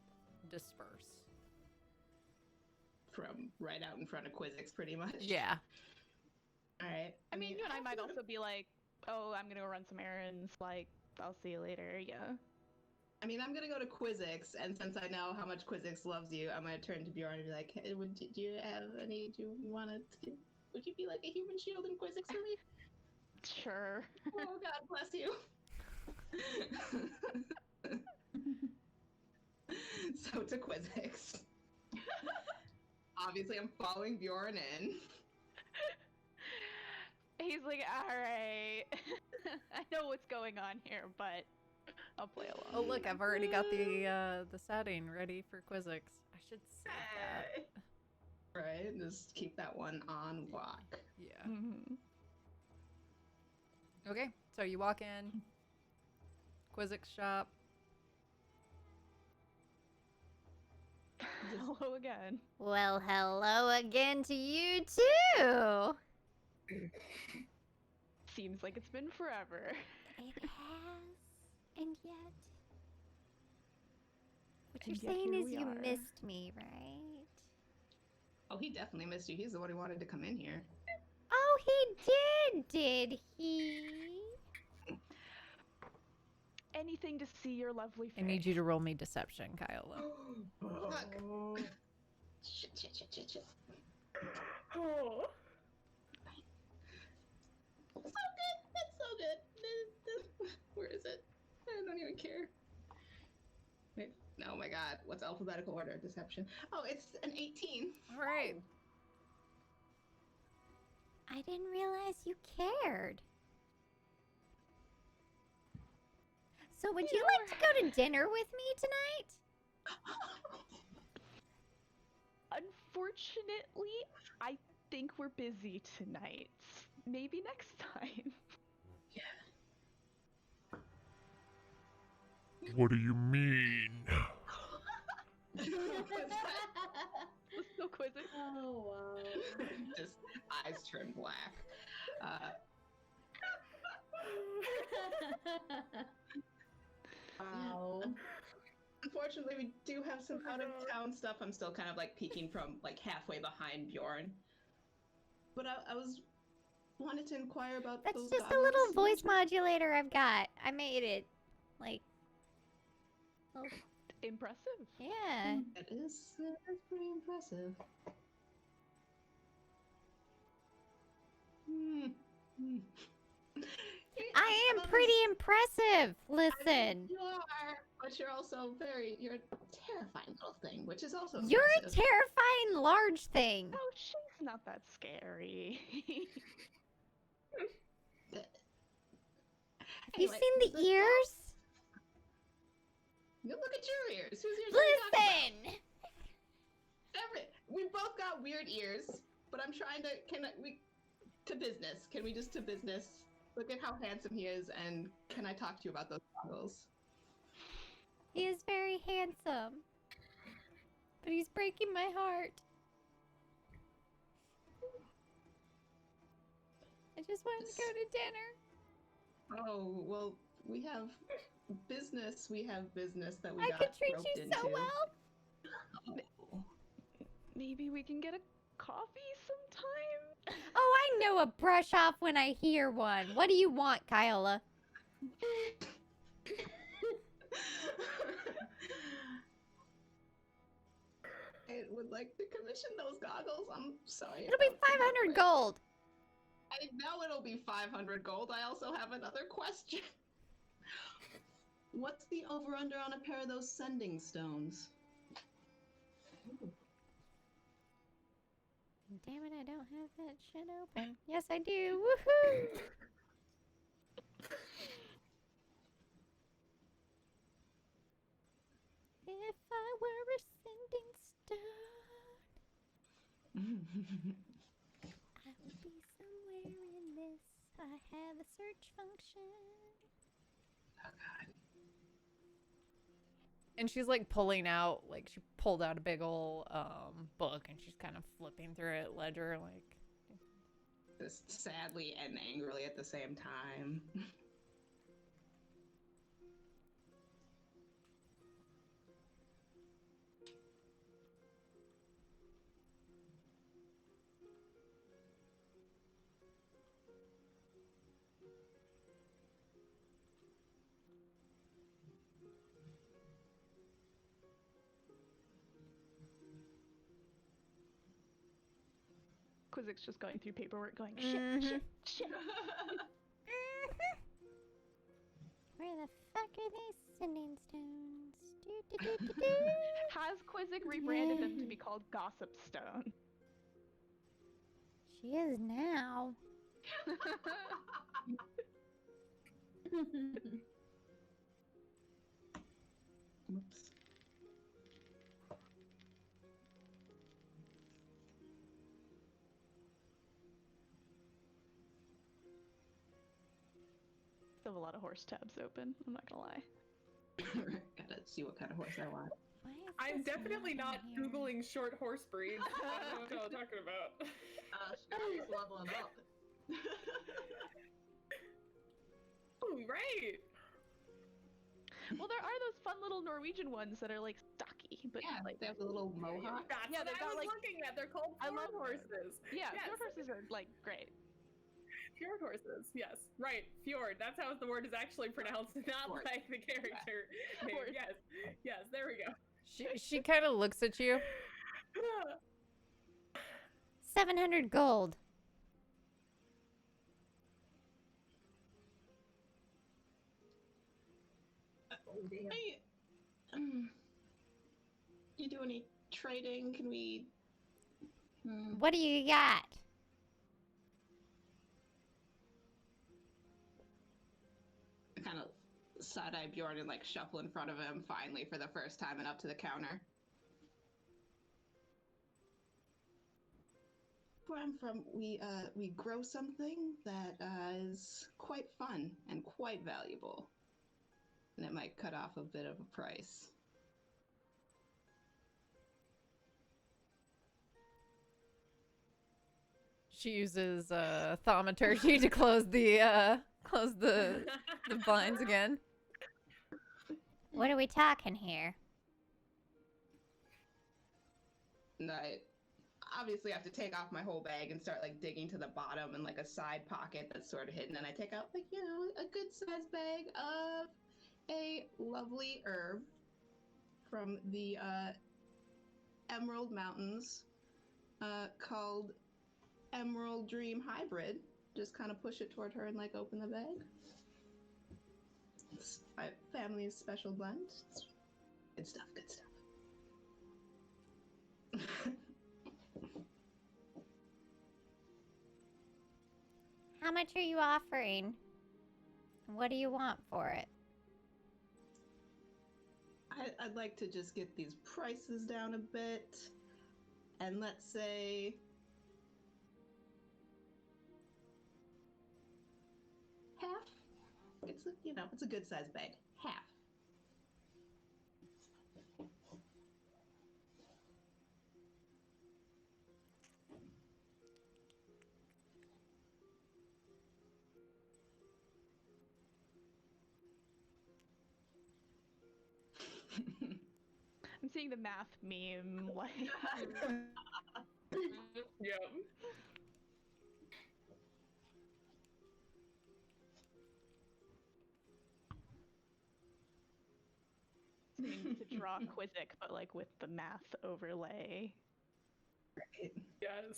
disperse.
From right out in front of Quizzix, pretty much.
Yeah.
All right.
I mean, you and I might also be like, oh, I'm gonna go run some errands. Like, I'll see you later. Yeah.
I mean, I'm gonna go to Quizzix, and since I know how much Quizzix loves you, I'm gonna turn to Bjorn and be like, hey, do you have any? Do you want to? Would you be like a human shield in Quizzix for me?
Sure.
Oh, God bless you. So to Quizzix. Obviously, I'm following Bjorn in.
He's like, all right. I know what's going on here, but I'll play along.
Oh, look, I've already got the setting ready for Quizzix. I should save that.
Right, just keep that one on lock.
Yeah.
Mm-hmm.
Okay, so you walk in. Quizzix shop.
Hello again.
Well, hello again to you too.
Seems like it's been forever.
It has, and yet, what
And
you're
yet
saying
here
is
we
you
are.
missed me, right?
Oh, he definitely missed you. He's the one who wanted to come in here.
Oh, he did he?
Anything to see your lovely face.
I need you to roll me deception, Kyla.
Fuck. Shit.
Oh.
So good. That's so good. Where is it? I don't even care. Wait. Oh my god. What's alphabetical order? Deception. Oh, it's an 18.
All right.
I didn't realize you cared. So would you like to go to dinner with me tonight?
Unfortunately, I think we're busy tonight. Maybe next time.
What do you mean?
So quizzing.
Oh wow.
Just eyes turn black.
Wow.
Unfortunately, we do have some out of town stuff. I'm still kind of like peeking from like halfway behind Bjorn. But I was wanted to inquire about
That's
those
just a
goggles.
little voice modulator I've got. I made it. Like, oh,
Impressive.
yeah.
That's pretty impressive.
I am pretty impressive. Listen.
You are, but you're also you're a terrifying little thing, which is also
You're a
impressive.
terrifying large thing.
Oh, she's not that scary.
Have you
Anyway,
seen the ears?
You look at your ears. Whose ears are you talking about?
Listen.
We both got weird ears, but I'm trying to. To business? Can we just to business? Look at how handsome he is, and can I talk to you about those goggles?
He is very handsome. But he's breaking my heart. I just wanted to go to dinner.
Oh, well, we have business. We have business that we
I
got
could treat
roped
you
into.
so well.
Maybe we can get a coffee sometime?
Oh, I know a brush off when I hear one. What do you want, Kyla?
I would like to commission those goggles. I'm sorry.
It'll be
about the
500 gold.
I know it'll be 500 gold. I also have another question. What's the over-under on a pair of those sending stones?
Damn it, I don't have that shit open. Yes, I do. Woohoo! I will be somewhere in this. I have a search function.
Oh god.
And she's like pulling out, like she pulled out a big ol' book and she's kind of flipping through it, ledger, like.
Just sadly and angrily at the same time.
Quizzic's just going through paperwork, going
Mhm.
shit.
Where the fuck are these sending stones?
Has Quizzic rebranded them to be called Gossip Stone?
She is now.
Whoops.
Still have a lot of horse tabs open, I'm not gonna lie.
Gotta see what kind of horse I want.
Why is
I'm
this
definitely not
in here?
Googling short horse breeds. I don't know what y'all are talking about.
Scotty's leveling up.
Oh, right.
Well, there are those fun little Norwegian ones that are like stocky, but
Yeah,
like
they have the little mohawk.
That's
Yeah,
what
they've
I
got,
was
like-
looking at. They're called
I
fjord
love those.
horses.
yeah,
Yes.
fjord horses are like great.
Fjord horses. Yes. Right. Fjord. That's how the word is actually pronounced, not
Fjord.
like the character name.
Fjord.
Yes. Yes. There we go.
She kind of looks at you.
700 gold.
Oh, damn.
Hey, you do any trading? Can we?
What do you got?
Kind of side-eye Bjorn and like shuffle in front of him finally for the first time and up to the counter. Where I'm from, we grow something that is quite fun and quite valuable, and it might cut off a bit of a price.
She uses thaumaturgy to close the blinds again.
What are we talking here?
And I obviously have to take off my whole bag and start like digging to the bottom and like a side pocket that's sort of hidden, and I take out like a good sized bag of a lovely herb from the Emerald Mountains called Emerald Dream Hybrid. Just kind of push it toward her and like open the bag. It's my family's special blend. It's good stuff, good stuff.
How much are you offering? What do you want for it?
I'd like to just get these prices down a bit, and let's say half. It's it's a good sized bag. Half.
I'm seeing the math meme, like
Yep.
seeming to draw Quizzic, but like with the math overlay.
Right.
Yes.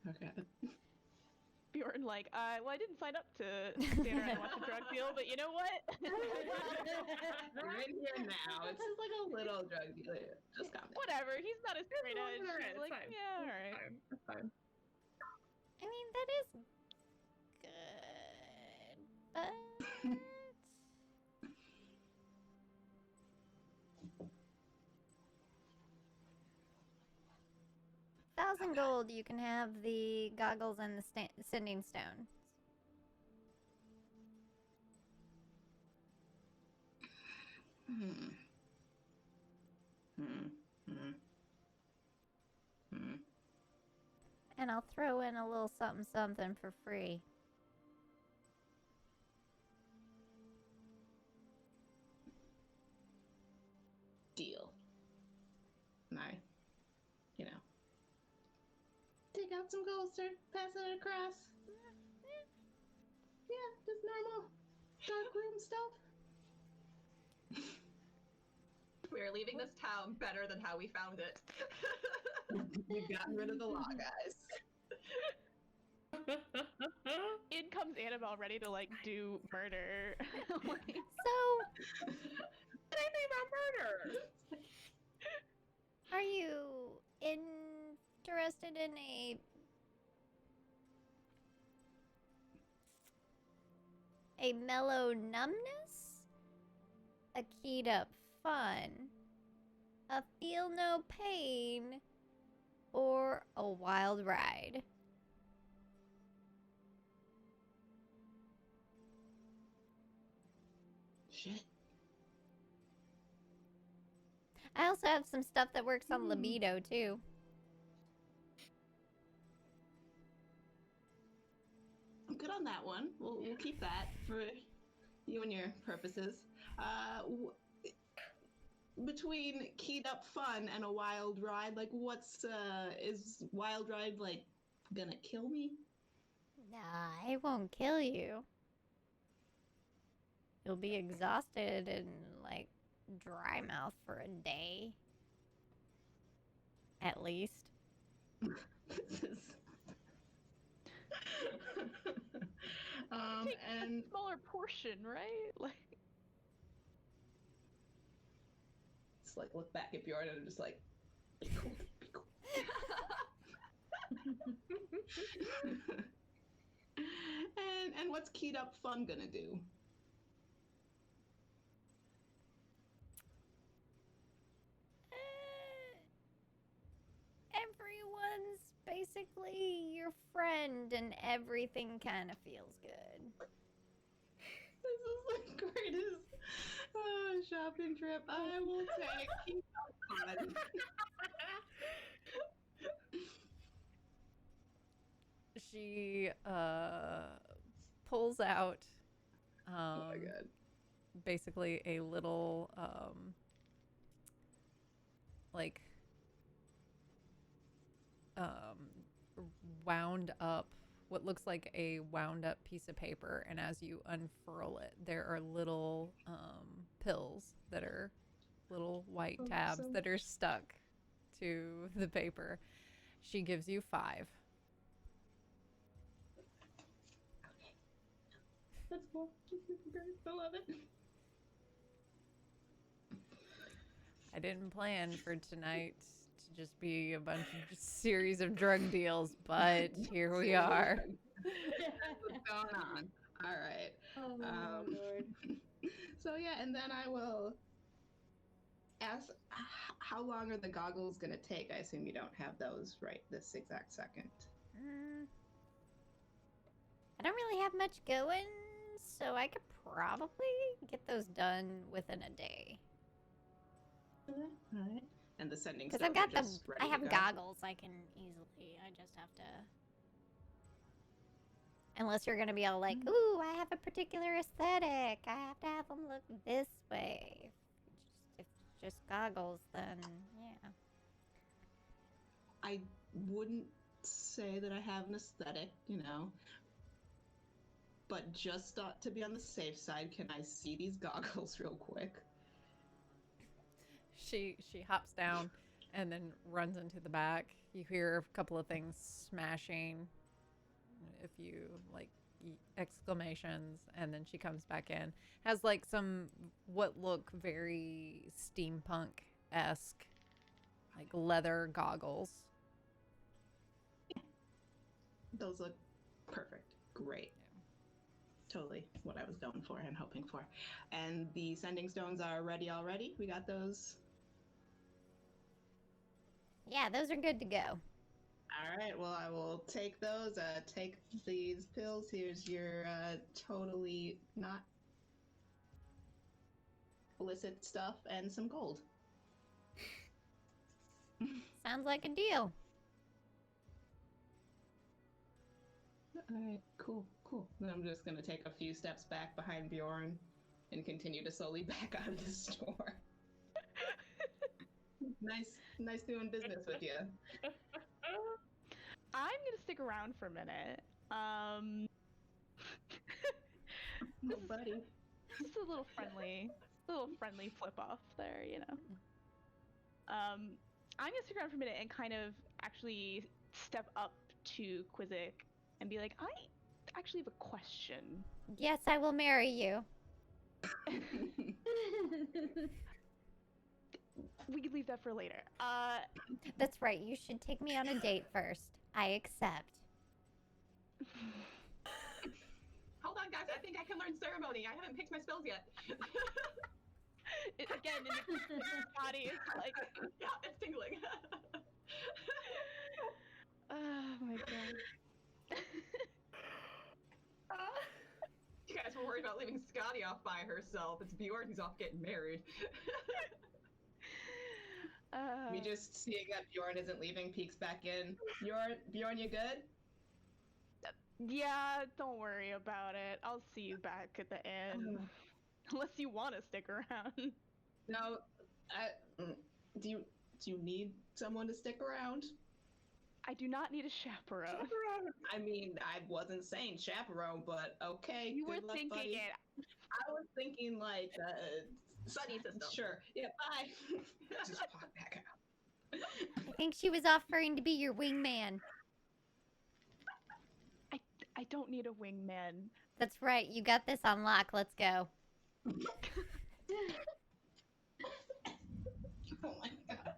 Okay.
Bjorn Bjorn like, well, I didn't sign up to stand around and watch a drug deal, but you know what?
Right here now. It's just like a little drug dealer. Just calm down.
Whatever, he's not as straight edge.
Alright,
He's
it's
like,
fine.
yeah, alright.
It's fine.
I mean, that is good, but 1,000 gold, you can have the goggles and the sending stone.
Hmm. Hmm. Hmm. Hmm.
And I'll throw in a little something something for free.
Deal. And I, take out some gold, start passing it across. Yeah, just normal dark room stuff.
We're leaving this town better than how we found it.
We've gotten rid of the law, guys.
In comes Annabelle ready to like do murder. Like,
So,
Anything about murder?
are you interested in a mellow numbness, a keyed up fun, a feel no pain, or a wild ride?
Shit.
I also have some stuff that works on libido too.
I'm good on that one. We'll keep that for you and your purposes. Between keyed up fun and a wild ride, like what's is wild ride like gonna kill me?
Nah, it won't kill you. You'll be exhausted and like dry mouth for a day. At least.
This is
take
and
a smaller portion, right? Like,
just like look back at Bjorn and just like be cool, be cool. and what's keyed up fun gonna do?
Everyone's basically your friend and everything kind of feels good.
This is the greatest shopping trip I will take. Keep up fun.
She pulls out
Oh my god.
basically a little like wound up, what looks like a wound up piece of paper, and as you unfurl it, there are little pills that are little white tabs that are stuck to the paper. She gives you 5.
That's cool. I love it.
I didn't plan for tonight to just be a bunch of series of drug deals, but here we are.
That's what's going on. All right.
Oh, Lord.
So yeah, and then I will ask, how long are the goggles gonna take? I assume you don't have those right this exact second.
I don't really have much going, so I could probably get those done within a day.
All right. And the sending
Because
stones
I've got
are
the,
just ready
I
to
have
go?
goggles I can easily, I just have to. Unless you're gonna be all like, ooh, I have a particular aesthetic. I have to have them look this way. If just goggles, then yeah.
I wouldn't say that I have an aesthetic, but just to be on the safe side, can I see these goggles real quick?
She hops down and then runs into the back. You hear a couple of things smashing. a few like exclamations, and then she comes back in. Has like some what look very steampunk-esque, like leather goggles.
Those look perfect. Great. Totally what I was going for and hoping for. And the sending stones are ready already. We got those.
Yeah, those are good to go.
All right. Well, I will take those. Take these pills. Here's your totally not illicit stuff and some gold.
Sounds like a deal.
All right. Cool. Then I'm just gonna take a few steps back behind Bjorn and continue to slowly back out of the store. Nice doing business with you.
I'm gonna stick around for a minute.
Nobody.
Just a little friendly flip off there, you know. I'm gonna stick around for a minute and kind of actually step up to Quizzic and be like, I actually have a question.
Yes, I will marry you.
We could leave that for later.
That's right. You should take me on a date first. I accept.
Hold on, guys. I think I can learn ceremony. I haven't picked my spells yet.
Again, in the body, it's like,
yeah, it's tingling.
oh my god.
You guys were worried about leaving Scotty off by herself. It's Bjorn who's off getting married.
We just seeing that Bjorn isn't leaving peeks back in. Bjorn, you good?
Yeah, don't worry about it. I'll see you back at the end. Unless you want to stick around.
No, do you need someone to stick around?
I do not need a chaperone.
I mean, I wasn't saying chaperone, but okay.
You were
good luck,
thinking
buddy.
it.
I was thinking like
Buddy system.
Sure. Yeah. Bye. Just walk back out.
I think she was offering to be your wingman.
I don't need a wingman.
That's right. You got this on lock. Let's go.
Oh my god.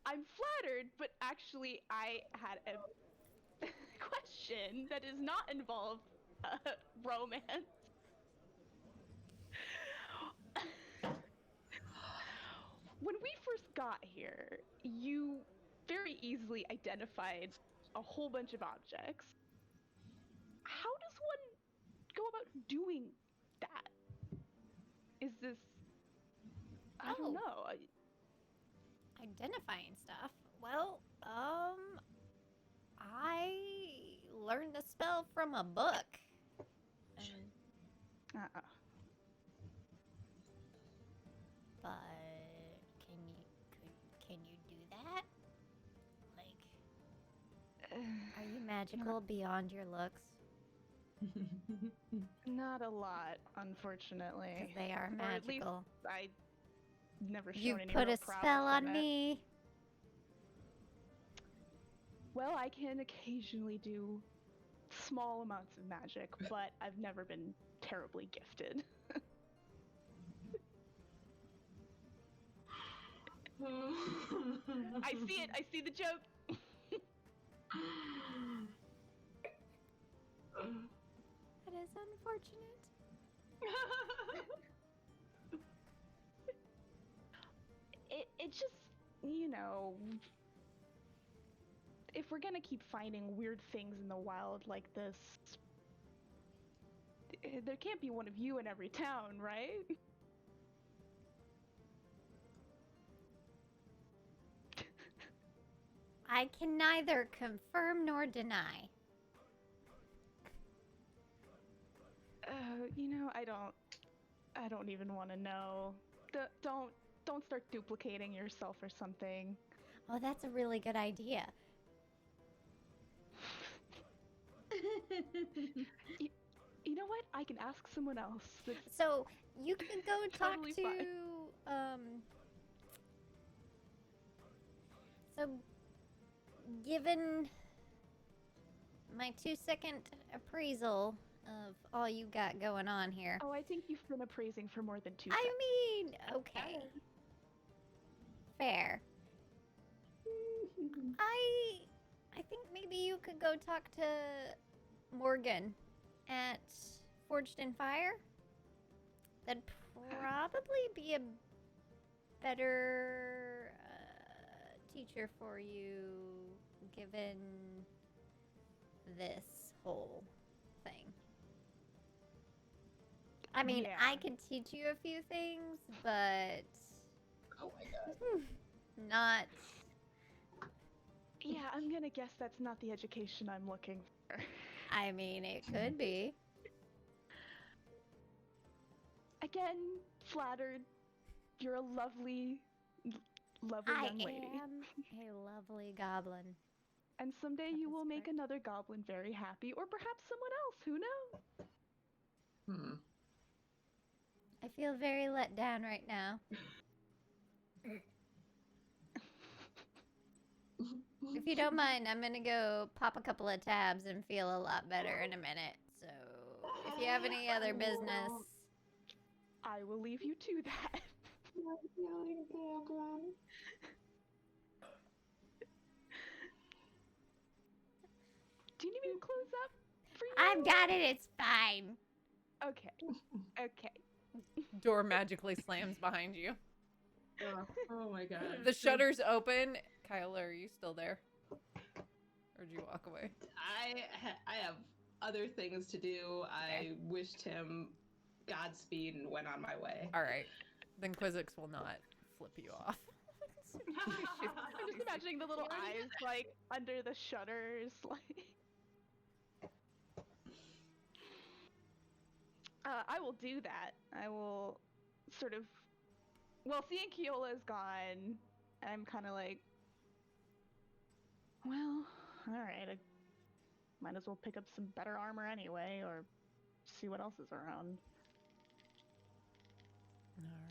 I'm flattered, but actually I had a question that does not involve romance. When we first got here, you very easily identified a whole bunch of objects. How does one go about doing that? Is this... I don't know.
Identifying stuff. Well, I learned the spell from a book. And, but can you do that? Like, are you magical beyond your looks?
Not a lot, unfortunately.
Because they are
Or at least
magical.
I never shown
You
any
put
real
a
prowess
spell on
in it.
me.
Well, I can occasionally do small amounts of magic, but I've never been terribly gifted. I see it. I see the joke.
That is unfortunate.
It just, you know, if we're gonna keep finding weird things in the wild like this, there can't be one of you in every town, right?
I can neither confirm nor deny.
You know, I don't even want to know. Don't start duplicating yourself or something.
Oh, that's a really good idea.
You know what? I can ask someone else.
So you can go talk
Totally
to
fine.
So given my 2-second appraisal of all you got going on here.
Oh, I think you've been appraising for more than 2
I
seconds.
mean, okay. Fair. I think maybe you could go talk to Morgan at Forged in Fire. That'd probably be a better teacher for you, given this whole thing. I mean,
Yeah.
I could teach you a few things, but
Oh my god.
not.
Yeah, I'm gonna guess that's not the education I'm looking for.
I mean, it could be.
Again, flattered. You're a lovely
I
young lady.
am a lovely goblin.
And someday
That
you
is
will make
correct.
another goblin very happy, or perhaps someone else, who knows?
I feel very let down right now. If you don't mind, I'm gonna go pop a couple of tabs and feel a lot better in a minute. So, if you have any other business,
I will leave you to that. Do you need me to close up for you?
I've got it. It's fine.
Okay. Okay.
Door magically slams behind you.
Oh my god.
The shutters open. Kyla, are you still there? Or did you walk away?
I have other things to do. I wished him Godspeed and went on my way.
All right. Then Quizix will not flip you off.
I'm just imagining the little eyes like under the shutters, like. I will do that. I will sort of. Well, seeing Keola is gone, I'm kind of like, well, all right. I might as well pick up some better armor anyway, or see what else is around.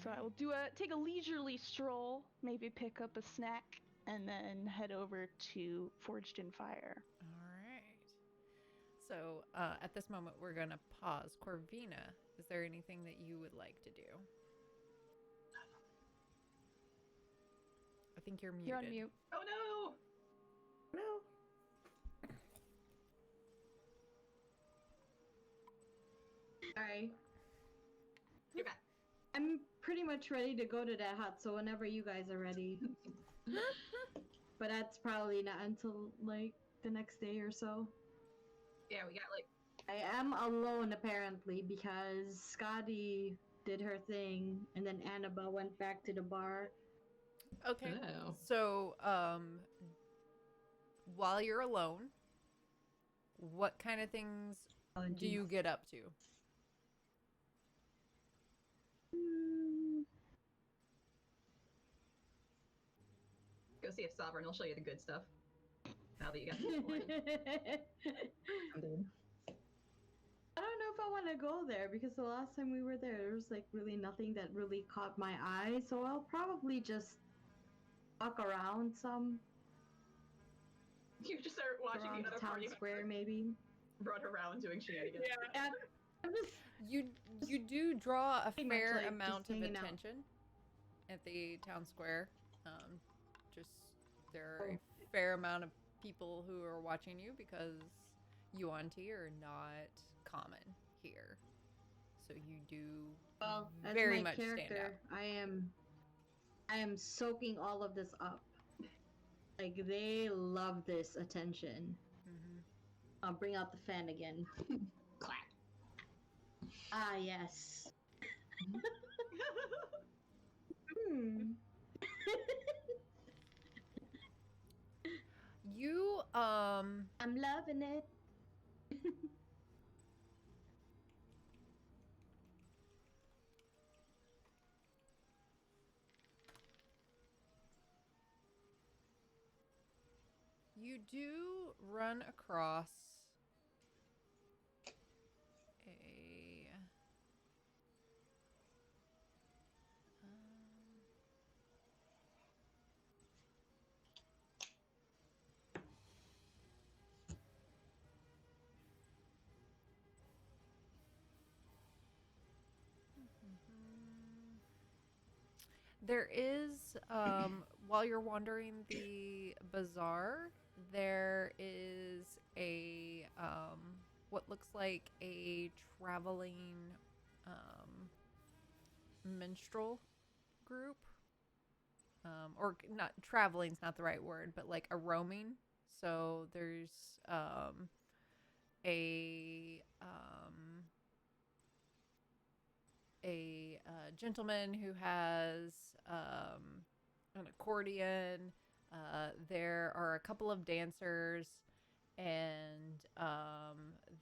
So I will take a leisurely stroll, maybe pick up a snack, and then head over to Forged in Fire.
All right. So at this moment, we're going to pause. Corvina, is there anything that you would like to do? I think you're muted.
You're on mute.
Oh no! No.
Sorry.
You're back.
I'm pretty much ready to go to that hut, so whenever you guys are ready. But that's probably not until like the next day or so.
Yeah, we got like.
I am alone apparently because Scotty did her thing and then Annabelle went back to the bar.
Okay.
Oh.
So, while you're alone, what kind of things do you get up to?
Go see if Sovereign will show you the good stuff. Now that you got this point. I'm dead.
I don't know if I want to go there because the last time we were there was like really nothing that really caught my eye, so I'll probably just walk around some.
You just start watching
Around
the other
town
party
square maybe.
run around doing shenanigans.
Yeah.
And I'm just
You do draw a
Pretty much,
fair
like, just
amount of
hanging out.
attention at the town square. Just there are a fair amount of people who are watching you because Yuan-Ti are not common here. So you do
well as
very
my
much stand
character.
out.
I am soaking all of this up. Like they love this attention.
Mm-hmm.
I'll bring out the fan again.
Clap.
Ah yes. Hmm.
You
I'm loving it.
you do run across a There is, while you're wandering the bazaar, there is a, what looks like a traveling, minstrel group. Or not, traveling's not the right word, but like a roaming. So there's, a, gentleman who has an accordion. There are a couple of dancers, and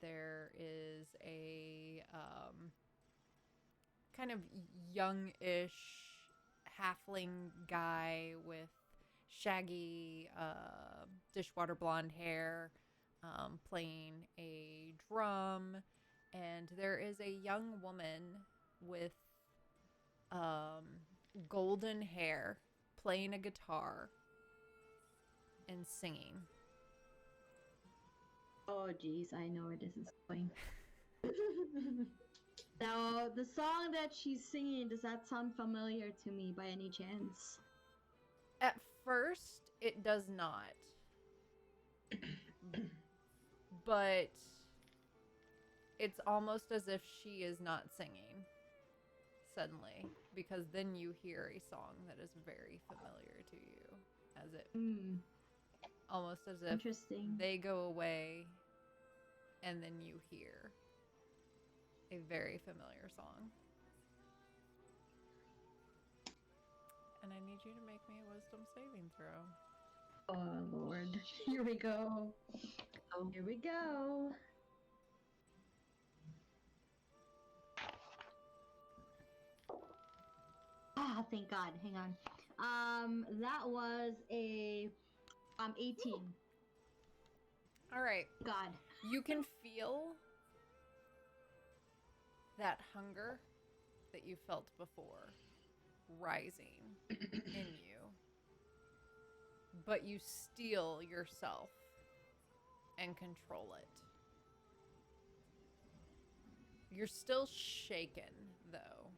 there is a kind of youngish halfling guy with shaggy dishwater blonde hair playing a drum, and there is a young woman with golden hair playing a guitar and singing.
Oh, geez, I know where this is going. Now, the song that she's singing, does that sound familiar to me by any chance?
At first, it does not. But it's almost as if she is not singing suddenly, because then you hear a song that is very familiar to you, as it almost as if
Interesting.
they go away and then you hear a very familiar song. And I need you to make me a wisdom saving throw.
Oh, Lord. Here we go. Oh, here we go. Ah, thank God. Hang on. That was a 18.
All right.
God.
You can feel that hunger that you felt before rising in you, but you steel yourself and control it. You're still shaken, though,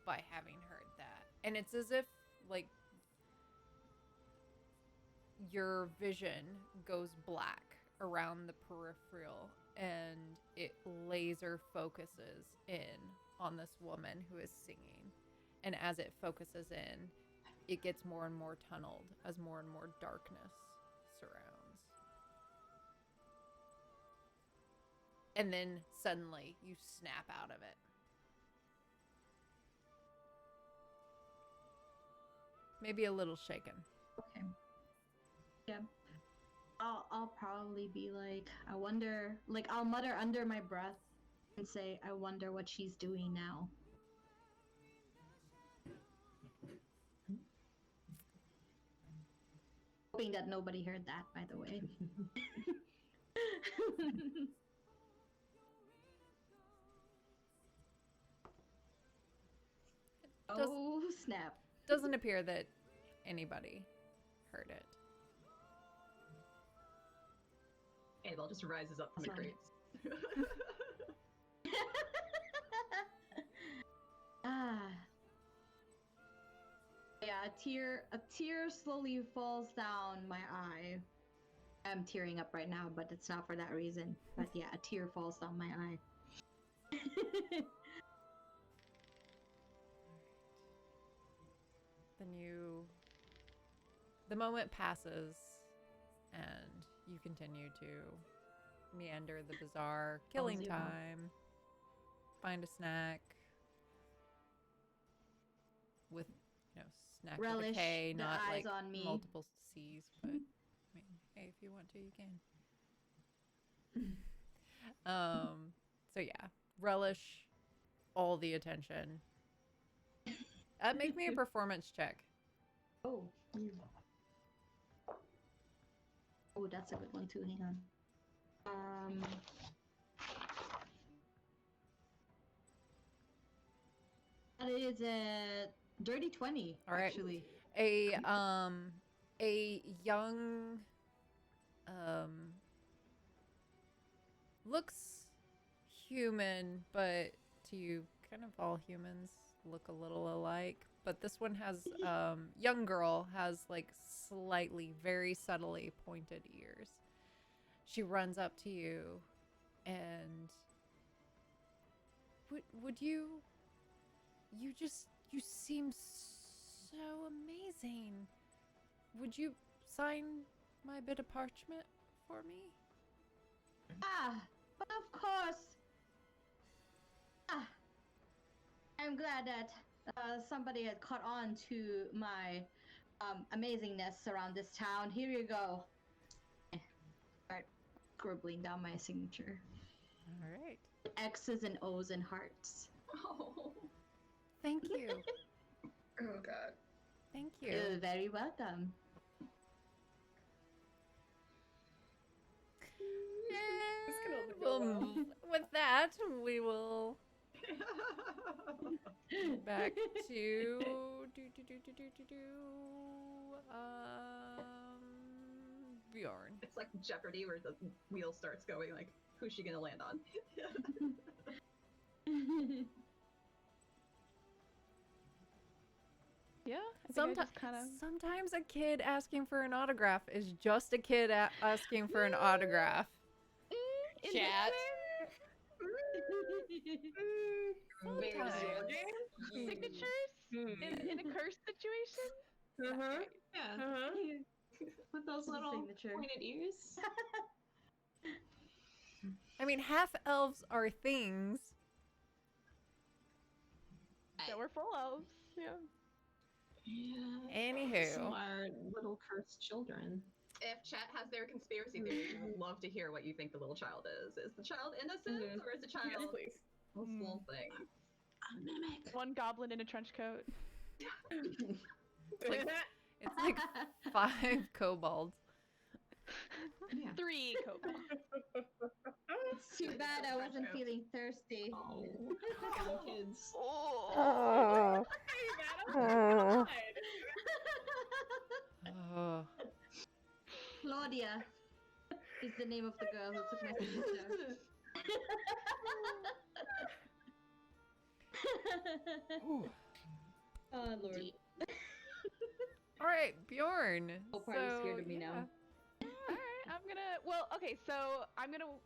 by having heard that. And it's as if, like, your vision goes black around the peripheral and it laser focuses in on this woman who is singing. And as it focuses in, it gets more and more tunneled as more and more darkness surrounds. And then suddenly you snap out of it. Maybe a little shaken.
Okay. Yeah. I'll probably be like, I wonder, like, I'll mutter under my breath and say, I wonder what she's doing now. Hoping that nobody heard that, by the way. Oh, snap.
Doesn't appear that anybody heard it.
Annabelle just rises up from the
Sorry.
crates.
Ah. Yeah, a tear slowly falls down my eye. I'm tearing up right now, but it's not for that reason. But yeah, a tear falls down my eye.
Then the moment passes and you continue to meander the bazaar, killing
Zero.
time, find a snack with, snack with a
Relish
K,
the
not
eyes
like
on me.
multiple C's, but I mean, hey, if you want to, you can. So yeah, relish all the attention. Make me a performance check.
Oh. Oh, that's a good one too. Hang on. That is a dirty 20,
All right.
actually.
A young looks human, but to you kind of all humans look a little alike, but this one has young girl has like slightly, very subtly pointed ears. She runs up to you and would you seem so amazing. Would you sign my bit of parchment for me?
Ah, of course. Ah, I'm glad that somebody had caught on to my amazingness around this town. Here you go. Start scribbling down my signature.
All right.
X's and O's and hearts.
Oh.
Thank you.
Oh god.
Thank you.
You're very welcome.
This can only go well.
With that, we will back to Bjorn.
It's like Jeopardy where the wheel starts going, like, who's she gonna land on?
Yeah. I think I just kind of.
Sometimes a kid asking for an autograph is just a kid asking for an autograph. Chat.
Very
Sometimes.
Signatures in a curse situation.
Yeah. With those little
Signature.
pointed ears.
I mean, half elves are things.
Yeah, we're full elves. Yeah.
Yeah.
Anywho.
Some are little cursed children.
If chat has their conspiracy theories, we would love to hear what you think the little child is. Is the child innocent or is the child
Yes, please.
a small thing?
A mimic.
One goblin in a trench coat.
It's like 5 kobolds.
Yeah.
3 kobolds.
It's too bad I wasn't feeling thirsty.
Oh, little kids.
Oh.
Oh.
Claudia is the name of the girl who took my signature. Oh lord.
All right, Bjorn.
Oh, party's scared of me
yeah.
now.
Alright, I'm gonna. Well, okay, so I'm gonna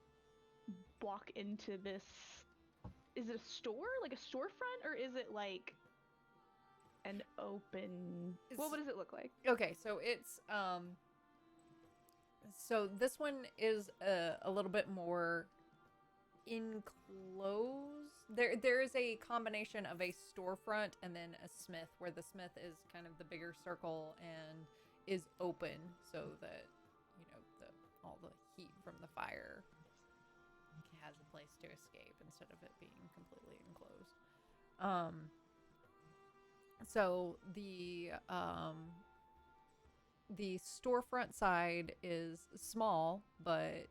walk into this. Is it a store? Like a storefront? Or is it like an open. What does it look like?
Okay, so it's so this one is a little bit more enclosed. There is a combination of a storefront and then a smith, where the smith is kind of the bigger circle and is open so that all the heat from the fire has a place to escape instead of it being completely enclosed. So the storefront side is small, but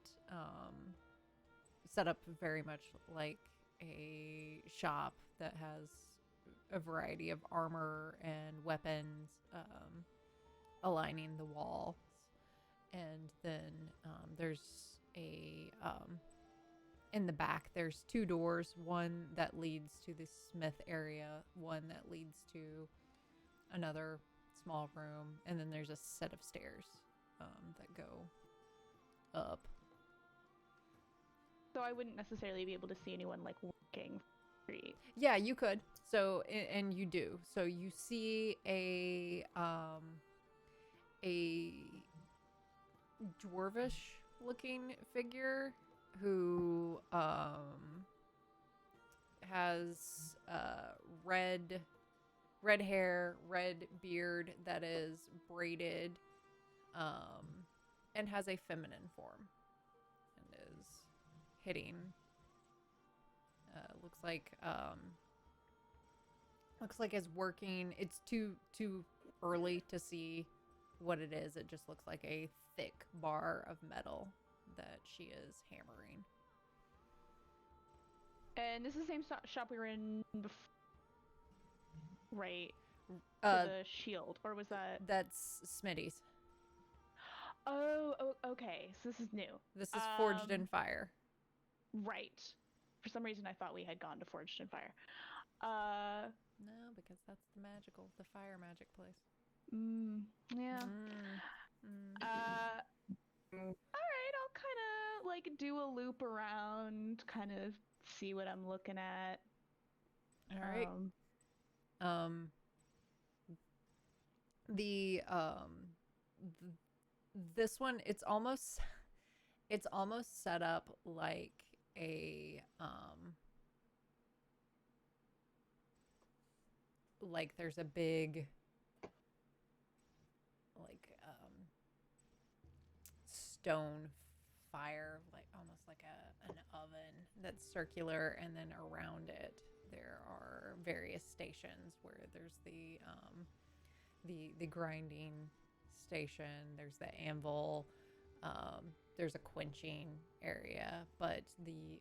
set up very much like a shop that has a variety of armor and weapons aligning the walls. And then there's a in the back there's 2 doors, one that leads to the smith area, one that leads to another small room, and then there's a set of stairs that go up.
So I wouldn't necessarily be able to see anyone like walking street.
Yeah, you could. So and you do. So you see a dwarvish looking figure who has red hair, red beard that is braided, and has a feminine form, and is hitting. Looks like is working. It's too early to see what it is. It just looks like a thick bar of metal that she is hammering.
And this is the same shop we were in before, right? The shield, or was that?
That's Smitty's.
Oh, okay. So this is new.
This is Forged in Fire.
Right. For some reason, I thought we had gone to Forged in Fire.
No, because that's the fire magic place.
Yeah.
Mm.
All right, I'll kind of like do a loop around, kind of see what I'm looking at.
All right. The this one, it's almost set up like a like there's a big like stone fire, like almost like an oven that's circular, and then around it there are various stations where there's the grinding station, there's the anvil, there's a quenching area, but the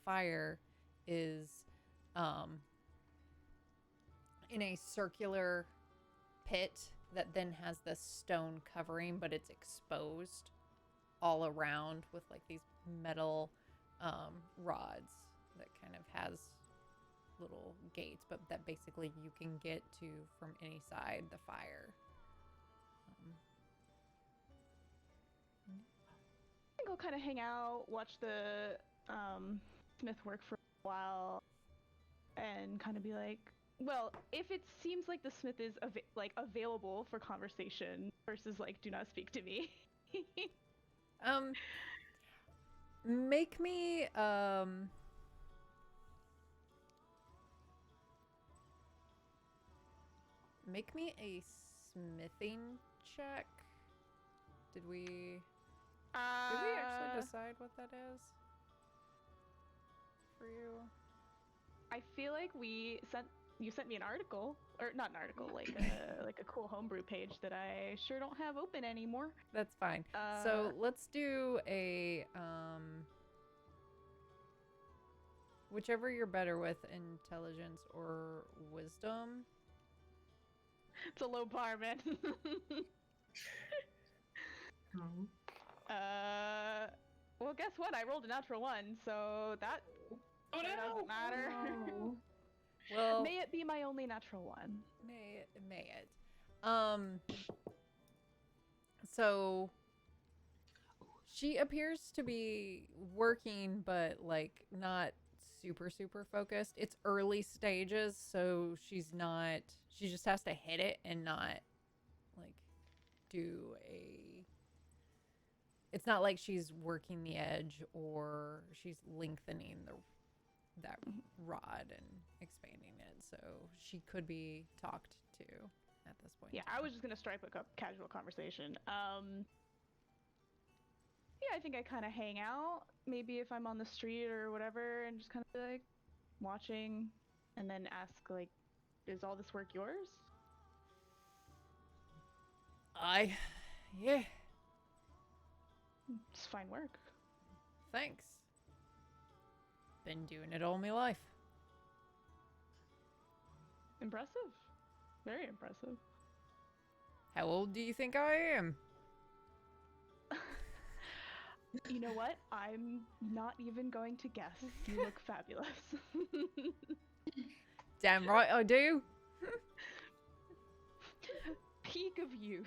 fire is in a circular pit that then has this stone covering, but it's exposed all around with like these metal rods that kind of has little gates, but that basically you can get to from any side the fire.
I think I'll kind of hang out, watch the Smith work for a while, and kind of be like, well, if it seems like the Smith is available for conversation versus like do not speak to me.
Make me a smithing check. Did we actually decide what that is for you?
I feel like you sent me an article, or not an article, like a cool homebrew page that I sure don't have open anymore.
That's fine. So let's do a whichever you're better with, intelligence or wisdom.
It's a low bar, man. Well, guess what? I rolled a natural 1, so that doesn't matter.
No.
Well,
may it be my only natural 1.
May it. So she appears to be working, but like not super focused. It's early stages, so she just has to hit it and not like it's not like she's working the edge or she's lengthening that rod and expanding it, so she could be talked to at this point.
Yeah, I was just gonna strike a casual conversation. Yeah, I think I kind of hang out, maybe if I'm on the street or whatever, and just kind of like watching, and then ask like, is all this work yours?
Yeah.
It's fine work.
Thanks. Been doing it all my life.
Impressive. Very impressive.
How old do you think I am?
You know what? I'm not even going to guess. You look fabulous.
Damn right I do.
Peak of youth.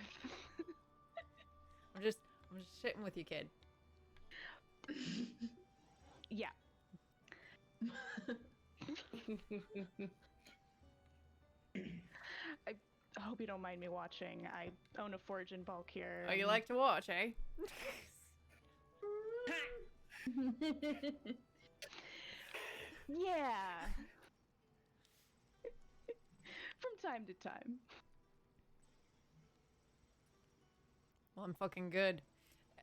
I'm just shitting with you, kid.
Yeah. I hope you don't mind me watching. I own a forge in bulk here.
Oh, you like to watch, eh?
Yeah. From time to time.
Well, I'm fucking good.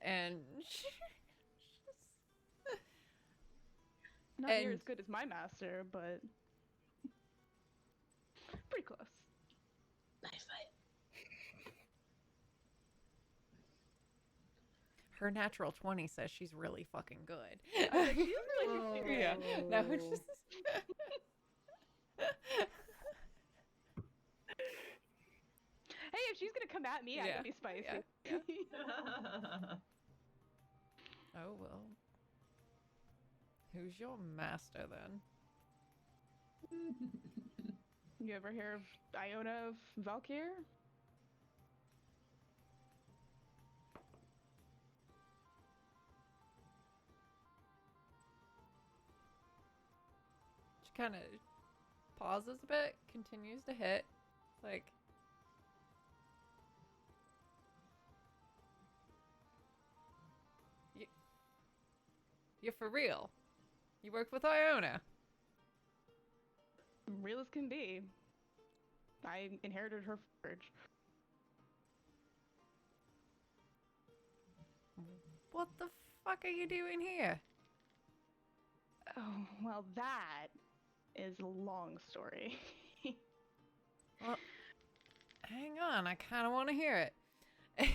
And
Not near as good as my master, but pretty close.
Nice fight.
her natural 20 says she's really fucking good.
She's really
Yeah. No, it's just
Hey, if she's gonna come at me, I can be spicy.
Yeah. Oh, well. Who's your master then?
You ever hear of Iona of Valkyr?
She kind of pauses a bit, continues to hit. It's like, you're for real? You work with Iona?
Real as can be. I inherited her forge.
What the fuck are you doing here?
Oh, well, that is a long story.
Well, hang on, I kind of want to hear it.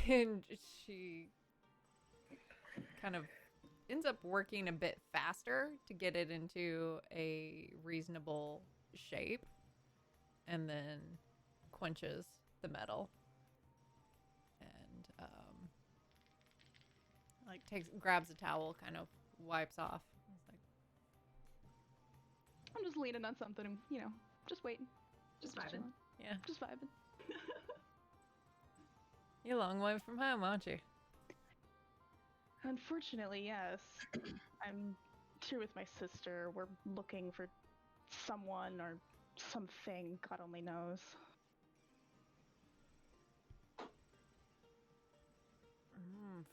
And she kind of ends up working a bit faster to get it into a reasonable shape, and then quenches the metal and like grabs a towel, kind of wipes off. It's like,
I'm just leaning on something and, just waiting.
Just vibing.
chilling.
yeah,
Just vibing.
you're a long way from home, aren't you?
Unfortunately, yes. I'm here with my sister. We're looking for someone or something, God only knows.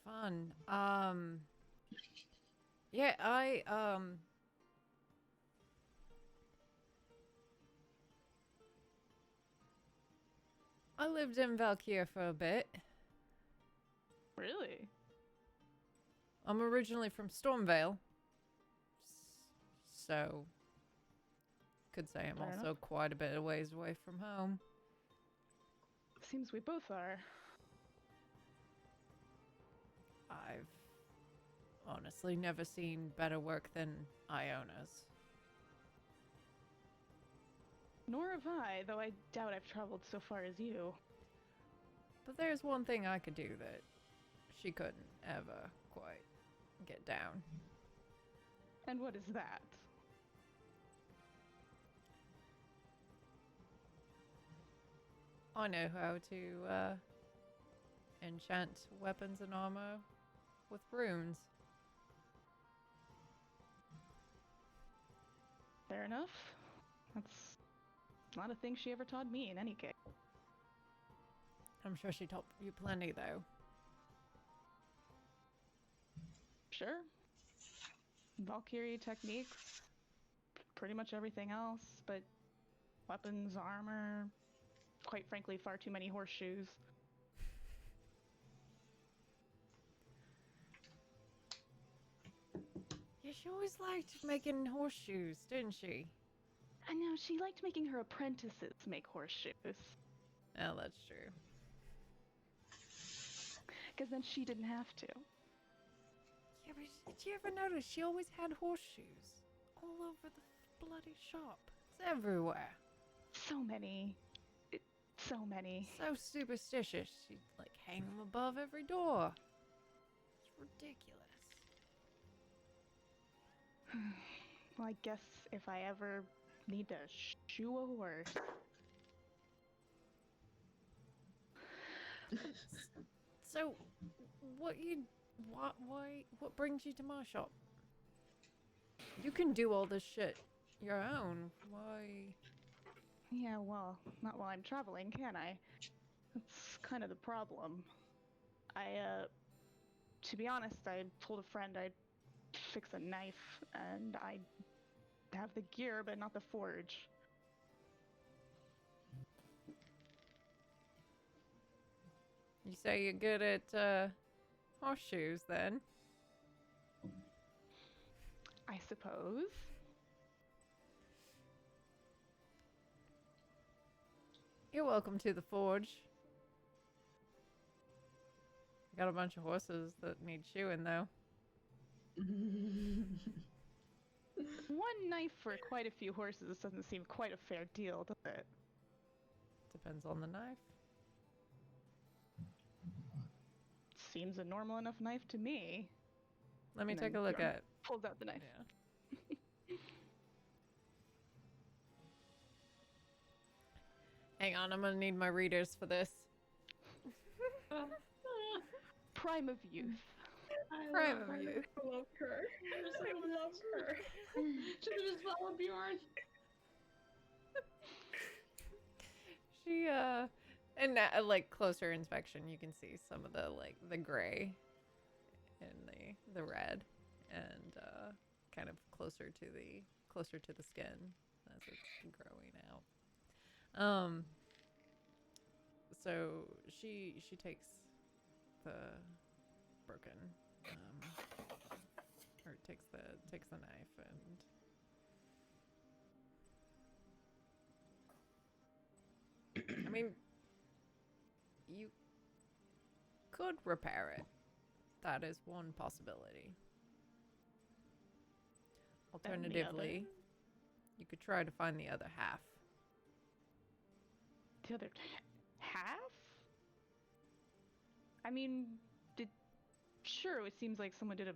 Fun. Yeah, I lived in Valkyr for a bit.
Really?
I'm originally from Stormvale, so could say I'm
Fair
also
enough.
quite a bit of ways away from home.
Seems we both are.
I've honestly never seen better work than Iona's.
Nor have I, though I doubt I've traveled so far as you.
But there's one thing I could do that she couldn't ever quite get down.
And what is that?
I know how to enchant weapons and armor with runes.
Fair enough. That's not a thing she ever taught me in any case.
I'm sure she taught you plenty, though.
Sure. Valkyrie techniques, pretty much everything else, but weapons, armor, quite frankly, far too many horseshoes.
Yeah, she always liked making horseshoes, didn't she?
I know, she liked making her apprentices make horseshoes.
Oh, that's true.
Because then she didn't have to.
Yeah, but did you ever notice she always had horseshoes all over the bloody shop? It's everywhere.
So many. So many.
So superstitious. She'd like hang them above every door. It's ridiculous.
Well, I guess if I ever need to shoe a horse.
So, what brings you to my shop? You can do all this shit your own. Why?
Yeah, well, not while I'm traveling, can I? That's kind of the problem. To be honest, I told a friend I'd fix a knife, and I have the gear, but not the forge.
You say you're good at horseshoes, then?
I suppose.
You're welcome to the forge. I got a bunch of horses that need shoeing, though.
One knife for quite a few horses doesn't seem quite a fair deal, does it?
Depends on the knife.
Seems a normal enough knife to me.
Let me
And
take a
then
look
Bjorn
at.
pulls out the knife.
Yeah. Hang on, I'm gonna need my readers for this.
Prime of youth.
Prime of youth.
I love her. I love her.
Should have just followed Bjorn.
She and like closer inspection, you can see some of the like the gray and the red, and kind of closer to the skin as it's growing out. So she takes the broken or takes the knife and I mean, you could repair it. That is one possibility. Alternatively, you could try to find the other half.
The other half? I mean, sure, it seems like someone did a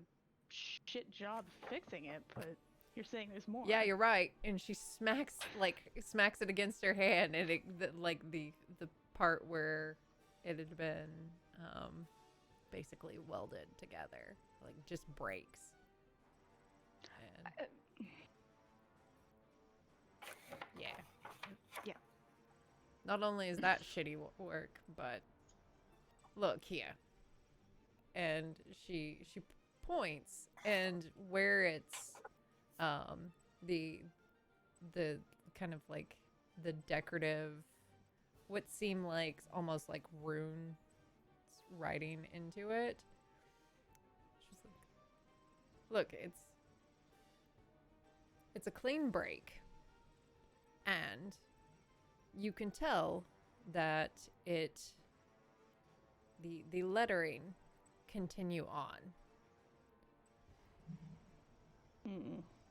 shit job fixing it, but you're saying there's more.
Yeah, you're right. And she smacks it against her hand, and the part where it had been basically welded together, like, just breaks. And yeah. Not only is that shitty work, but look here. And she points, and where it's the kind of like the decorative, what seem like almost like rune writing into it. She's like, look, it's a clean break, and you can tell that the lettering continue on.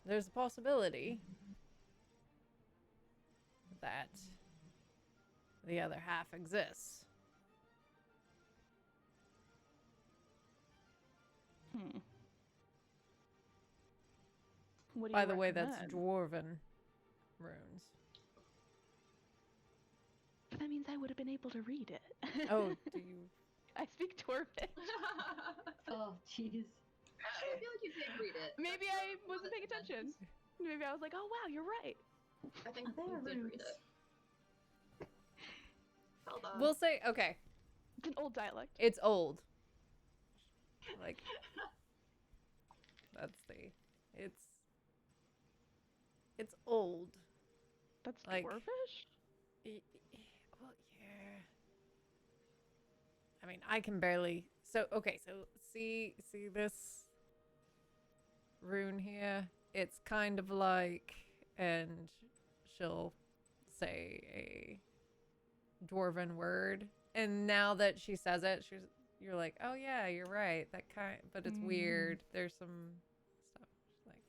There's a possibility that the other half exists.
What do
By
you
the way, that's
recommend?
dwarven runes.
But that means I would have been able to read it.
Oh, do you?
I speak Dwarvish.
Oh, jeez.
I feel like you did read it.
Maybe I wasn't paying attention. Maybe I was like, oh wow, you're right.
I think
They
you
are
did read
runes.
it. Well done.
We'll say, okay,
It's an old dialect.
it's old. Like, it's old.
That's
like-
Dwarvish?
Well, yeah. I mean, I can barely. So, okay, so see this rune here? It's kind of like, and she'll say a dwarven word, and now that she says it, you're like, oh yeah, you're right. That kind, but it's weird. There's some stuff like.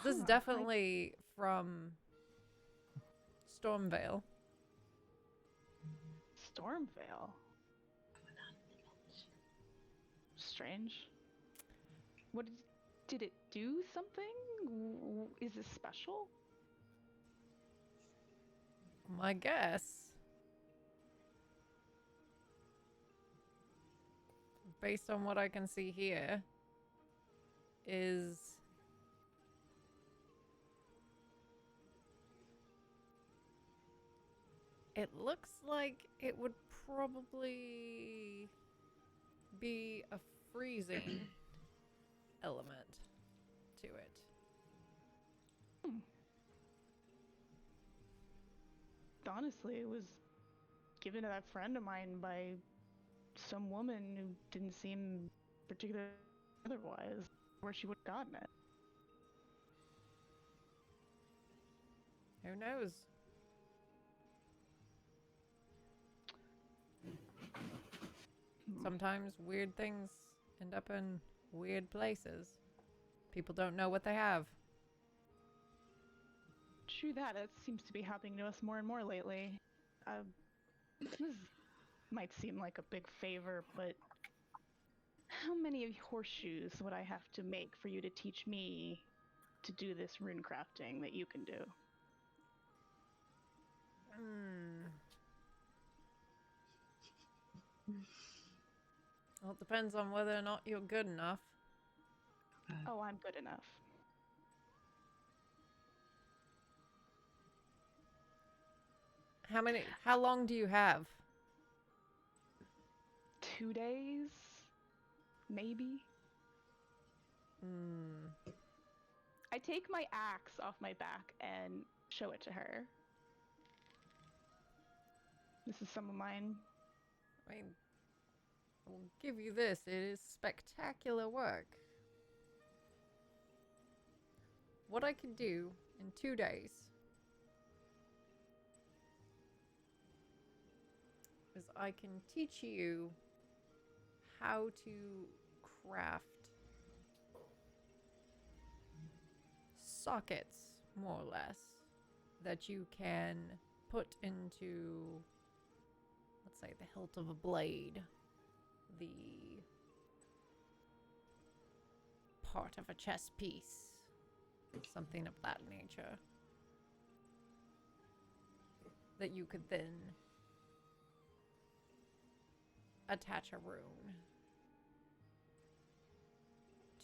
This is definitely from Stormvale.
Stormvale. Strange. What did it do something? Is it special?
My guess, based on what I can see here, is it looks like it would probably be a freezing element to it.
Honestly, it was given to that friend of mine by some woman who didn't seem particularly otherwise, where she would have gotten it.
Who knows? Sometimes weird things end up in weird places. People don't know what they have.
True that. It seems to be happening to us more and more lately. This might seem like a big favor, but how many horseshoes would I have to make for you to teach me to do this rune crafting that you can do?
Well, it depends on whether or not you're good enough.
Oh, I'm good enough.
How long do you have?
2 days? Maybe? I take my axe off my back and show it to her. This is some of mine.
I mean, I will give you this. It is spectacular work. What I can do in 2 days is I can teach you how to craft sockets, more or less, that you can put into, let's say, the hilt of a blade, the part of a chess piece, something of that nature, that you could then attach a rune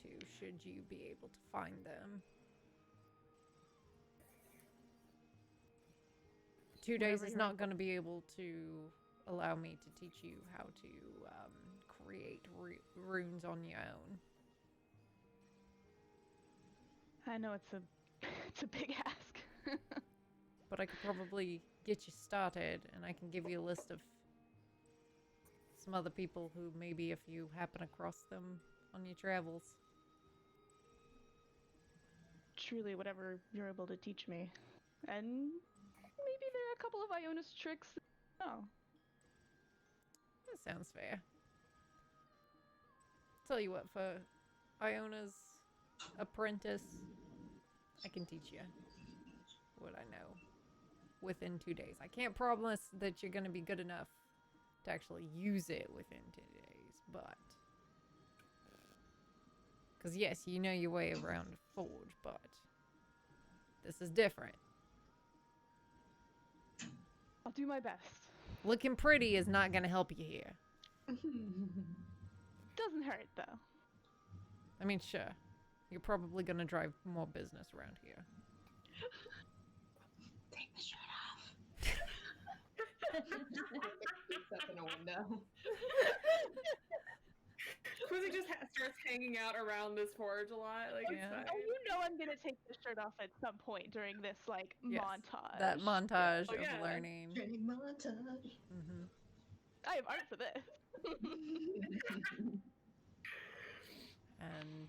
to, should you be able to find them. 2 days is not going to be able to allow me to teach you how to create runes on your own.
I know it's a big ask.
But I could probably get you started, and I can give you a list of some other people who maybe if you happen across them on your travels.
Truly, whatever you're able to teach me. And maybe there are a couple of Iona's tricks. Oh.
That sounds fair. Tell you what, for Iona's apprentice, I can teach you what I know within 2 days. I can't promise that you're going to be good enough to actually use it within 2 days, but... Because yes, you know your way around a forge, but this is different.
I'll do my best.
Looking pretty is not going to help you here.
Doesn't hurt, though.
I mean, sure. You're probably going to drive more business around here.
Take the shirt off. Up in a window.
Quizzy just starts hanging out around this forge a lot. Like,
Yeah.
it's fine.
Oh, you know I'm gonna take the shirt off at some point during this, like,
Yes,
montage.
that montage
Oh,
of
yeah.
learning.
Training montage.
Mm-hmm.
I have art for this.
And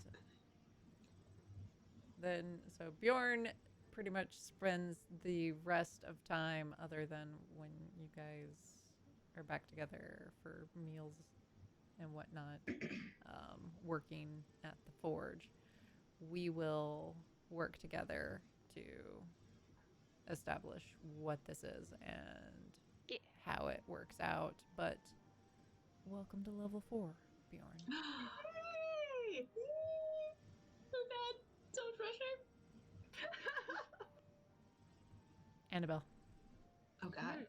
then, so Bjorn pretty much spends the rest of time, other than when you guys are back together for meals and whatnot, working at the forge. We will work together to establish what this is and how it works out. But welcome to level 4, Bjorn.
Yay! So bad. So much pressure.
Annabelle,
Oh god.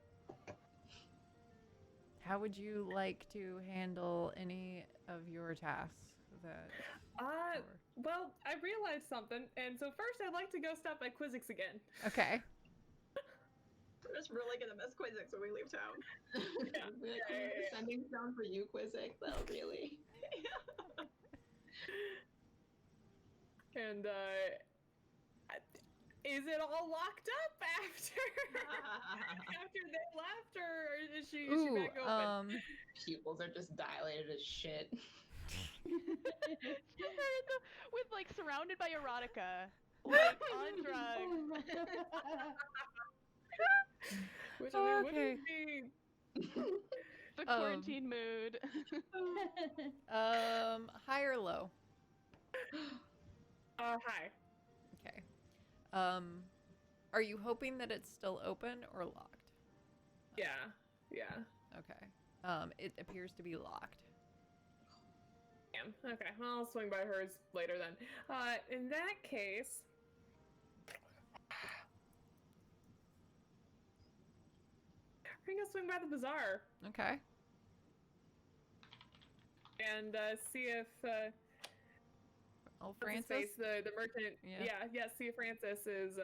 how would you like to handle any of your tasks that
Well, I realized something, and so first I'd like to go stop by Quizzix again.
Okay.
We're just really gonna miss Quizix when we leave town.
We're like, sending down for you, Quizzic, though, really.
And is it all locked up after after they left, or is she back open?
Pupils are just dilated as shit.
With, like, surrounded by erotica. Like, on drugs.
Which I mean,
Okay.
wouldn't be.
The quarantine mood.
High or low?
Hi.
Okay. Are you hoping that it's still open or locked?
Yeah.
Okay. It appears to be locked.
Damn. Okay. Well, I'll swing by hers later then. In that case, swing by the bazaar
Okay.
and see if
Oh,
what's his
Francis.
face, the merchant.
Yeah.
See if Francis is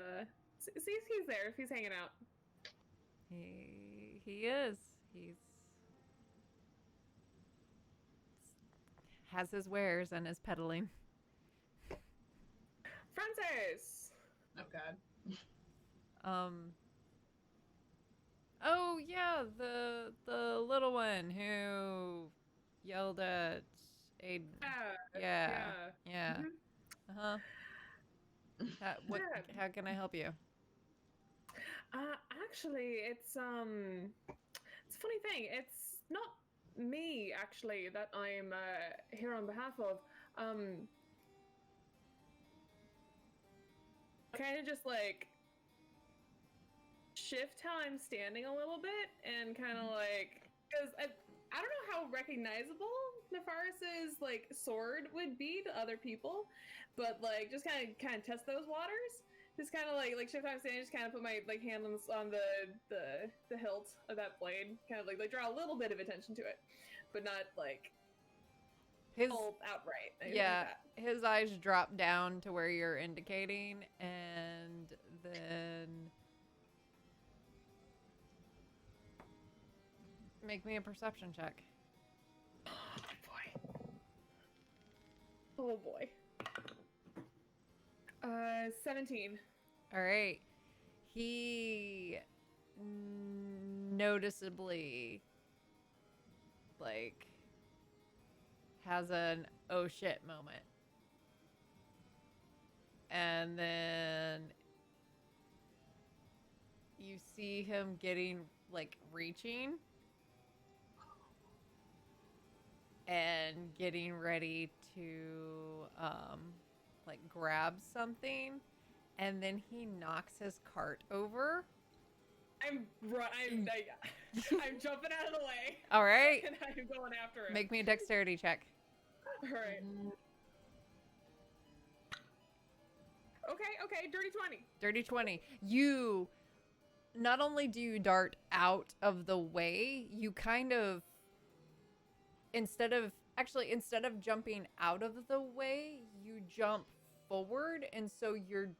see if he's there, if he's hanging out.
He is. He's has his wares and is peddling.
Francis.
Oh God.
Oh yeah, the little one who yelled at Aiden. Yeah.
Mhm.
Uh-huh. How can I help you?
Actually, it's a funny thing. It's not me actually that I'm here on behalf of. Kind of just like shift how I'm standing a little bit and kind of like, because I don't know how recognizable Nefaris's like sword would be to other people, but like just kind of test those waters. Just kind of like shift how I'm standing. Just kind of put my like hand on the hilt of that blade. Kind of like draw a little bit of attention to it, but not like all outright.
Yeah,
like that.
his eyes drop down to where you're indicating, and then make me a perception check.
Oh boy. 17.
All right. He noticeably like has an oh shit moment. And then you see him getting like reaching and getting ready to like grab something, and then he knocks his cart over.
I'm jumping out of the way.
All right.
And I'm going after it.
Make me a dexterity check.
All right. Okay, dirty 20.
Dirty 20. You, not only do you dart out of the way, you kind of, instead of jumping out of the way, you jump forward, and so you're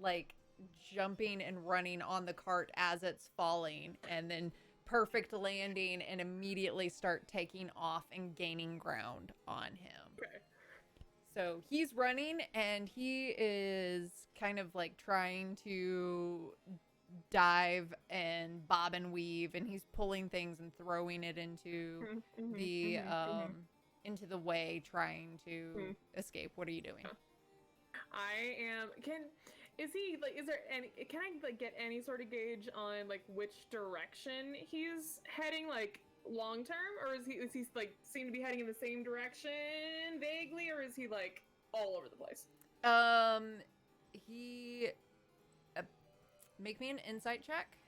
like jumping and running on the cart as it's falling, and then perfect landing, and immediately start taking off and gaining ground on him.
Okay.
So he's running, and he is kind of like trying to dive and bob and weave, and he's pulling things and throwing it into into the way, trying to escape. What are you doing?
I am. Is there any? Can I like get any sort of gauge on like which direction he's heading, like long term, or is he like seem to be heading in the same direction vaguely, or is he like all over the place?
He make me an insight check.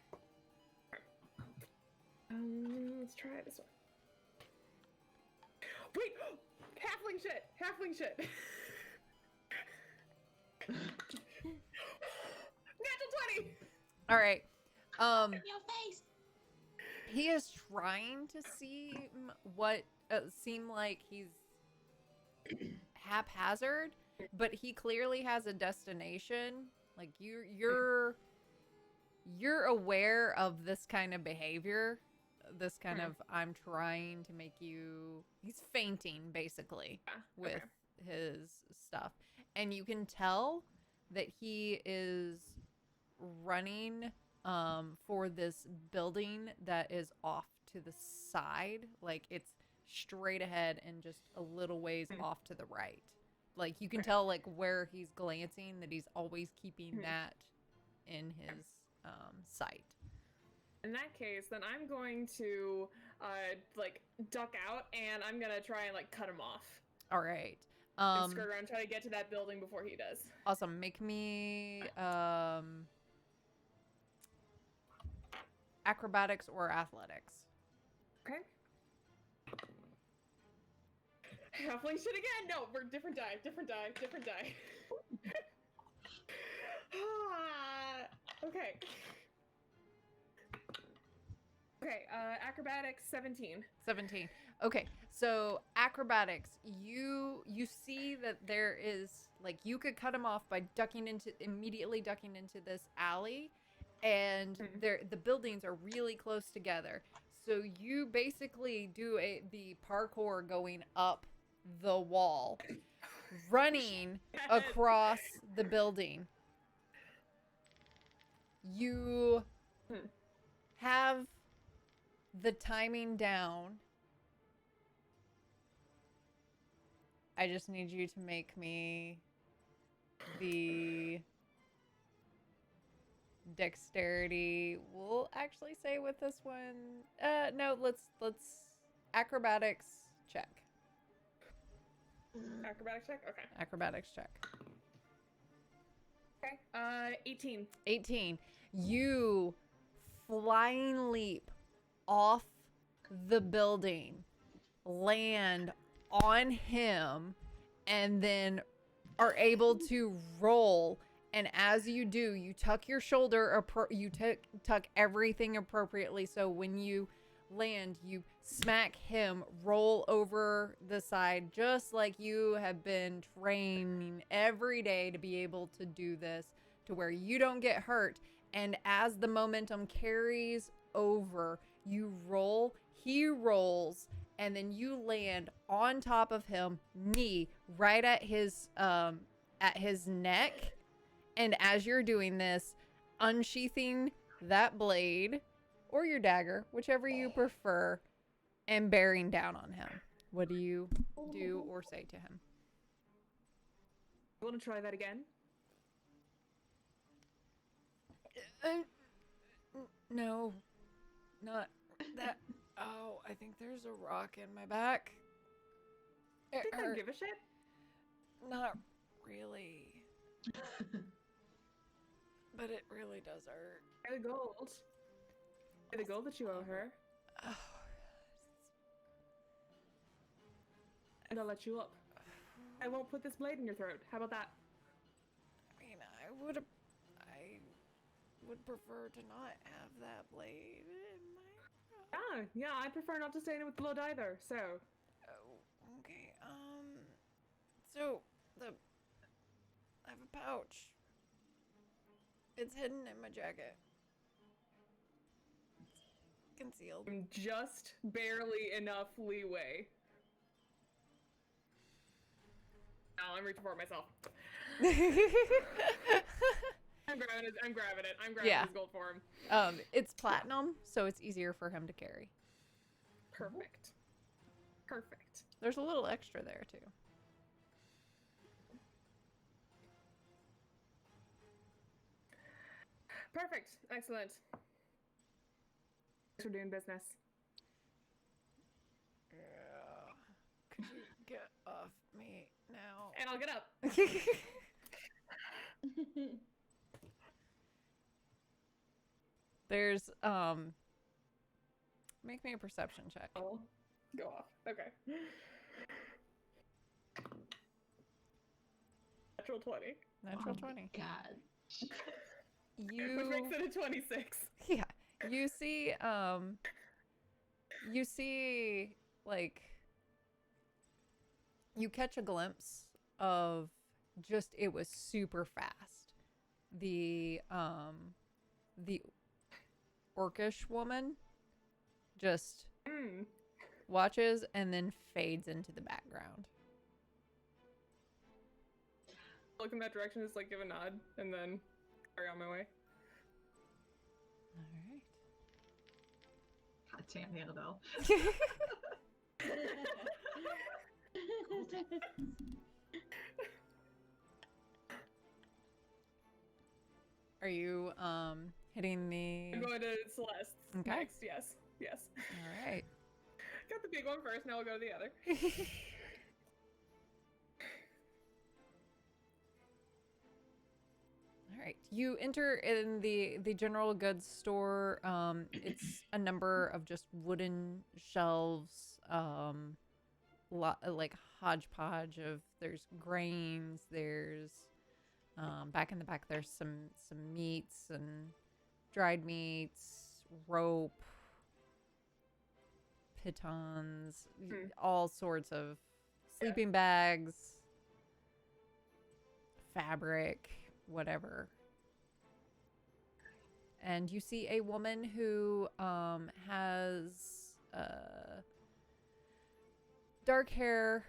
Let's try this one. Wait, halfling shit. Natural 20.
All right.
Your face.
He is trying to see what seem like he's haphazard, but he clearly has a destination. Like you're aware of this kind of behavior, this kind of I'm trying to make you. He's fainting basically with his stuff, and you can tell that he is running for this building that is off to the side. Like it's straight ahead and just a little ways off to the right. Like you can tell like where he's glancing that he's always keeping that in his sight.
In that case, then I'm going to like duck out, and I'm gonna try and like cut him off.
All right.
And skirt around, try to get to that building before he does.
Awesome. Make me acrobatics or athletics.
Okay. Halfling shit again. No, we're different die. Okay. Okay, acrobatics 17.
17. Okay, so acrobatics, you see that there is, like, you could cut him off by immediately ducking into this alley, and the buildings are really close together. So you basically do the parkour going up the wall, running across the building. You have the timing down. I just need you to make me the dexterity. We'll actually say with this one. No, let's acrobatics check.
Acrobatics check? Okay.
Acrobatics check.
Okay. 18.
18. You flying leap off the building, land on him, and then are able to roll. And as you do, you tuck your shoulder, you tuck everything appropriately. So when you land, you smack him, roll over the side, just like you have been training every day to be able to do this, to where you don't get hurt. And as the momentum carries over, you roll, he rolls, and then you land on top of him, knee right at his neck. And as you're doing this, unsheathing that blade or your dagger, whichever you prefer, and bearing down on him. What do you do or say to him?
You want to try that again?
No, not that. Oh, I think there's a rock in my back.
Did I give a shit?
Not really. But it really does hurt.
Pay the gold. Pay the gold that you owe her.
Oh.
And I'll let you up. I won't put this blade in your throat. How about that?
I mean, I would prefer to not have that blade in my throat.
Yeah, I prefer not to stay in it with blood either, so.
Oh, okay, so, I have a pouch. It's hidden in my jacket. It's concealed.
Just barely enough leeway. Oh, I'm reaching for it myself. I'm grabbing it. I'm grabbing his gold for him.
It's platinum, so it's easier for him to carry.
Perfect.
There's a little extra there, too.
Perfect. Excellent. Thanks for doing business.
Could you get off me now?
And I'll get up.
There's, make me a perception check.
I'll go off. Okay. Natural 20.
Natural 20.
God.
You
Which makes it a 26.
Yeah. You see, like, you catch a glimpse of just, it was super fast. The orcish woman just watches and then fades into the background.
Look in that direction, just like give a nod, and then carry on my way.
All right.
God damn, Annabelle.
Are you hitting the?
I'm going to Celeste next. Yes.
All right.
Got the big one first. Now we'll go to the other.
All right. You enter in the general goods store. It's a number of just wooden shelves. Like hodgepodge of, there's grains. There's back in the back. There's some meats and dried meats, rope, pitons, all sorts of sleeping bags, fabric, whatever. And you see a woman who has dark hair,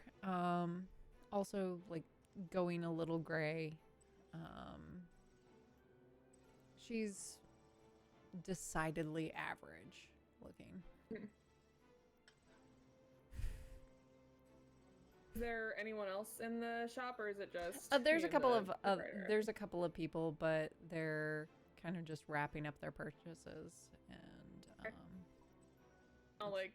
also like going a little gray. She's decidedly average looking.
Is there anyone else in the shop, or is it just?
There's
me
a couple of
and the proprietor?
there's a couple of people, but they're kind of just wrapping up their purchases, and
I'll like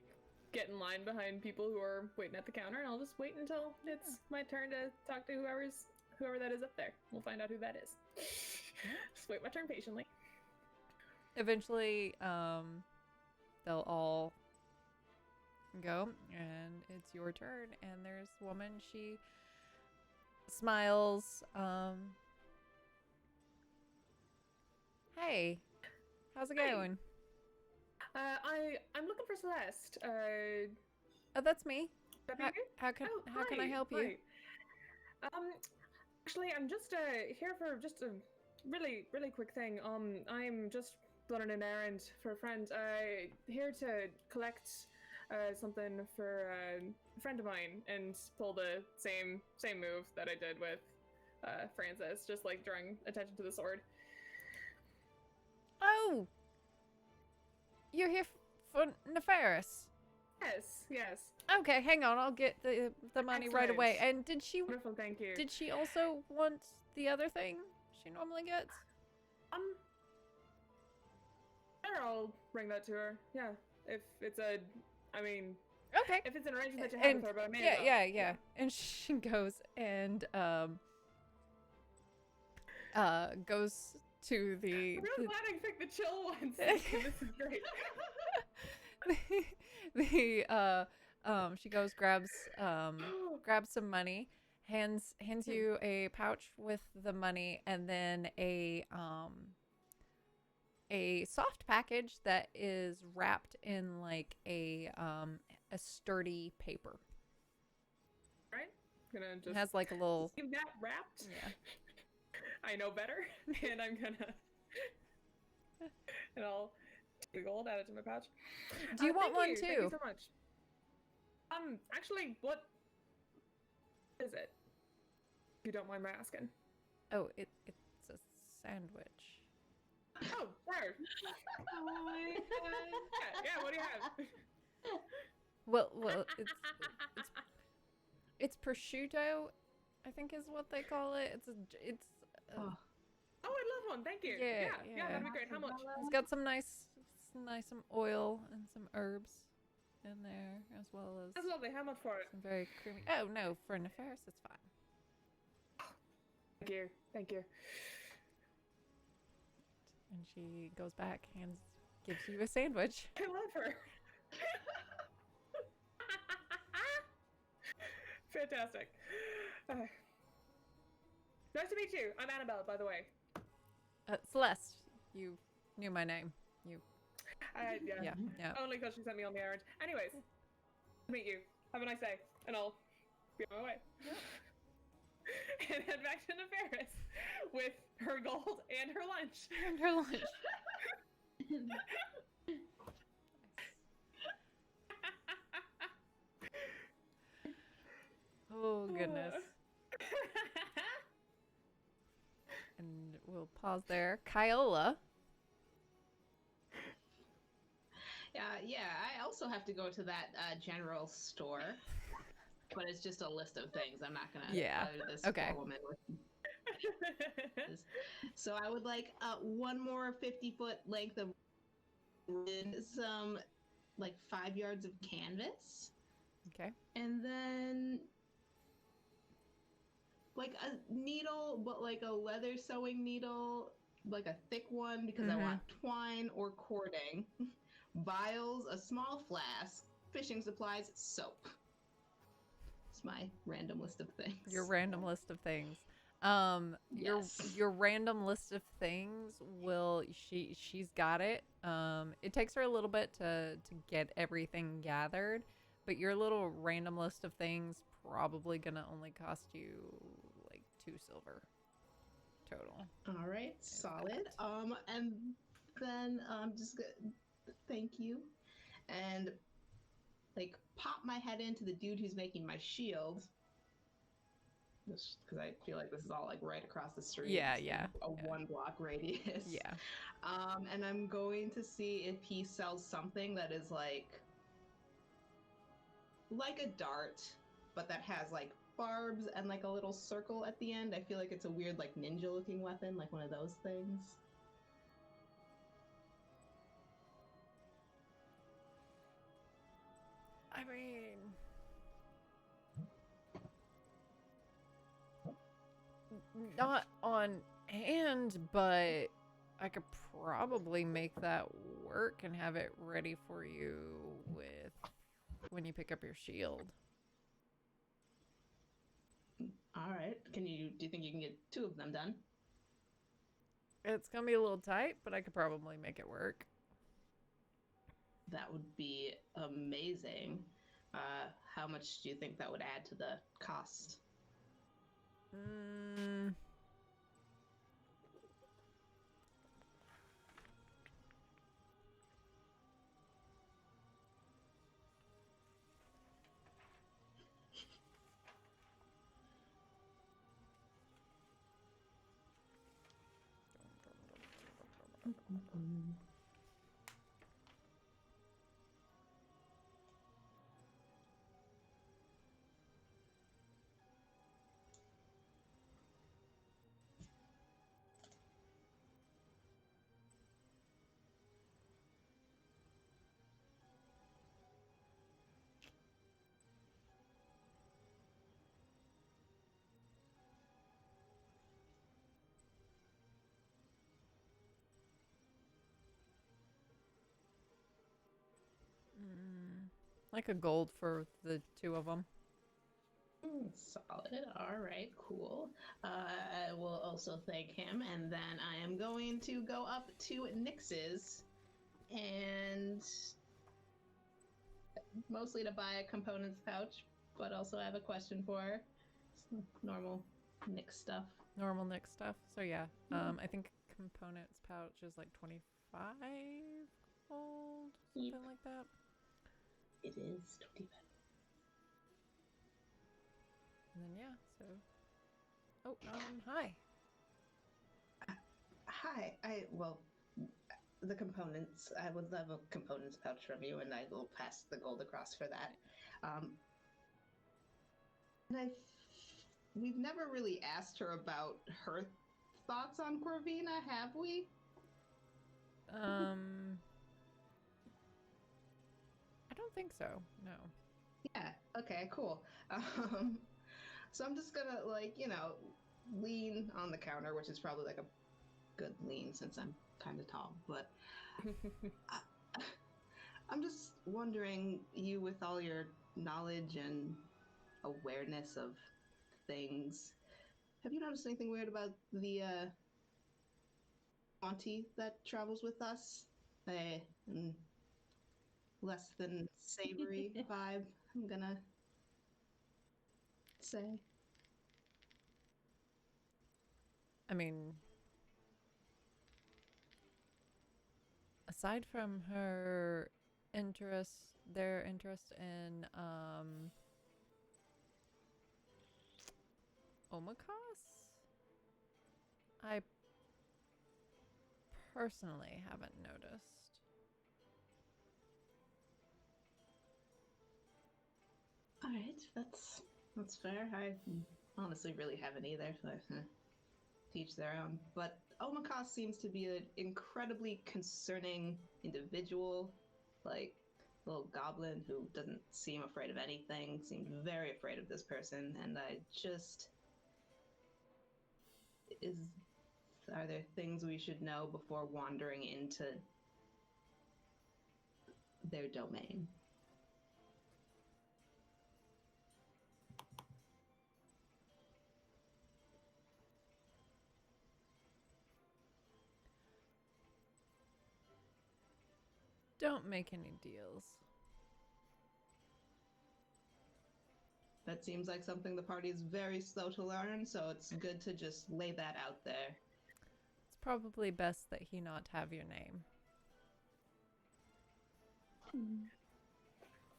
get in line behind people who are waiting at the counter, and I'll just wait until it's my turn to talk to whoever that is up there. We'll find out who that is. Just wait my turn patiently.
eventually they'll all go, and it's your turn. And there's a woman. She smiles. Hey, how's it going?
I'm looking for Celeste.
Oh, that's me.
That be
How,
you?
how can
Oh,
how can I
hi,
help you?
hi. Actually, I'm just here for just a really quick thing. I'm just running an errand for a friend. Here to collect something for a friend of mine, and pull the same move that I did with Francis, just like drawing attention to the sword.
Oh, you're here for Nefarious.
Yes.
Okay, hang on. I'll get the money right away.
Excellent.
And did she
Wonderful, thank you.
did she also want the other thing she normally gets?
Sure, I'll bring that to her. Yeah, if it's if it's an arrangement that you have
And
with her, but I may as well.
yeah. And she goes and goes to
I'm really glad I picked the chill ones. This is great.
she goes, grabs some money, hands you a pouch with the money, and then a soft package that is wrapped in like a sturdy paper.
Right? Gonna
It
just
has like a little
leave that wrapped.
yeah.
I know better, and I'm gonna and I'll take the gold, add it to my pouch.
Do you want
Thank
one
you.
too?
Thank you so much. Actually, what is it? If you don't mind my asking.
Oh, it's a sandwich.
Oh, sure.
Oh my god.
Yeah, what do you have?
Well, it's prosciutto, I think is what they call it. It's
Oh, I'd love one. Thank you.
Yeah.
That'd be great. How much?
It's got some nice some oil and some herbs in there, as well as
That's lovely. How much for it?
some very creamy. Oh no, for Nefarious, it's fine.
Thank you.
And she goes back, gives you a sandwich.
I love her. Fantastic. Nice to meet you. I'm Annabelle, by the way.
Celeste, you knew my name.
Yeah.
Yeah.
Only because she sent me on the errand. Anyways, nice to meet you. Have a nice day, and I'll be on my way. And head back to Nefarious with her gold and her lunch.
And her lunch. Oh goodness. And we'll pause there. Kyola.
Yeah, I also have to go to that general store, but it's just a list of things. I'm not gonna tell you this
Okay.
poor woman. So I would like one more 50-foot length of some like 5 yards of canvas.
Okay.
And then like a needle, but like a leather sewing needle, like a thick one, because I want twine or cording. Vials, a small flask, fishing supplies, soap. It's my random list of things.
Your random list of things.
Yes.
Your random list of things will she's got it. It takes her a little bit to get everything gathered, but your little random list of things probably gonna only cost you like 2 silver total.
All right, solid.
That.
And then just thank you, and like pop my head into the dude who's making my shield. Just because I feel like this is all like right across the street.
Yeah,
It's
yeah.
a 1 block radius.
Yeah.
And I'm going to see if he sells something that is like a dart, but that has like barbs and like a little circle at the end. I feel like it's a weird like ninja looking weapon, like one of those things.
I mean, not on hand, but I could probably make that work and have it ready for you with when you pick up your shield.
All right. Do you think you can get 2 of them done?
It's gonna be a little tight, but I could probably make it work.
That would be amazing. How much do you think that would add to the cost?
Like a gold for the 2 of them.
Solid. All right, cool. I will also thank him, and then I am going to go up to Nyx's, and mostly to buy a components pouch, but also I have a question for her. Normal Nyx stuff.
Normal Nick stuff. So yeah, I think components pouch is like 25 gold, something like that.
It is 25.
And then yeah, so. Oh, hi.
Hi. The components. I would love a components pouch from you, and I will pass the gold across for that. And we've never really asked her about her thoughts on Corvina, have we?
I don't think so. No.
Yeah. Okay. Cool. So I'm just gonna lean on the counter, which is probably like a good lean since I'm kind of tall. But I'm just wondering, you with all your knowledge and awareness of things, have you noticed anything weird about the auntie that travels with us? Less than savory vibe, I'm gonna say.
I mean, aside from her their interest in Omakos, I personally haven't noticed.
All right, that's fair. I honestly really haven't either, so teach their own. But Omakos seems to be an incredibly concerning individual, like little goblin who doesn't seem afraid of anything, seemed very afraid of this person, and are there things we should know before wandering into their domain?
Don't make any deals.
That seems like something the party is very slow to learn, so it's good to just lay that out there.
It's probably best that he not have your name.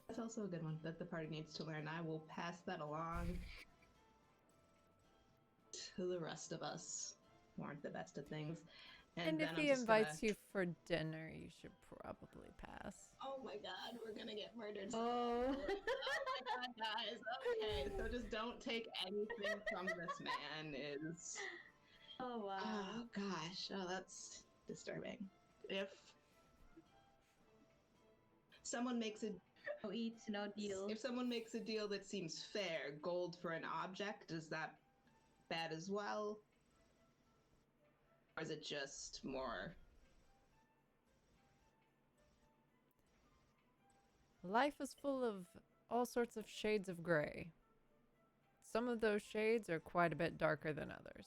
That's also a good one that the party needs to learn. I will pass that along to the rest of us who aren't the best at things.
And if
then
he
I'm just
invites
gonna...
you for dinner, you should probably pass.
Oh my god, we're gonna get murdered.
Oh.
Oh my god, guys. Okay, so just don't take anything from this man. Is
Oh wow.
oh gosh, oh that's disturbing. If someone makes a
No eats, no deals.
if someone makes a deal that seems fair, gold for an object, is that bad as well? Or is it just more?
Life is full of all sorts of shades of gray. Some of those shades are quite a bit darker than others.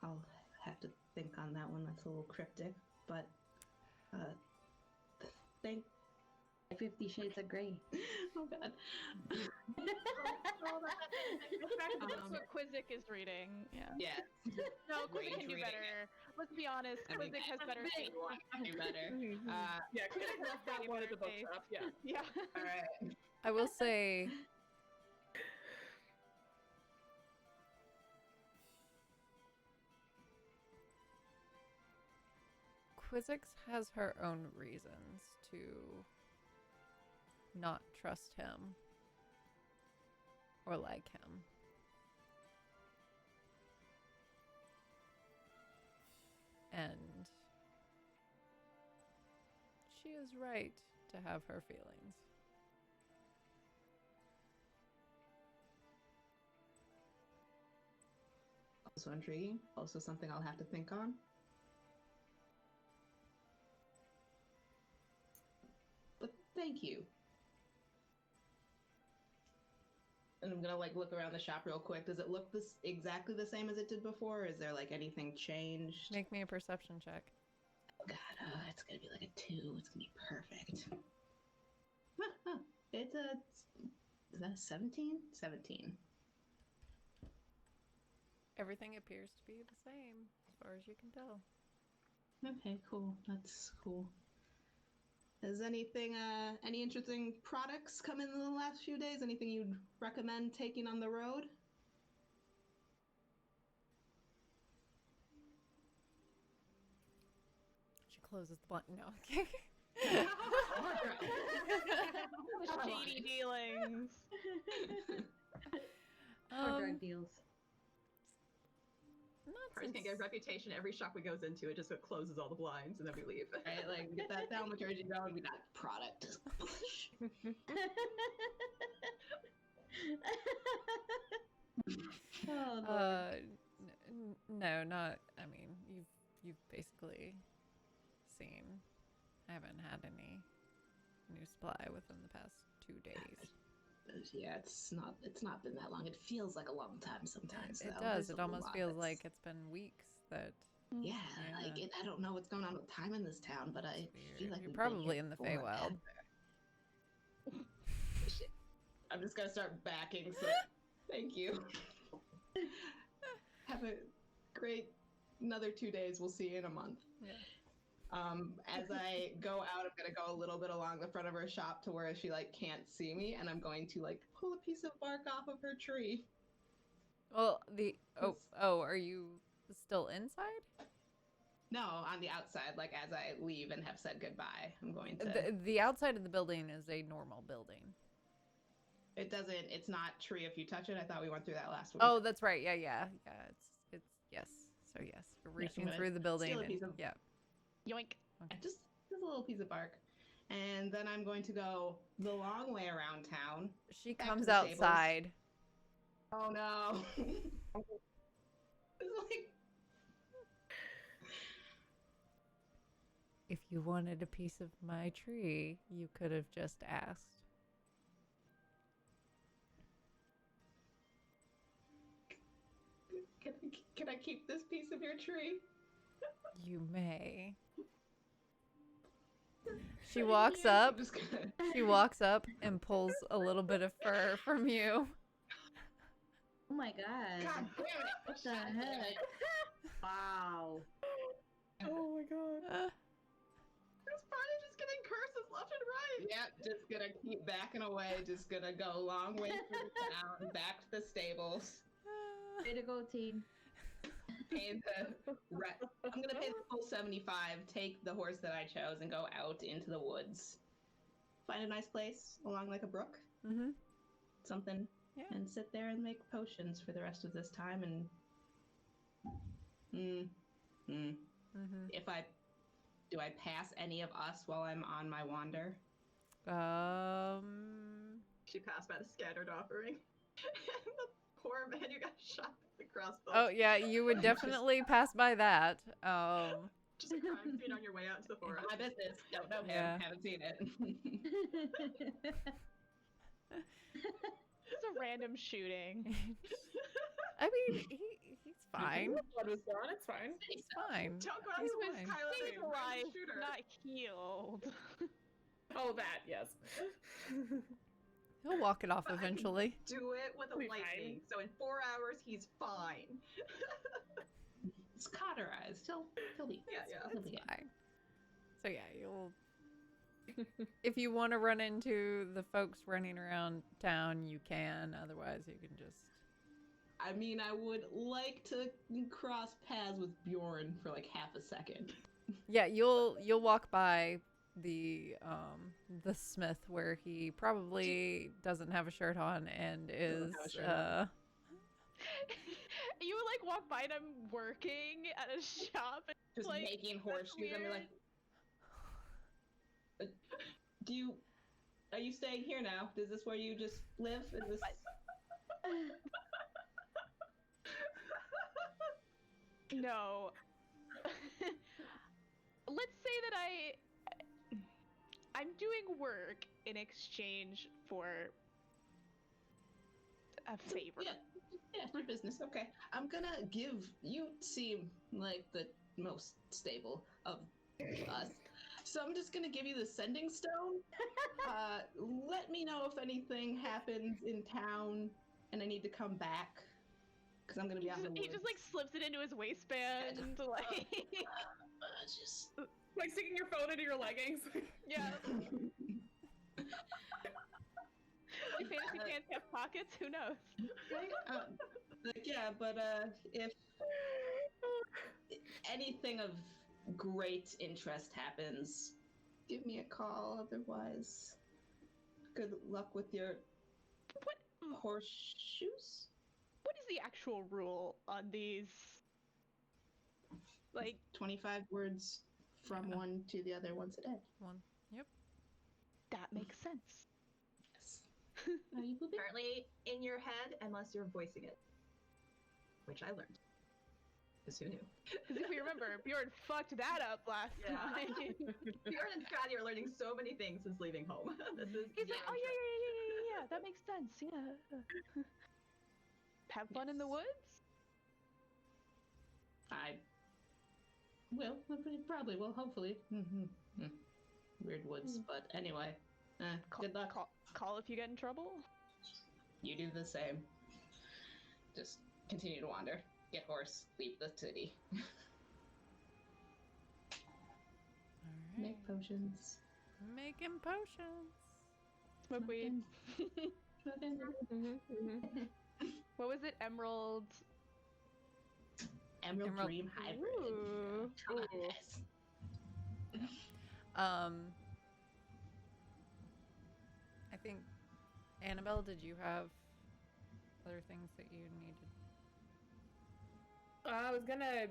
I'll have to think on that one. That's a little cryptic, but thank
50 Shades of Grey.
oh god.
That's what Quizzic is reading. Yeah.
Yeah.
No,
Rage
Quizzic can do
reading
better. Let's be honest,
I mean,
Quizzic has better taste.
do better.
Yeah, could have left that one at the bookshop. Yeah.
Yeah.
All right.
I will say, Quizix has her own reasons to not trust him or like him. And she is right to have her feelings.
Also intriguing. Also something I'll have to think on. But thank you. And I'm gonna like look around the shop real quick. Does it look exactly the same as it did before? Or is there like anything changed?
Make me a perception check.
Oh god, it's gonna be like a 2. It's gonna be perfect. It's a... Is that a 17? 17.
Everything appears to be the same, as far as you can tell.
Okay, cool. That's cool. Has anything, any interesting products come in the last few days? Anything you'd recommend taking on the road?
She closes the button. No, okay.
Shady dealings.
Or drug deals.
Not
Party's gonna get a reputation. Every shop we goes into, it just closes all the blinds and then we leave.
Right, like get that thaumaturgy going. We got product.
Oh, Lord.
No, not. I mean, you've basically seen. I haven't had any new supply within the past 2 days.
Yeah, it's not been that long. It feels like a long time sometimes.
It
though.
does.
There's
It
a
almost
lot
feels
that's-
like it's been weeks that.
Yeah,
Yeah.
like I don't know what's going on with time in this town, but I feel like
You're
we've been
probably
here
in the
forever.
Feywild.
I'm just gonna start backing. So thank you. Have a great another 2 days. We'll see you in a month.
Yeah.
As I go out, I'm gonna go a little bit along the front of her shop to where she like can't see me, and I'm going to like pull a piece of bark off of her tree.
Well, are you still inside?
No, on the outside, like as I leave and have said goodbye, I'm going to.
The outside of the building is a normal building.
It's not tree if you touch it. I thought we went through that last week.
Oh, that's right. Yeah. It's yes. So yes, you're reaching
gonna
through the building.
steal a
And,
piece of-
yeah.
Yoink.
Just a little piece of bark. And then I'm going to go the long way around town.
She
Back to
comes
the stables.
outside.
Oh no. It's like,
If you wanted a piece of my tree, you could have just asked.
can I keep this piece of your tree?
You may. She walks up.
I'm just gonna...
She walks up and pulls a little bit of fur from you.
Oh my god.
God damn it!
What the heck? Wow.
Oh my god.
It's probably just getting curses left and right.
Yep, just gonna keep backing away. Just gonna go a long way through town, back to the stables.
Way to go, team.
Pay I'm gonna pay the full 75. Take the horse that I chose and go out into the woods. Find a nice place along like a brook,
Mm-hmm.
something,
Yeah.
and sit there and make potions for the rest of this time. And
Mm-hmm.
if I do, I pass any of us while I'm on my wander.
She passed by the scattered offering. And the poor man who got shot with the crossbow.
Oh yeah, you would definitely pass by that.
Just a crime scene on your way out to the forest.
My business. Don't know him.
Yeah.
Haven't seen it.
It's a random shooting.
I mean, he's fine.
Blood was gone. It's fine.
He's fine.
Don't go out
He's
the woods,
fine.
Kyla.
He's
He's a
alive,
shooter.
not healed.
Oh, that yes.
He'll walk it off eventually.
Do it with a
He'll be
lightning. So in 4 hours, he's fine.
It's cauterized. He'll be.
Yeah.
He'll be good.
Fine. So yeah, you'll. If you want to run into the folks running around town, you can. Otherwise, you can just.
I mean, I would like to cross paths with Bjorn for like half a second.
Yeah, you'll walk by the smith where he probably doesn't have a shirt on and is
have a shirt on.
You would like walk by and I'm working at a shop and
Just
like,
making
that's
horseshoes. And be like, are you staying here now? Is this where you just live? Is this?
No. Let's say that I'm doing work in exchange for a favor.
Yeah, for business. Okay, I'm gonna give you. Seem like the most stable of us, so I'm just gonna give you the sending stone. Let me know if anything happens in town and I need to come back, because I'm gonna be out in the woods.
He just like slips it into his waistband, like
Just
Like sticking your phone into your leggings.
yeah. Like fantasy pants have pockets. Who knows?
yeah, but if anything of great interest happens, give me a call. Otherwise, good luck with your horseshoes.
What is the actual rule on these? Like
25 words from one to the other once a day.
One. Yep.
that makes sense.
Yes. Are you pooping?
Apparently in your head, unless you're voicing it. Which I learned. Because who knew?
Because if we remember, Bjorn fucked that up last
Yeah.
time.
Bjorn and Scotty are learning so many things since leaving home. This is
He's like, oh yeah, that makes sense. Yeah. Have fun in the woods.
I will. Probably will. Hopefully. Weird woods, but anyway. Good luck.
Call if you get in trouble.
You do the same. Just continue to wander. Get horse. Leave the city.
All right.
Make potions.
Making potions.
Smoke weed. What was it? Emerald.
Emerald Dream Hybrid.
Ooh.
Yes.
I think Annabelle, did you have other things that you needed?
I was gonna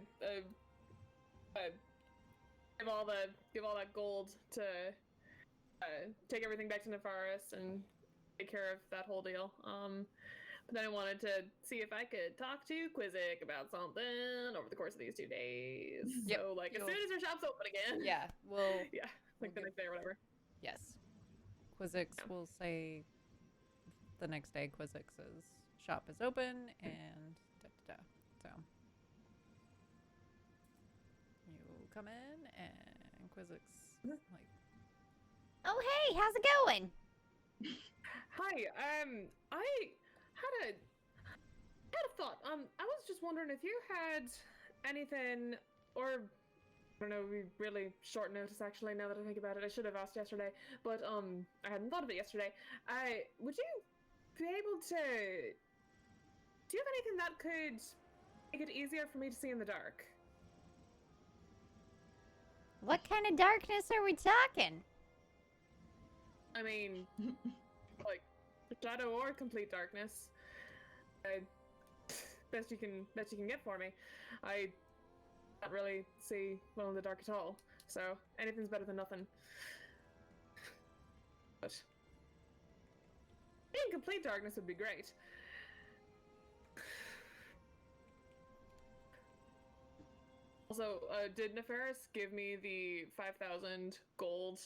give all that gold to take everything back to Nefaris and take care of that whole deal. But then I wanted to see if I could talk to Quizzic about something over the course of these 2 days.
Yep.
So like as soon as our shop's open again.
Yeah, we'll
Yeah, like the next day or whatever.
yes. Quizzix will say the next day Quizzix's shop is open and da da da. So come in, and Quizzix like,
Oh, hey, how's it going?
Hi. I had a thought. I was just wondering if you had anything, or I don't know, we really short notice actually. Now that I think about it, I should have asked yesterday, but I hadn't thought of it yesterday. Would you be able to? Do you have anything that could make it easier for me to see in the dark?
What kind of darkness are we talking?
I mean, like shadow or complete darkness. Best you can get for me. I can't really see well in the dark at all, so anything's better than nothing. But being complete darkness would be great. Also, did Nefaris give me the 5,000 gold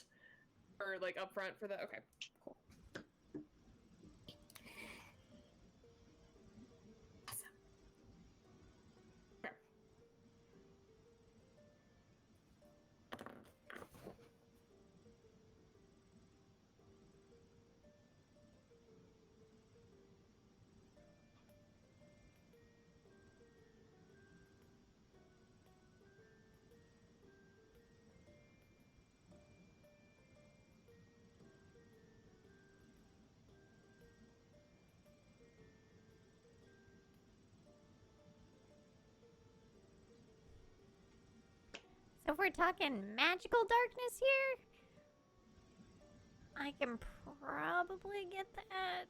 or like upfront for that? Okay, cool. Awesome. Okay.
So if we're talking magical darkness here, I can probably get that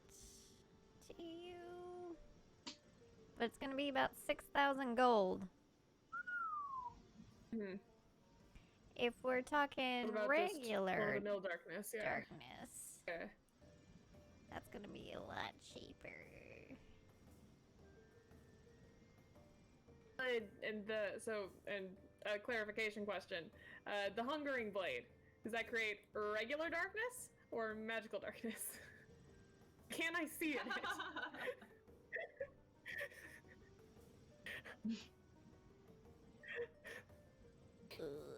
to you. But it's gonna be about 6,000 gold.
Hmm.
If we're talking
What about
regular
just run-of-the-mill darkness? Yeah.
darkness,
Okay.
that's gonna be a lot cheaper.
And a clarification question: the Hungering Blade, does that create regular darkness or magical darkness? Can I see it?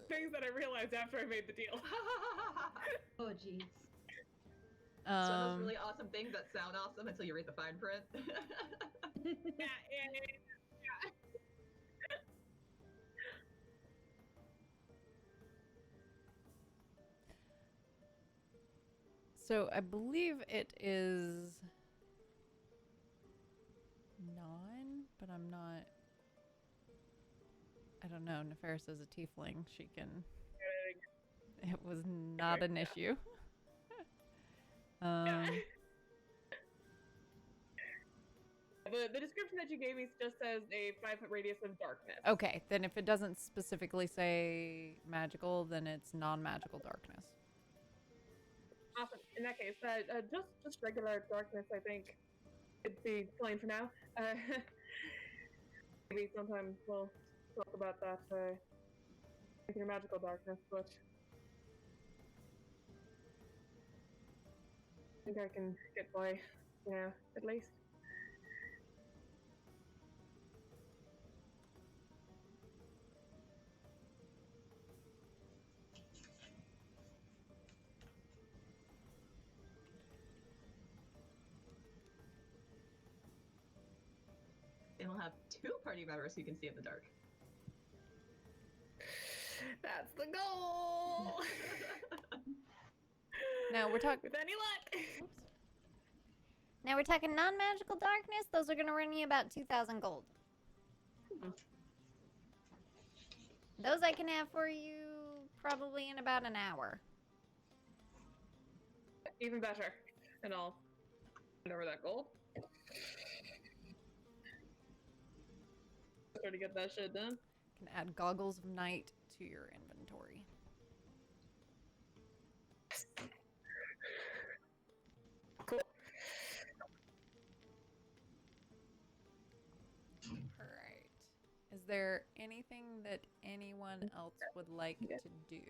Things that I realized after I made the deal.
Oh, jeez.
It's one of those really awesome things that sound awesome until you read the fine print.
Yeah.
So I believe it is 9, but I'm not. I don't know. Nefaris is a tiefling. She can. It was not an issue.
The description that you gave me just says a 5-foot radius of darkness.
Okay, then if it doesn't specifically say magical, then it's non-magical darkness.
Awesome. In that case, just regular darkness, I think, it'd be fine for now. Maybe sometime we'll talk about that, your magical darkness, but I think I can get by, yeah, at least.
They will have 2 party members who can see in the dark.
That's the goal!
Now we're talking.
With any luck!
Oops.
Now we're talking non-magical darkness. Those are gonna run you about 2,000 gold. Those I can have for you probably in about an hour.
Even better. And I'll hand over that gold. Try to get that shit done.
Can add goggles of night to your inventory.
Cool.
Alright. Is there anything that anyone else would like to do?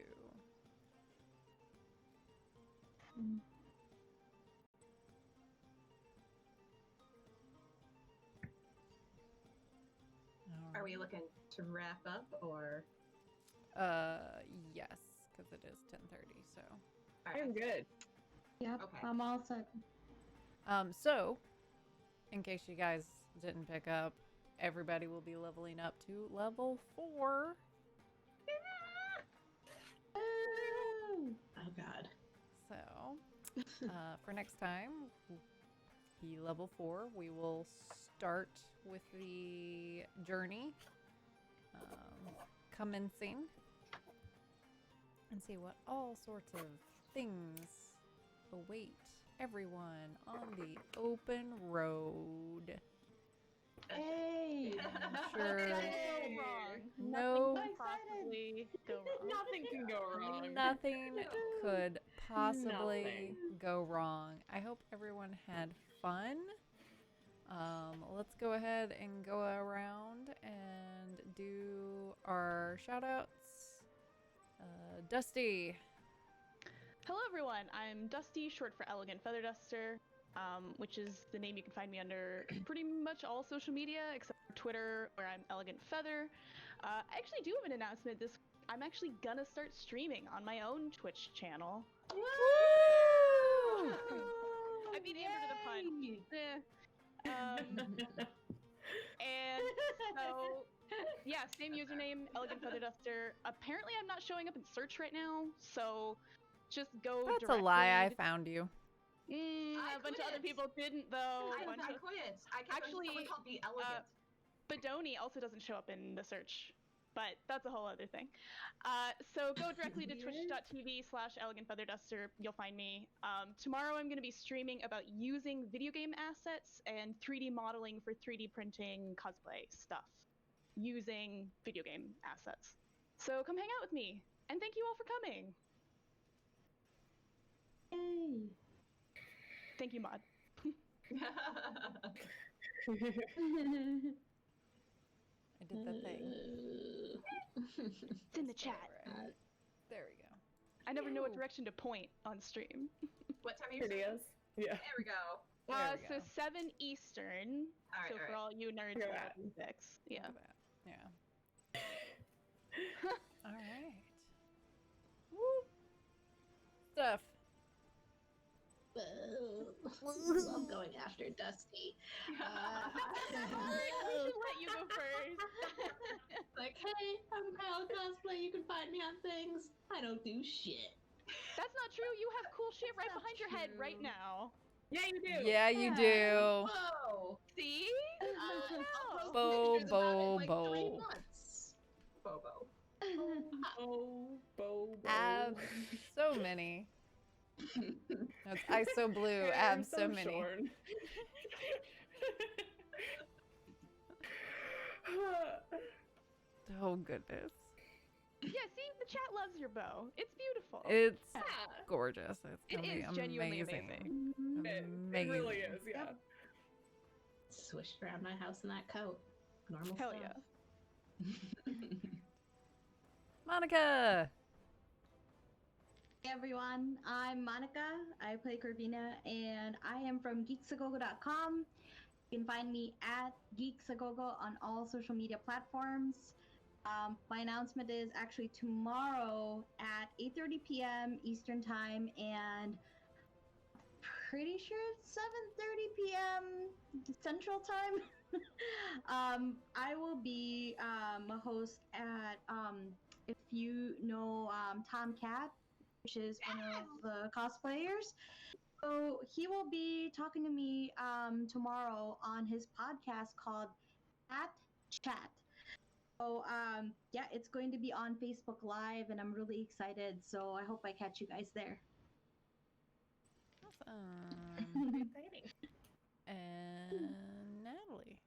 Are we looking to wrap up or?
Yes, because it is 10:30. So,
I'm good.
Yep,
Okay.
I'm all set.
so in case you guys didn't pick up, everybody will be leveling up to level 4.
Oh God.
So, for next time, be level 4. We will start with the journey commencing and see what all sorts of things await everyone on the open road.
Hey!
Sure.
Nothing can go wrong.
No,
Nothing can possibly go wrong.
Nothing can go wrong.
nothing could possibly
Nothing.
go wrong. I hope everyone had fun. Let's go ahead and go around and do our shout outs. Dusty.
Hello everyone, I'm Dusty, short for Elegant Feather Duster, which is the name you can find me under pretty much all social media except for Twitter, where I'm Elegant Feather. I actually do have an announcement this week. I'm actually gonna start streaming on my own Twitch channel.
Woo!
I beat Amber to the punch. And so, yeah, same username, Elegant Feather Duster. Apparently I'm not showing up in search right now, so just go
That's
directly
a lie. I found you.
A bunch of other
couldn't.
people didn't, though.
I
A bunch of...
couldn't. I kept
Actually,
someone called the Elegant.
Bedoni also doesn't show up in the search, but that's a whole other thing. So go directly to twitch.tv/elegantfeatherduster. You'll find me. Tomorrow I'm going to be streaming about using video game assets and 3D modeling for 3D printing cosplay stuff using video game assets. So come hang out with me, and thank you all for coming.
Hey!
Thank you, Maud.
I did the thing.
It's in the chat.
Alright. There we go.
I never know what direction to point on stream.
What time are you
Here it
streaming?
is. Yeah.
There we go.
There we
So
go.
7 Eastern.
All right,
So
all
for
right.
all you nerds,
Look
it'll
at
be 6. Yeah.
Look at that. Yeah. All right. Woo. Stuff.
Love going after Dusty.
We should let you go first.
Like, hey, I'm Kyle Cosplay. You can find me on things. I don't do shit.
That's not true. You have cool shit right
That's
behind your head right
true.
now.
Yeah, you do.
Yeah, you do.
Whoa.
See?
I'll
Bo,
post pictures about it in
bo,
like
bo.
3 months.
Bobo.
Bo.
So many. That's ISO blue. Abs so many.
Shorn.
Oh goodness.
Yeah, see? The chat loves your bow. It's beautiful.
It's
Yeah.
gorgeous. It's
It
gonna be
is genuinely
amazing.
It really is, yeah.
Swished around my house in that coat. Normal
Hell
stuff.
yeah.
Monica.
Hey everyone, I'm Monica. I play Corvina, and I am from geeksagogo.com. You can find me at geeksagogo on all social media platforms. My announcement is actually tomorrow at 8:30 p.m. Eastern Time, and pretty sure it's 7:30 p.m. Central Time. I will be a host at, if you know Tom Cat, which is one of the cosplayers. So he will be talking to me tomorrow on his podcast called At Chat. So yeah, it's going to be on Facebook Live, and I'm really excited. So I hope I catch you guys there.
Awesome.
Exciting.
And Natalie.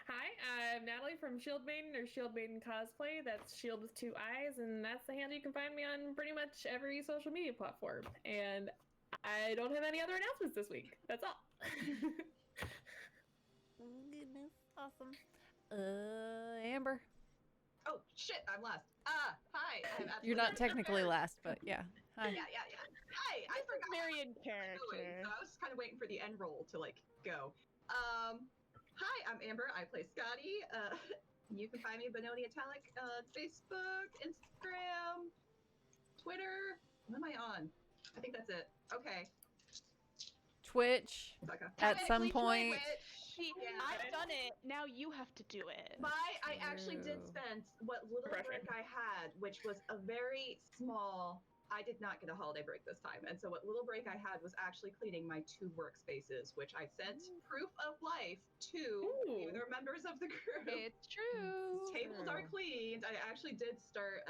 Hi, I'm Natalie from Shield Maiden or Shield Maiden Cosplay. That's Shield with 2 eyes, and that's the handle you can find me on pretty much every social media platform. And I don't have any other announcements this week. That's all.
Goodness. Awesome. Amber.
Oh shit, I'm last. Hi.
You're not technically last, but yeah. Hi.
Yeah. Hi. I forgot.
Very in
So
character.
I was just kind of waiting for the end roll to like go. Hi, I'm Amber. I play Scotty. You can find me Benoni Italic, Facebook, Instagram, Twitter. What am I on? I think that's it. Okay.
Twitch at some point.
I've done it. Now you have to do it.
I actually did spend what little break I had, which was a very small. I did not get a holiday break this time, and so what little break I had was actually cleaning my 2 workspaces, which I sent proof of life to the other members of the group.
It's true.
Tables are cleaned. I actually did start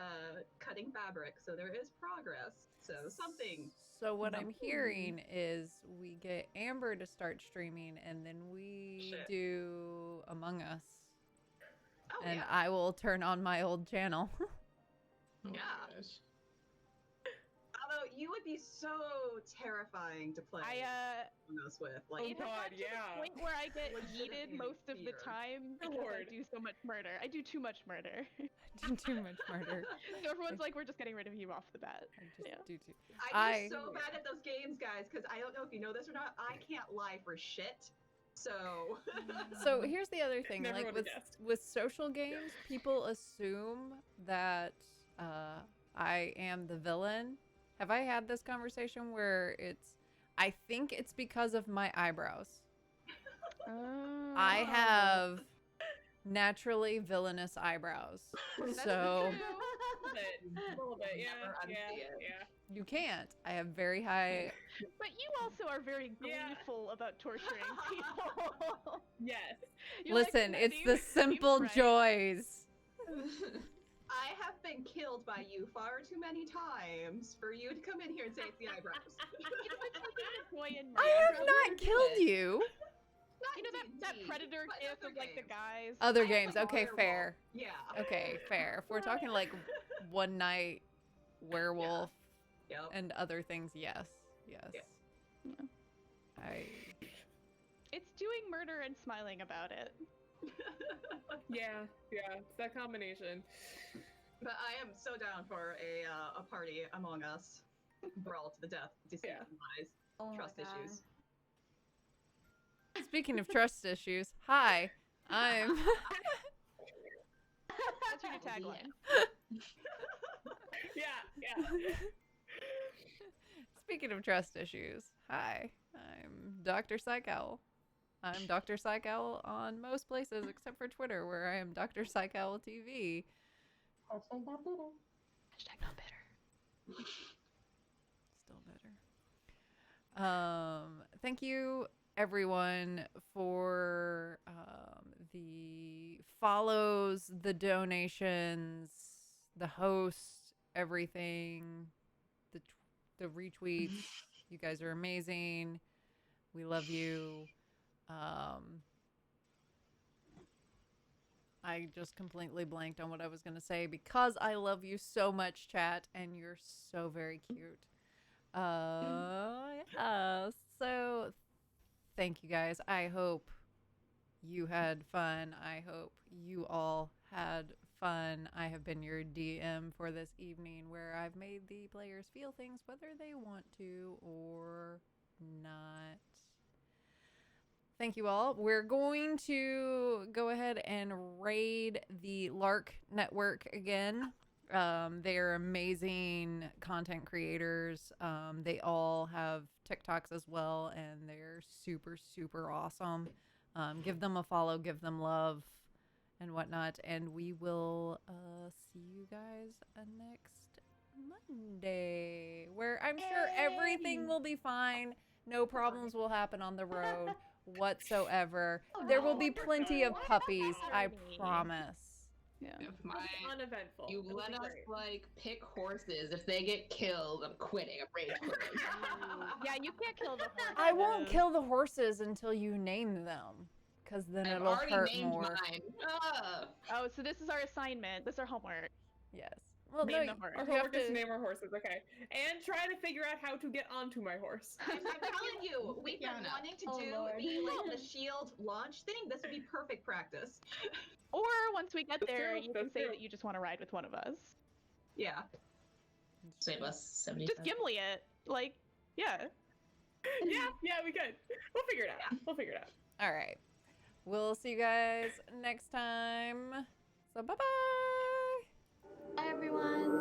cutting fabric, so there is progress. So something.
So what I'm hearing is we get Amber to start streaming, and then we do Among Us.
Oh,
And
yeah.
I will turn on my old channel.
Yeah. Although you would be so terrifying to play Among Us with. Like,
It has got to the point where I get
Legitimately
yeeted most of the
fear.
time because I do so much murder. I do too much murder.
do too much murder.
So everyone's like, we're just getting rid of you off the bat.
I just do too.
I'm so bad at those games, guys, because I don't know if you know this or not. I can't lie for shit.
So here's the other thing,
Never
like
would've guessed.
with social games, people assume that I am the villain. Have I had this conversation where I think it's because of my eyebrows. I have naturally villainous eyebrows. So
A little bit, yeah.
you can't. I have very high.
But you also are very gleeful about torturing people.
Yes.
You're like,
Listen, it's
"Betty,
the
you
simple
right."
joys.
I have been killed by you far too many times for you to come in here and say it's the eyebrows.
I have not killed you.
You know that Predator gif of like the guys?
Other games, okay,
Firewall.
fair.
Yeah.
Okay, fair. If we're talking like one night werewolf
Yep.
and other things, yes.
Yeah.
It's doing murder and smiling about it.
Yeah, it's that combination.
But I am so down for a party among us. Brawl to the death. Decentralized. Trust issues.
Speaking of trust issues, hi, I'm
That's your new tagline.
Yeah.
Speaking of trust issues, hi, I'm Dr. Psychowl. I'm Dr. Psychowl on most places except for Twitter, where I am Dr. Psychowl TV.
Hashtag not bitter.
Hashtag not bitter.
Still better. Thank you everyone for the follows, the donations, the hosts, everything, the retweets. You guys are amazing. We love you. I just completely blanked on what I was going to say because I love you so much, chat, and you're so very cute. Yeah. So thank you guys. I hope you had fun. I hope you all had fun. I have been your DM for this evening, where I've made the players feel things whether they want to or not. Thank you all. We're going to go ahead and raid the Lark Network again. They are amazing content creators. They all have TikToks as well, and they're super, super awesome. Give them a follow, give them love, and whatnot. And we will see you guys next Monday, where I'm sure everything will be fine. No problems will happen on the road whatsoever. There will be plenty of puppies, I promise.
Yeah.
Uneventful.
You let us like pick horses. If they get killed, I'm quitting. I'm rage quitting.
Yeah, you can't kill the horse.
I won't kill the horses until you name them, because then
I've
it'll
already
hurt
named
more.
mine.
Oh, so this is our assignment. This is our homework.
Yes. Well,
Name
no,
the horse.
Our
you have
homework is to
to.
name our horses, okay. And try to figure out how to get onto my horse.
I'm telling you, we've been
Fiona.
wanting to
Oh,
do
Lord.
the shield launch thing. This would be perfect practice.
Or once we get
That's
there,
true,
you can
that's
say
true.
that you just want to ride with one of us.
Yeah.
Save us 70.
Just Gimli it. Like, yeah.
yeah, we could. We'll figure it out. We'll figure it out.
All right. We'll see you guys next time. So bye-bye!
Bye, everyone.